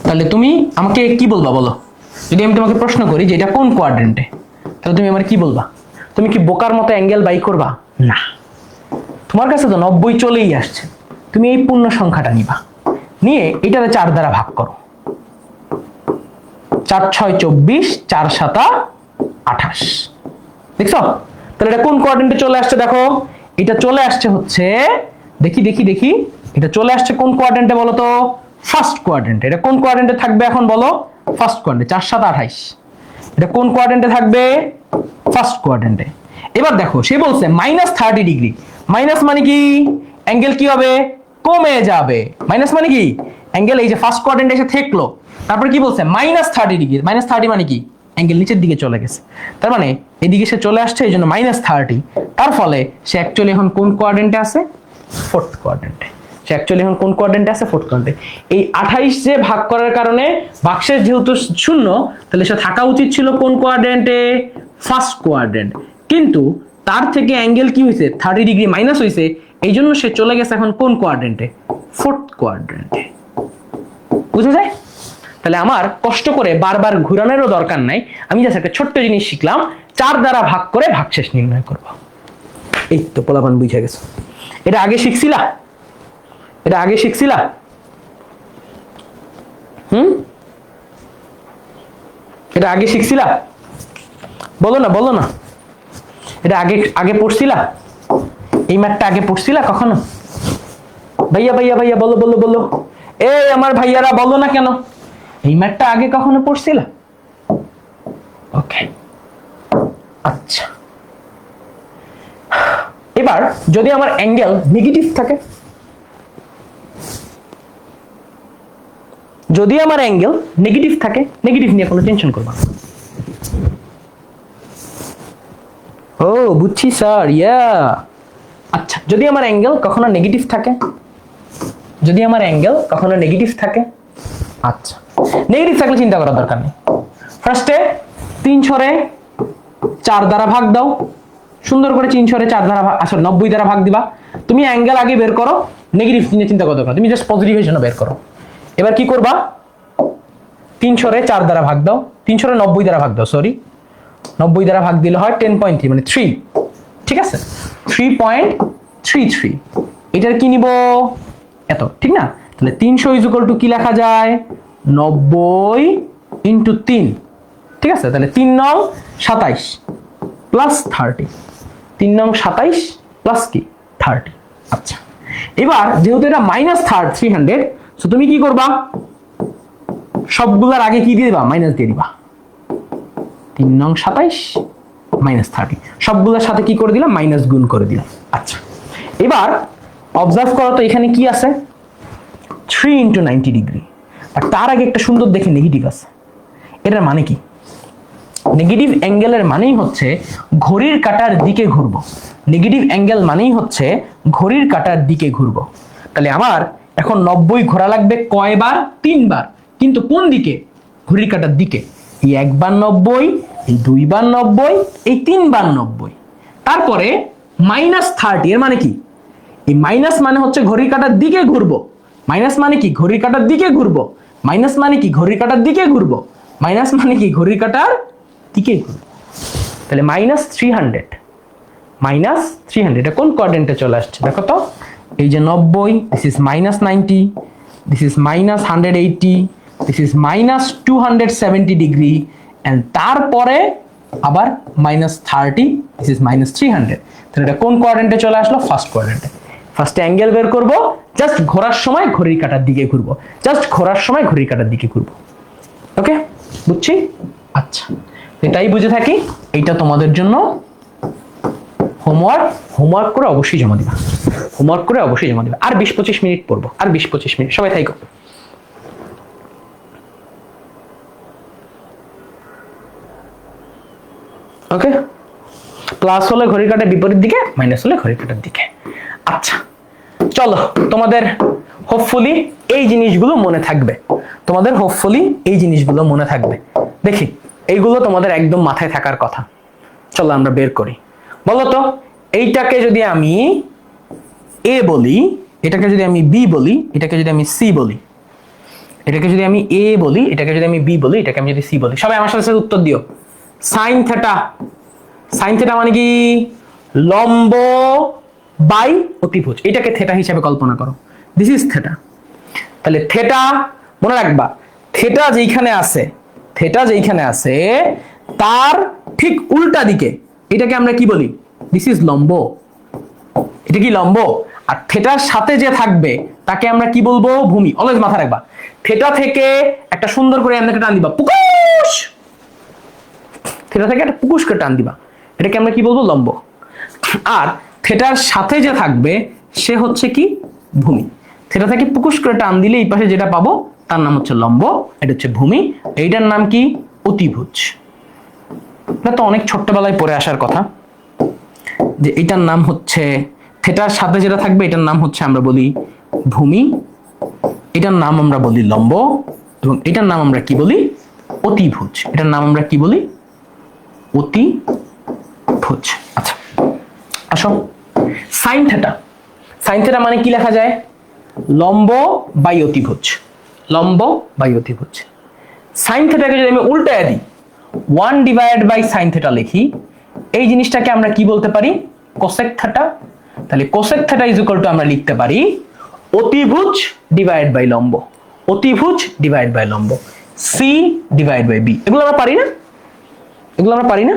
তাহলে তুমি আমাকে কি বলবা বলো? যদি আমি তোমাকে প্রশ্ন করি যে এটা কোন কোয়াড্রেন্টে, তাহলে তুমি আমার কি বলবা? তুমি কি বোকার মতো অ্যাঙ্গেল বাই করবা? না, তোমার কাছে তো 90 চলেই আসছে, তুমি এই পূর্ণ সংখ্যাটা নিবা, নিয়ে এটারে 4 দ্বারা ভাগ করো। 4 × 6 = 24, 4 × 7 = 28। দেখছো? তাহলে এটা কোন কোয়াড্রেন্টে চলে আসছে? দেখো এটা চলে আসছে হচ্ছে, দেখি দেখি দেখি, এটা চলে আসছে কোন কোয়াড্রেন্টে বলো তো? ফার্স্ট কোয়াড্রেন্টে। এটা কোন কোয়াড্রেন্টে থাকবে এখন বলো? ফার্স্ট কোয়াড্রেন্টে। 4 × 7 = 28। এটা কোন কোয়াড্রেন্টে থাকবে? ফার্স্ট কোয়াড্রেন্টে। এবার দেখো সে বলছে -30 ডিগ্রি। মাইনাস মানে কি? অ্যাঙ্গেল কি হবে? কমে যাবে। মাইনাস মানে কি? অ্যাঙ্গেল এই যে ফার্স্ট কোয়াড্রেন্টে এসে থেকলো, তারপর কি বলছে? -30 ডিগ্রি। -30 মানে কি? অ্যাঙ্গেল নিচের দিকে চলে গেছে, তার মানে এদিকে সে চলে আসছে, এই জন্য -30। তার ফলে সে অ্যাকচুয়ালি এখন কোন কোয়াড্রেন্টে আছে? ফোর্থ কোয়াড্রেন্টে। সে অ্যাকচুয়ালি এখন কোন কোয়াড্রেন্টে আছে? ফোর্থ কোয়াড্রেন্টে। এই 28 যে ভাগ করার কারণে বাক্সের যেহেতু শূন্য, তাহলে সে থাকা উচিত ছিল কোন কোয়াড্রেন্টে? First quadrant. কিন্তু তার থেকে অ্যাঙ্গেল কি হয়েছে? 30 ডিগ্রি মাইনাস হয়েছে, এই জন্য সে চলে গেছে এখন কোন কোয়াড্রেন্টে? ফোর্থ কোয়াড্রেন্টে। বুঝা যায়? তাহলে আমার কষ্ট করে বারবার ঘুরানোরও দরকার নাই, আমি জাস্ট একটা ছোট্ট জিনিস শিখলাম, 4 দ্বারা ভাগ করে ভাগশেষ নির্ণয় করব। এই তো পোলাপান বুঝে গেছে। এটা আগে শিখছিলা? এটা আগে শিখছিলা? এটা আগে শিখছিলা? বলো না, বলো না। এটা আগে আগে পড়ছিলা? এই ম্যাথটা আগে পড়ছিলা কখনো? ভাইয়া ভাইয়া ভাইয়া বলো বলো বলো। এই আমার ভাইয়ারা বলো না কেন? এই ম্যাথটা আগে কখনো পড়ছিলা? ওকে, আচ্ছা। এবার যদি আমার অ্যাঙ্গেল নেগেটিভ থাকে, যদি আমার অ্যাঙ্গেল নেগেটিভ থাকে, নেগেটিভ নিয়ে কোনো টেনশন করবা না। ও বুঝছি স্যার, ইয়া। আচ্ছা, যদি আমার অ্যাঙ্গেল কখনো নেগেটিভ থাকে, যদি আমার অ্যাঙ্গেল কখনো নেগেটিভ থাকে, আচ্ছা, নেগেটিভ থাকলে চিন্তা করার দরকার নেই। ফার্স্টে 3 × 4 দ্বারা ভাগ দাও, সুন্দর করে 3 × 4 দ্বারা, আসলে 90 দ্বারা ভাগ দিবা। তুমি অ্যাঙ্গেল আগে বের করো, নেগেটিভ নিয়ে চিন্তা করার দরকার, তুমি জাস্ট পজিটিভ এর জন্য বের করো। এবার কি করবা? 3 × 4 দ্বারা ভাগ দাও, 3 × 90 দ্বারা ভাগ দাও, সরি, 90 দ্বারা ভাগ দিলে হয় 10.3, মানে 3। ঠিক আছে, 3.33। এটার কি নিব? এত, ঠিক না? তাহলে 300 = কি লেখা যায়? 90 × 3। ঠিক আছে, তাহলে 3 নং 27 প্লাস 30। 3 নং 27 প্লাস কি 30। আচ্ছা, এবার যেহেতু এটা -300, সো তুমি কি করবা? সবগুলোর আগে কি দিয়ে দিবা? মাইনাস দিয়ে দিবা। 3 নং 27 -30, সবগুলোর সাথে কি করে দিলাম? মাইনাস গুণ করে দিলাম। আচ্ছা, এবার অবজার্ভ করো তো এখানে কি আছে? 3 × 90 ডিগ্রি। আর তার আগে একটা সুন্দর দেখে নেগেটিভ আছে। এটার মানে কি? নেগেটিভ অ্যাঙ্গেলের মানেই হচ্ছে ঘড়ির কাঁটার দিকে ঘুরবো। নেগেটিভ অ্যাঙ্গেল মানেই হচ্ছে ঘড়ির কাঁটার দিকে ঘুরবো। তাহলে আমার এখন 90 ঘোরা লাগবে কয়বার? 3 বার। কিন্তু কোন দিকে? ঘড়ির কাঁটার দিকে। এই 1 বার 90, এই 2 বার 90, এই 3 বার 90। তারপরে -30, এর মানে কি? এই মাইনাস মানে হচ্ছে ঘড়ির কাঁটার দিকে ঘুরবো। মাইনাস মানে কি? ঘড়ির কাঁটার দিকে ঘুরবো। মাইনাস মানে কি? ঘড়ির কাঁটার দিকে ঘুরবো। মাইনাস মানে কি? ঘড়ির কাঁটার দিকে ঘুরবো। তাহলে -300, -300 এটা কোন কোয়াড্রেন্টে চলে আসছে দেখো তো? এই যে 90, this is -90, this is -180, this is -270 degree, and তারপরে আবার -30, দিস ইজ -300। তাহলে এটা কোন কোয়াড্রেন্টে চলে আসলো? ফার্স্ট কোয়াড্রেন্টে। ফার্স্টে অ্যাঙ্গেল বের করব, জাস্ট ঘোরার সময় ঘড়ির কাঁটার দিকে ঘুরবো, জাস্ট ঘোরার সময় ঘড়ির কাঁটার দিকে ঘুরবো। ওকে, বুঝছি? আচ্ছা, এটাই বুঝে থাকি। এইটা তোমাদের জন্য হোমওয়ার্ক করে অবশ্যই জমা দিবা। হোমওয়ার্ক করে অবশ্যই জমা দিবা। আর 20-25 মিনিট পড়বো, আর 20-25 মিনিট। সবাই থাইকো। ওকে, প্লাস হলে ঘড়ির কাঁটার বিপরীত দিকে, মাইনাস হলে ঘড়ির কাঁটার দিকে। আচ্ছা, চলো তোমাদের হোপফুলি এই জিনিসগুলো মনে থাকবে, তোমাদের হোপফুলি এই জিনিসগুলো মনে থাকবে। দেখি এইগুলো তোমাদের একদম মাথায় থাকার কথা। চলো আমরা বের করি। বলো তো, এইটাকে যদি আমি এ বলি, এটাকে যদি আমি বি বলি, এটাকে যদি আমি সি বলি, এটাকে যদি আমি এ বলি, এটাকে যদি আমি বি বলি, এটাকে আমি যদি সি বলি, সবাই আমার সাথে সাথে উত্তর দিও। সাইন থেটা, সাইন থেটা মানে কি? লম্ব বাই অতিভুজ। এটাকে থেটা হিসেবে কল্পনা করো, দিস ইজ থেটা। তাহলে থেটা মনে রাখবা, থেটা যেখানে আছে, থেটা যেখানে আছে তার ঠিক উল্টা দিকে এটাকে আমরা কি বলি? দিস ইজ লম্ব। এটা কি লম্ব? আর থেটার সাথে যে থাকবে তাকে আমরা কি বলবো? ভূমি। অলওয়েজ মাথা রাখবা, থেটা থেকে একটা সুন্দর করে এমনকে টান দিবা, পুকুশ, থেটা থেকে একটা পুকুশকে টান দিবা, এটাকে আমরা কি বলবো? লম্ব। আর থেটার সাথে যে থাকবে সে হচ্ছে কি? ভূমি। থেটা থেকে পুকুশ করে টান দিলে এই পাশে যেটা পাবো তার নাম হচ্ছে লম্ব, এটা হচ্ছে ভূমি। এইটার নাম কি? অতিভুজ। এটা তো অনেক ছোট্টবেলায় পড়ে আসার কথা, যে এটার নাম হচ্ছে, থেটার সাথে যেটা থাকবে এটার নাম হচ্ছে আমরা বলি ভূমি, এটার নাম আমরা বলি লম্ব, এবং এটার নাম আমরা কি বলি? অতিভুজ। এটার নাম আমরা কি বলি? অতিভুজ। আচ্ছা আসো, সাইন থেটা, সাইন থেটা মানে কি লেখা যায়? লম্ব বাই অতিভুজ, লম্ব বাই অতিভুজ। সাইন থেটাকে যদি আমি উল্টায় দিই, 1 ডিভাইড বাই সাইন থেটা লিখি, এই জিনিসটাকে আমরা কি বলতে পারি? Cosec theta. তাহলে cosec theta is equal to আমরা লিখতে পারি অতিভুজ ডিভাইড বাই লম্ব, অতিভুজ ডিভাইড বাই লম্ব, সি ডিভাইড বাই বি। এগুলো আমরা পারি না? এগুলো আমরা পারি না?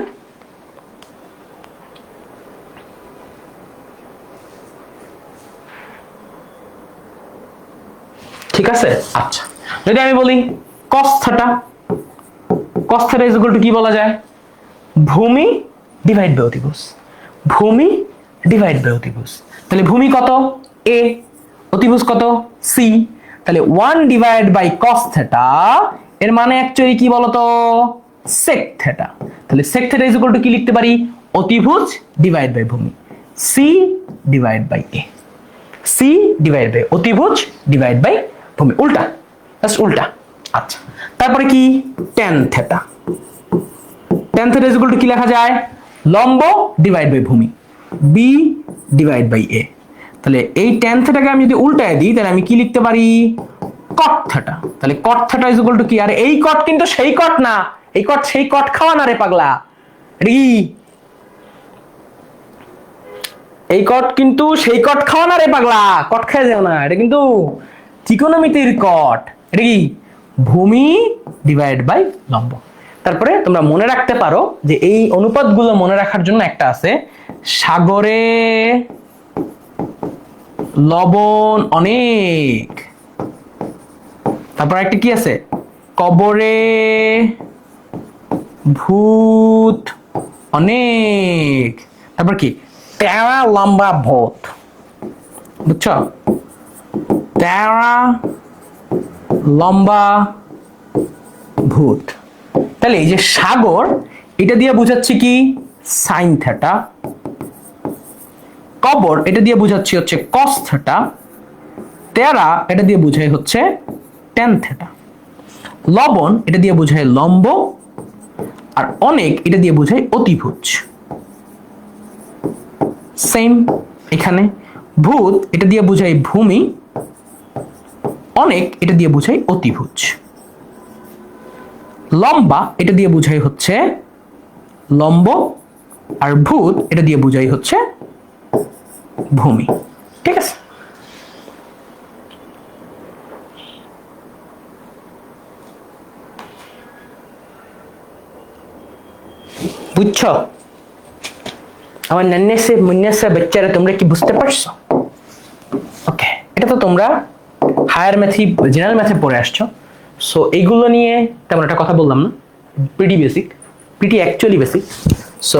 ঠিক আছে। আচ্ছা যদি আমি বলি cos θ, cos θ is equal to কি বলা যায়? ভূমি ডিভাইড বাই অতিভুজ, ভূমি ডিভাইড বাই অতিভুজ। তাহলে ভূমি কত? a, অতিভুজ কত? c। তাহলে 1 ডিভাইড বাই cos θ এর মানে অ্যাকচুয়ালি কি বলতো? sec θ। তাহলে sec θ ইজ ইকুয়াল টু কি লিখতে পারি? অতিভুজ ডিভাইড বাই ভূমি, c divide by a, c divide by অতিভুজ ডিভাইড বাই ভূমি। উল্টা, জাস্ট উল্টা। আচ্ছা তারপরে কি? tan θ, tan θ is equal to কি লেখা যায়? লম্ব ডিভাইড বাই ভূমি, b ডিভাইড বাই a। তাহলে এই tan θ টাকে আমি যদি উল্টায় দিই তাহলে আমি কি লিখতে পারি? cot θ। তাহলে cot θ ইজ ইকুয়াল টু কি? আর এই cot কিন্তু সেই cot না, এই cot সেই cot খাওয়া না রে পাগলা, এই কট কিন্তু সেই কট খাওয়া না রে পাগলা, কট খেয়ে যাও না, এটা কিন্তু ত্রিকোণমিতির কট। এটা কি? ভূমি ডিভাইড বাই লম্ব। তারপরে তোমরা মনে রাখতে পারো যে এই অনুপাতগুলো মনে রাখার জন্য একটা আছে, সাগরে লবণ অনেক, তারপর একটা কি আছে? কবরে ভূত অনেক, তারপর কি? তেরা লম্বা ভূত। বুঝছো? তেরা লম্বা ভূত। তাহলে এই যে সাগর, এটা দিয়ে বুঝাচ্ছি কি? Sine theta. কবর এটা দিয়ে বুঝাচ্ছি হচ্ছে কস থেটা। তেরা এটা দিয়ে বুঝাই হচ্ছে ট্যান থেটা। লবণ এটা দিয়ে বুঝায় লম্ব, আর অনেক এটা দিয়ে বুঝায় অতিভুজ। সেম এখানে ভূত এটা দিয়ে বুঝায় ভূমি, অনেক এটা দিয়ে বুঝায় অতিভুজ। লম্বা এটা দিয়ে বুঝাই হচ্ছে লম্ব, আর ভূত এটা দিয়ে বুঝাই হচ্ছে ভূমি। ঠিক আছে? বুঝছো আমার নান্নে মুন্নে বাচ্চারা? তোমরা কি বুঝতে পারছো? ওকে, এটা তো তোমরা হায়ার ম্যাথি, জেনারেল ম্যাথে পড়ে আসছো, সো এইগুলো নিয়ে তেমন একটা কথা বললাম না, pretty basic, pretty actually basic. So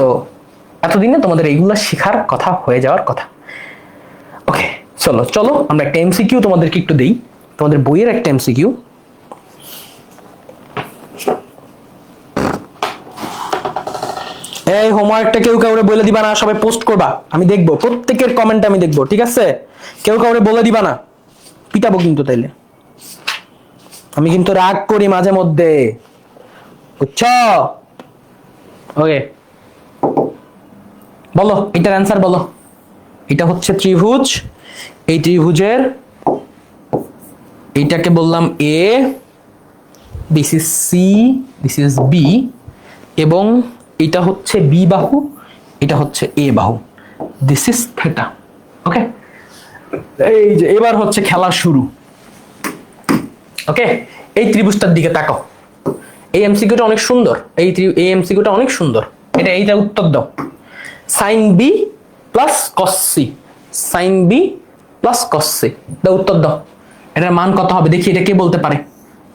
এতদিনে তোমাদের এইগুলো শেখার কথা, হয়ে যাওয়ার কথা। ওকে চলো চলো আমরা একটা এমসিকিউ তোমাদেরকে একটু দেই, তোমাদের বইয়ের একটা এমসিকিউ। এই হোমওয়ার্কটা কেউ কাউরে বলে দিবা না, সবাই পোস্ট করবা, আমি দেখবো প্রত্যেকের কমেন্ট, আমি দেখবো। ঠিক আছে? কেউ কাউরে বলে দিবা না, পিটাবো কিন্তু তাইলে, আমি কিন্তু রাগ করি মাঝে মধ্যে, বুঝছো? ওকে, বলো এটার অ্যান্সার বলো। এটা হচ্ছে ত্রিভুজ, এই ত্রিভুজের এইটাকে বললাম A, this is C, this is B, এবং এটা হচ্ছে বি বাহু, এটা হচ্ছে এ বাহু, দিস ইজ থেটা। ওকে, এই যে এবার হচ্ছে খেলা শুরু। ওকে, এই ত্রিভুজটার দিকে তাকাও, এই এমসিকিউটা অনেক সুন্দর, এই এমসিকিউটা অনেক সুন্দর, এইটা উত্তর দাও। Sine B plus cos C, sine B plus cos C, দাও উত্তর দাও। এটার মান কত হবে দেখি, এটা কে বলতে পারে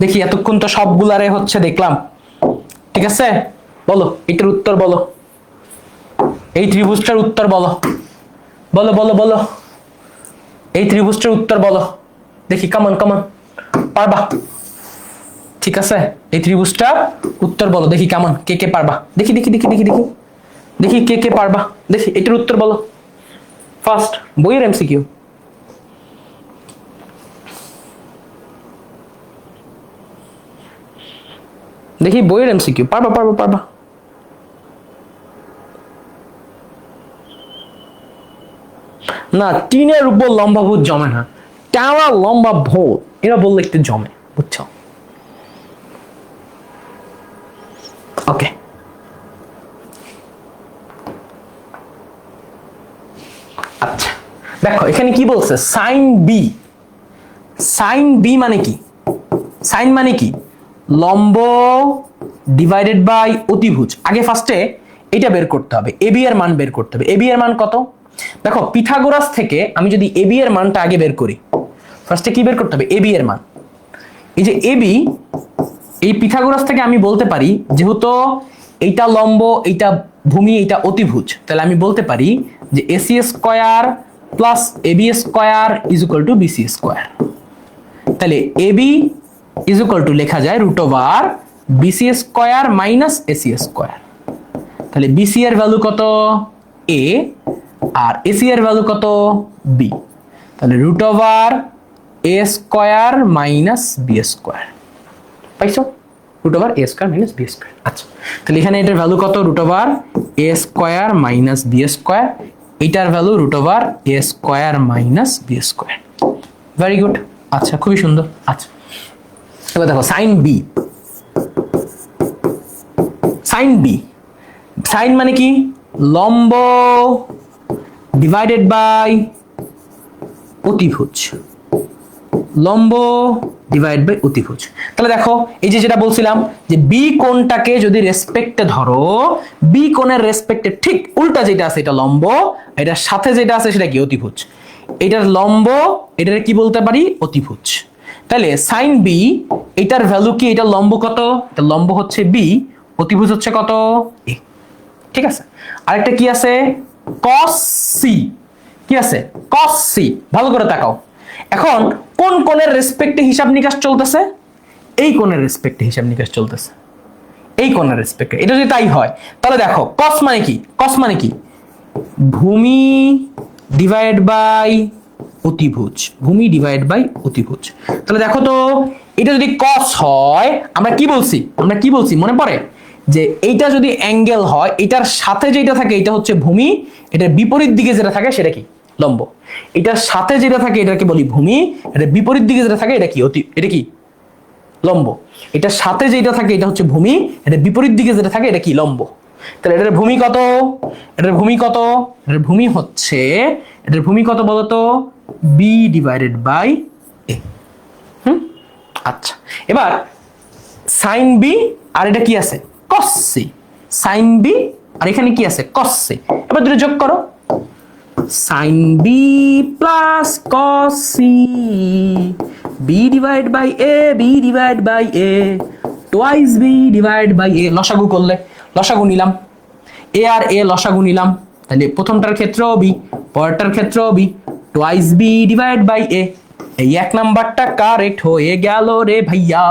দেখি, এতক্ষণ তো সবগুলারে হচ্ছে দেখলাম, ঠিক আছে? বলো এটার উত্তর বলো, এই ত্রিভুজটার উত্তর বলো, বলো বলো বলো, এই ত্রিভুজটার উত্তর বলো দেখি, কামান কামান, পারবা? ঠিক আছে, এই ত্রিভুজটা উত্তর বলো দেখি, কেমন কে কে পারবা, দেখি দেখি দেখি দেখি দেখি দেখি কে কে পারবা, দেখি এটার উত্তর বলো ফার্স্ট, বইয়ের এমসিকিউ। দেখি বইয়ের এমসিকিউ, পারবা পারবা পারবা? না, টিনের উপর লম্বা ভূত জমে না, টানা লম্বা ভূত এরা বললে একটু জমে, বুঝছো? ওকে, আচ্ছা দেখো এখানে কি বলছে, সাইন বি, সাইন বি মানে কি, সাইন মানে কি, লম্ব ডিভাইডেড বাই অতিভুজ। আগে ফার্স্টে এটা বের করতে হবে, এবি এর মান বের করতে হবে। এবি এর মান কত? দেখো পিথাগোরাস থেকে আমি যদি এবি এর মানটা আগে বের করি, ফার্স্টে কি বের করতে হবে, এবি এর মান। এই যে এবি, এই পিথাগোরাস থেকে আমি বলতে পারি যেহেতু এইটা লম্ব, এইটা ভূমি, এইটা অতিভুজ, তাহলে আমি বলতে পারি যে AC square plus AB square is equal to BC square. তাহলে এবি ইজ ইকুয়াল টু লেখা যায় root over BC square minus AC square. তাহলে বিসি এর ভ্যালু কত? এ, আর এসি এর ভ্যালু কত? বি। তাহলে root over A square minus B square, পাইছো? Root over A square minus B square. আচ্ছা, তাহলে এখানে এটার ভ্যালু কত? Root over A square minus B square, এটার value root over A square minus B square. Very good, আচ্ছা খুবই সুন্দর। আচ্ছা এবার দেখো sine B, sine B, sine মানে কি, লম্ব ডিভাইডেড বাই অতিভুজ, লম্ব ডিভাইড বাই অতিভুজ। তাহলে দেখো এই যে যেটা বলছিলাম যে বি কোণটাকে যদি রেসপেক্টে ধরো, বি কোণের রেসপেক্টে ঠিক উল্টা যেটা আছে এটা লম্ব, এটার সাথে যেটা আছে সেটা কি? অতিভুজ। এটার লম্ব, এটার কি বলতে পারি? অতিভুজ। তাহলে সাইন বি, এটার ভ্যালু কি? এটার লম্ব কত? এটা লম্ব হচ্ছে বি, অতিভুজ হচ্ছে কত? এ। ঠিক আছে, আরেকটা কি আছে? Cos C. কি আছে? Cos C. ভালো করে তাকাও, এখন কোন কোণের রেসপেক্টে হিসাব নিকাশ চলতেছে? এই কোণের রেসপেক্টে হিসাব নিকাশ চলতেছে, এই কোণের রেসপেক্টে। এটা যদি তাই হয় তাহলে দেখো কস মানে কি, কস মানে কি, ভূমি ডিভাইড বাই অতিভুজ, ভূমি ডিভাইড বাই অতিভুজ। তাহলে দেখো তো এটা যদি কস হয়, আমরা কি বলছি, আমরা কি বলছি মনে পড়ে? যে এইটা যদি অ্যাঙ্গেল হয়, এটার সাথে যেটা থাকে এটা হচ্ছে ভূমি, এটার বিপরীত দিকে যেটা থাকে সেটা কি? লম্ব। এটার সাথে যেটা থাকে এটাকে বলি ভূমি, এটার বিপরীত দিকে যেটা থাকে এটা কি? এটা কি? লম্ব। এটার সাথে যেটা থাকে এটা হচ্ছে ভূমি, এটার বিপরীত দিকে যেটা থাকে এটা কি? লম্ব। তাহলে এটার ভূমি কত? এটার ভূমি কত? এটার ভূমি হচ্ছে, এটার ভূমি কত বলতো? B divided by A. আচ্ছা এবার সাইন বি, আর এটা কি আছে? Cos C. সাইন বি আর এখানে কি আছে? Cos C. এবার দুটো যোগ করো, sine B plus cos C, B divide by A, B divide by A, twice B divide by A. লসাগু করলে, লসাগু নিলাম, এ আর এ লসাগু নিলাম, তাহলে প্রথমটার ক্ষেত্রেও বি, পরেরটার ক্ষেত্রেও B, twice B divide by A. এই এক নাম্বারটা কারেক্ট হয়ে গেল রে ভাইয়া।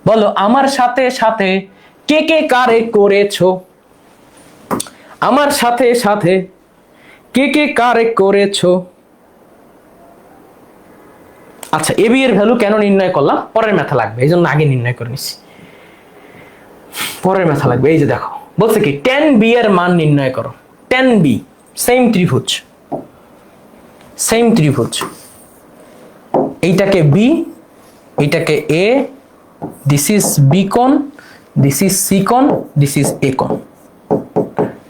বলো আমার সাথে সাথে কে কে কারেক্ট করেছো? আমার সাথে সাথে কে কে কারেক্ট করেছো? আচ্ছা এ বি এর ভ্যালু কেন নির্ণয় করলাম, পরের ম্যাথা লাগবে, এই জন্য আগে নির্ণয় করে নিচ্ছি। পরের ম্যাথা লাগবে, এই যে দেখো বলছে কি tan b এর মান নির্ণয় করো। tan b সেম ত্রিভুজ, সেম ত্রিভুজ, এইটাকে b, এইটাকে a, দিস ইজ b কোণ, দিস ইজ c কোণ, দিস ইজ a কোণ।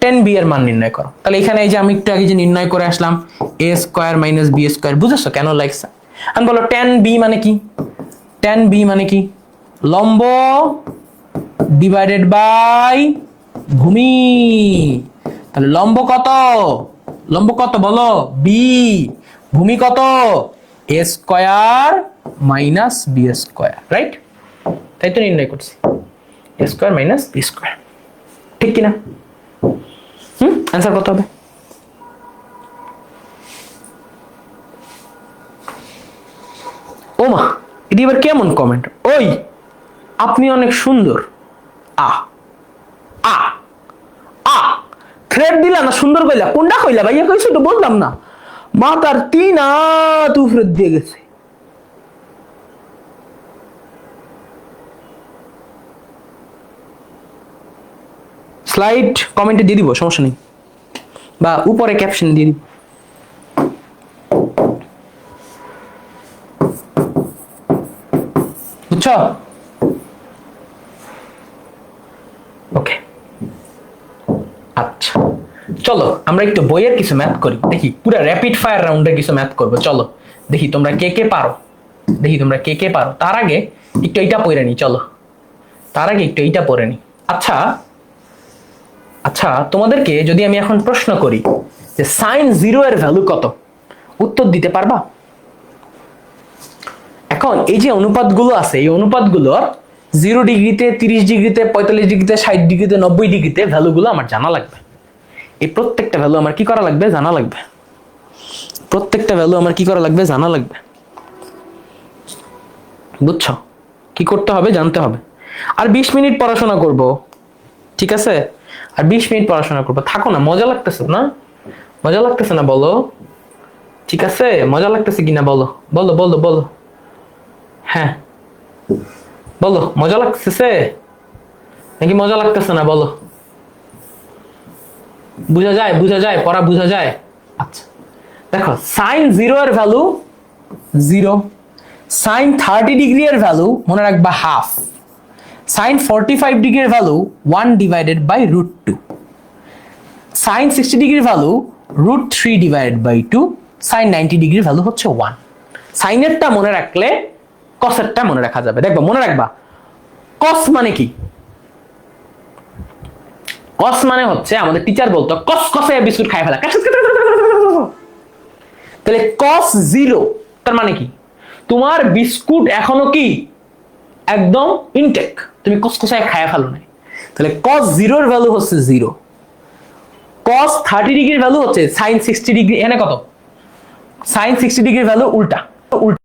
tan b এর মান নির্ণয় করো। তাহলে এখানে এই যে আমি একটু আগে যে নির্ণয় করে আসলাম a square minus b square, বুঝেছো কেন লাগছে? আমি বলো tan b মানে কি? tan b মানে কি? লম্ব ডিভাইডেড বাই ভূমি। তাহলে লম্ব কত? লম্ব কত বলো? b, ভূমি কত? a square minus b square, right? তাই তো নির্ণয় করছি, a square minus b square, ঠিক কি না? অ্যান্সার কত হবে? ওমা, এটি এবার কেমন কমেন্ট? ওই আপনি অনেক সুন্দর। আ আ আ থ্রেড দিলা না সুন্দর কইলা? কোনটা কইলা ভাইয়া? কইছো তো বললাম না, মাথার তিন হাত উপরে দিয়ে গেছে। স্লাইড কমেন্টে দিয়ে দিব, সমস্যা নেই, বা উপরে ক্যাপশন দিয়ে দিব। বুঝছো? ওকে, আচ্ছা চলো আমরা একটু বইয়ের কিছু ম্যাথ করি, দেখি পুরো র্যাপিড ফায়ার রাউন্ডে কিছু ম্যাথ করবো। চলো দেখি তোমরা কে কে পারো, দেখি তোমরা কে কে পারো। তার আগে একটু এইটা পড়ে নি, চলো তার আগে একটু এইটা পড়ে নি। আচ্ছা আচ্ছা, তোমাদেরকে যদি আমি এখন প্রশ্ন করি যে সাইন 0 এর ভ্যালু কত, উত্তর দিতে পারবা? এখন এই যে অনুপাতগুলো আছে, এই অনুপাতগুলোর 0 ডিগ্রিতে, 30 ডিগ্রিতে, 45 ডিগ্রিতে, 60 ডিগ্রিতে, 90 ডিগ্রিতে ভ্যালুগুলো আমার জানা লাগবে। এই প্রত্যেকটা ভ্যালু আমার কি করা লাগবে? জানা লাগবে। প্রত্যেকটা ভ্যালু আমার কি করা লাগবে? জানা লাগবে। বুঝছো? কি করতে হবে? জানতে হবে। আর 20 মিনিট পড়াশোনা করব, ঠিক আছে? আর 20 মিনিট পড়াশোনা করবো। থাকো না, মজা লাগতেছে না? মজা লাগতেছে না বলো? ঠিক আছে, মজা লাগতেছে কিনা বলো? বলো বলো বলো, হ্যাঁ বলো, মজা লাগতেছে নাকি মজা লাগতেছে না? বলো, বুঝা যায়? বুঝা যায়? পড়া বুঝা যায়? আচ্ছা দেখো, সাইন 0 এর ভ্যালু 0, সাইন 30 ডিগ্রি এর ভ্যালু মনে রাখবা হাফ, সাইন 45 ডিগ্রির ভ্যালু 1 ডিভাইডেড বাই √2, সাইন 60 ডিগ্রির ভ্যালু √3 ডিভাইডেড বাই 2, সাইন 90 ডিগ্রির ভ্যালু হচ্ছে 1। সাইনেরটা মনে রাখলে কসেরটা মনে রাখা যাবে। দেখবা, মনে রাখবা কস মানে কি? কস মানে হচ্ছে, আমাদের টিচার বলতো কস কসে বিস্কুট খাই ফেলা। তাহলে কস 0 তার মানে কি? তোমার বিস্কুট এখনো কি একদম ইনটেক, তুমি কসকসায় খায় ফেলো নাই। তাহলে cos 0 এর ভ্যালু হচ্ছে 0, cos 30 ডিগ্রির ভ্যালু হচ্ছে sin 60 ডিগ্রি। এখানে কত? sin 60 ডিগ্রির ভ্যালু উল্টা উল্টা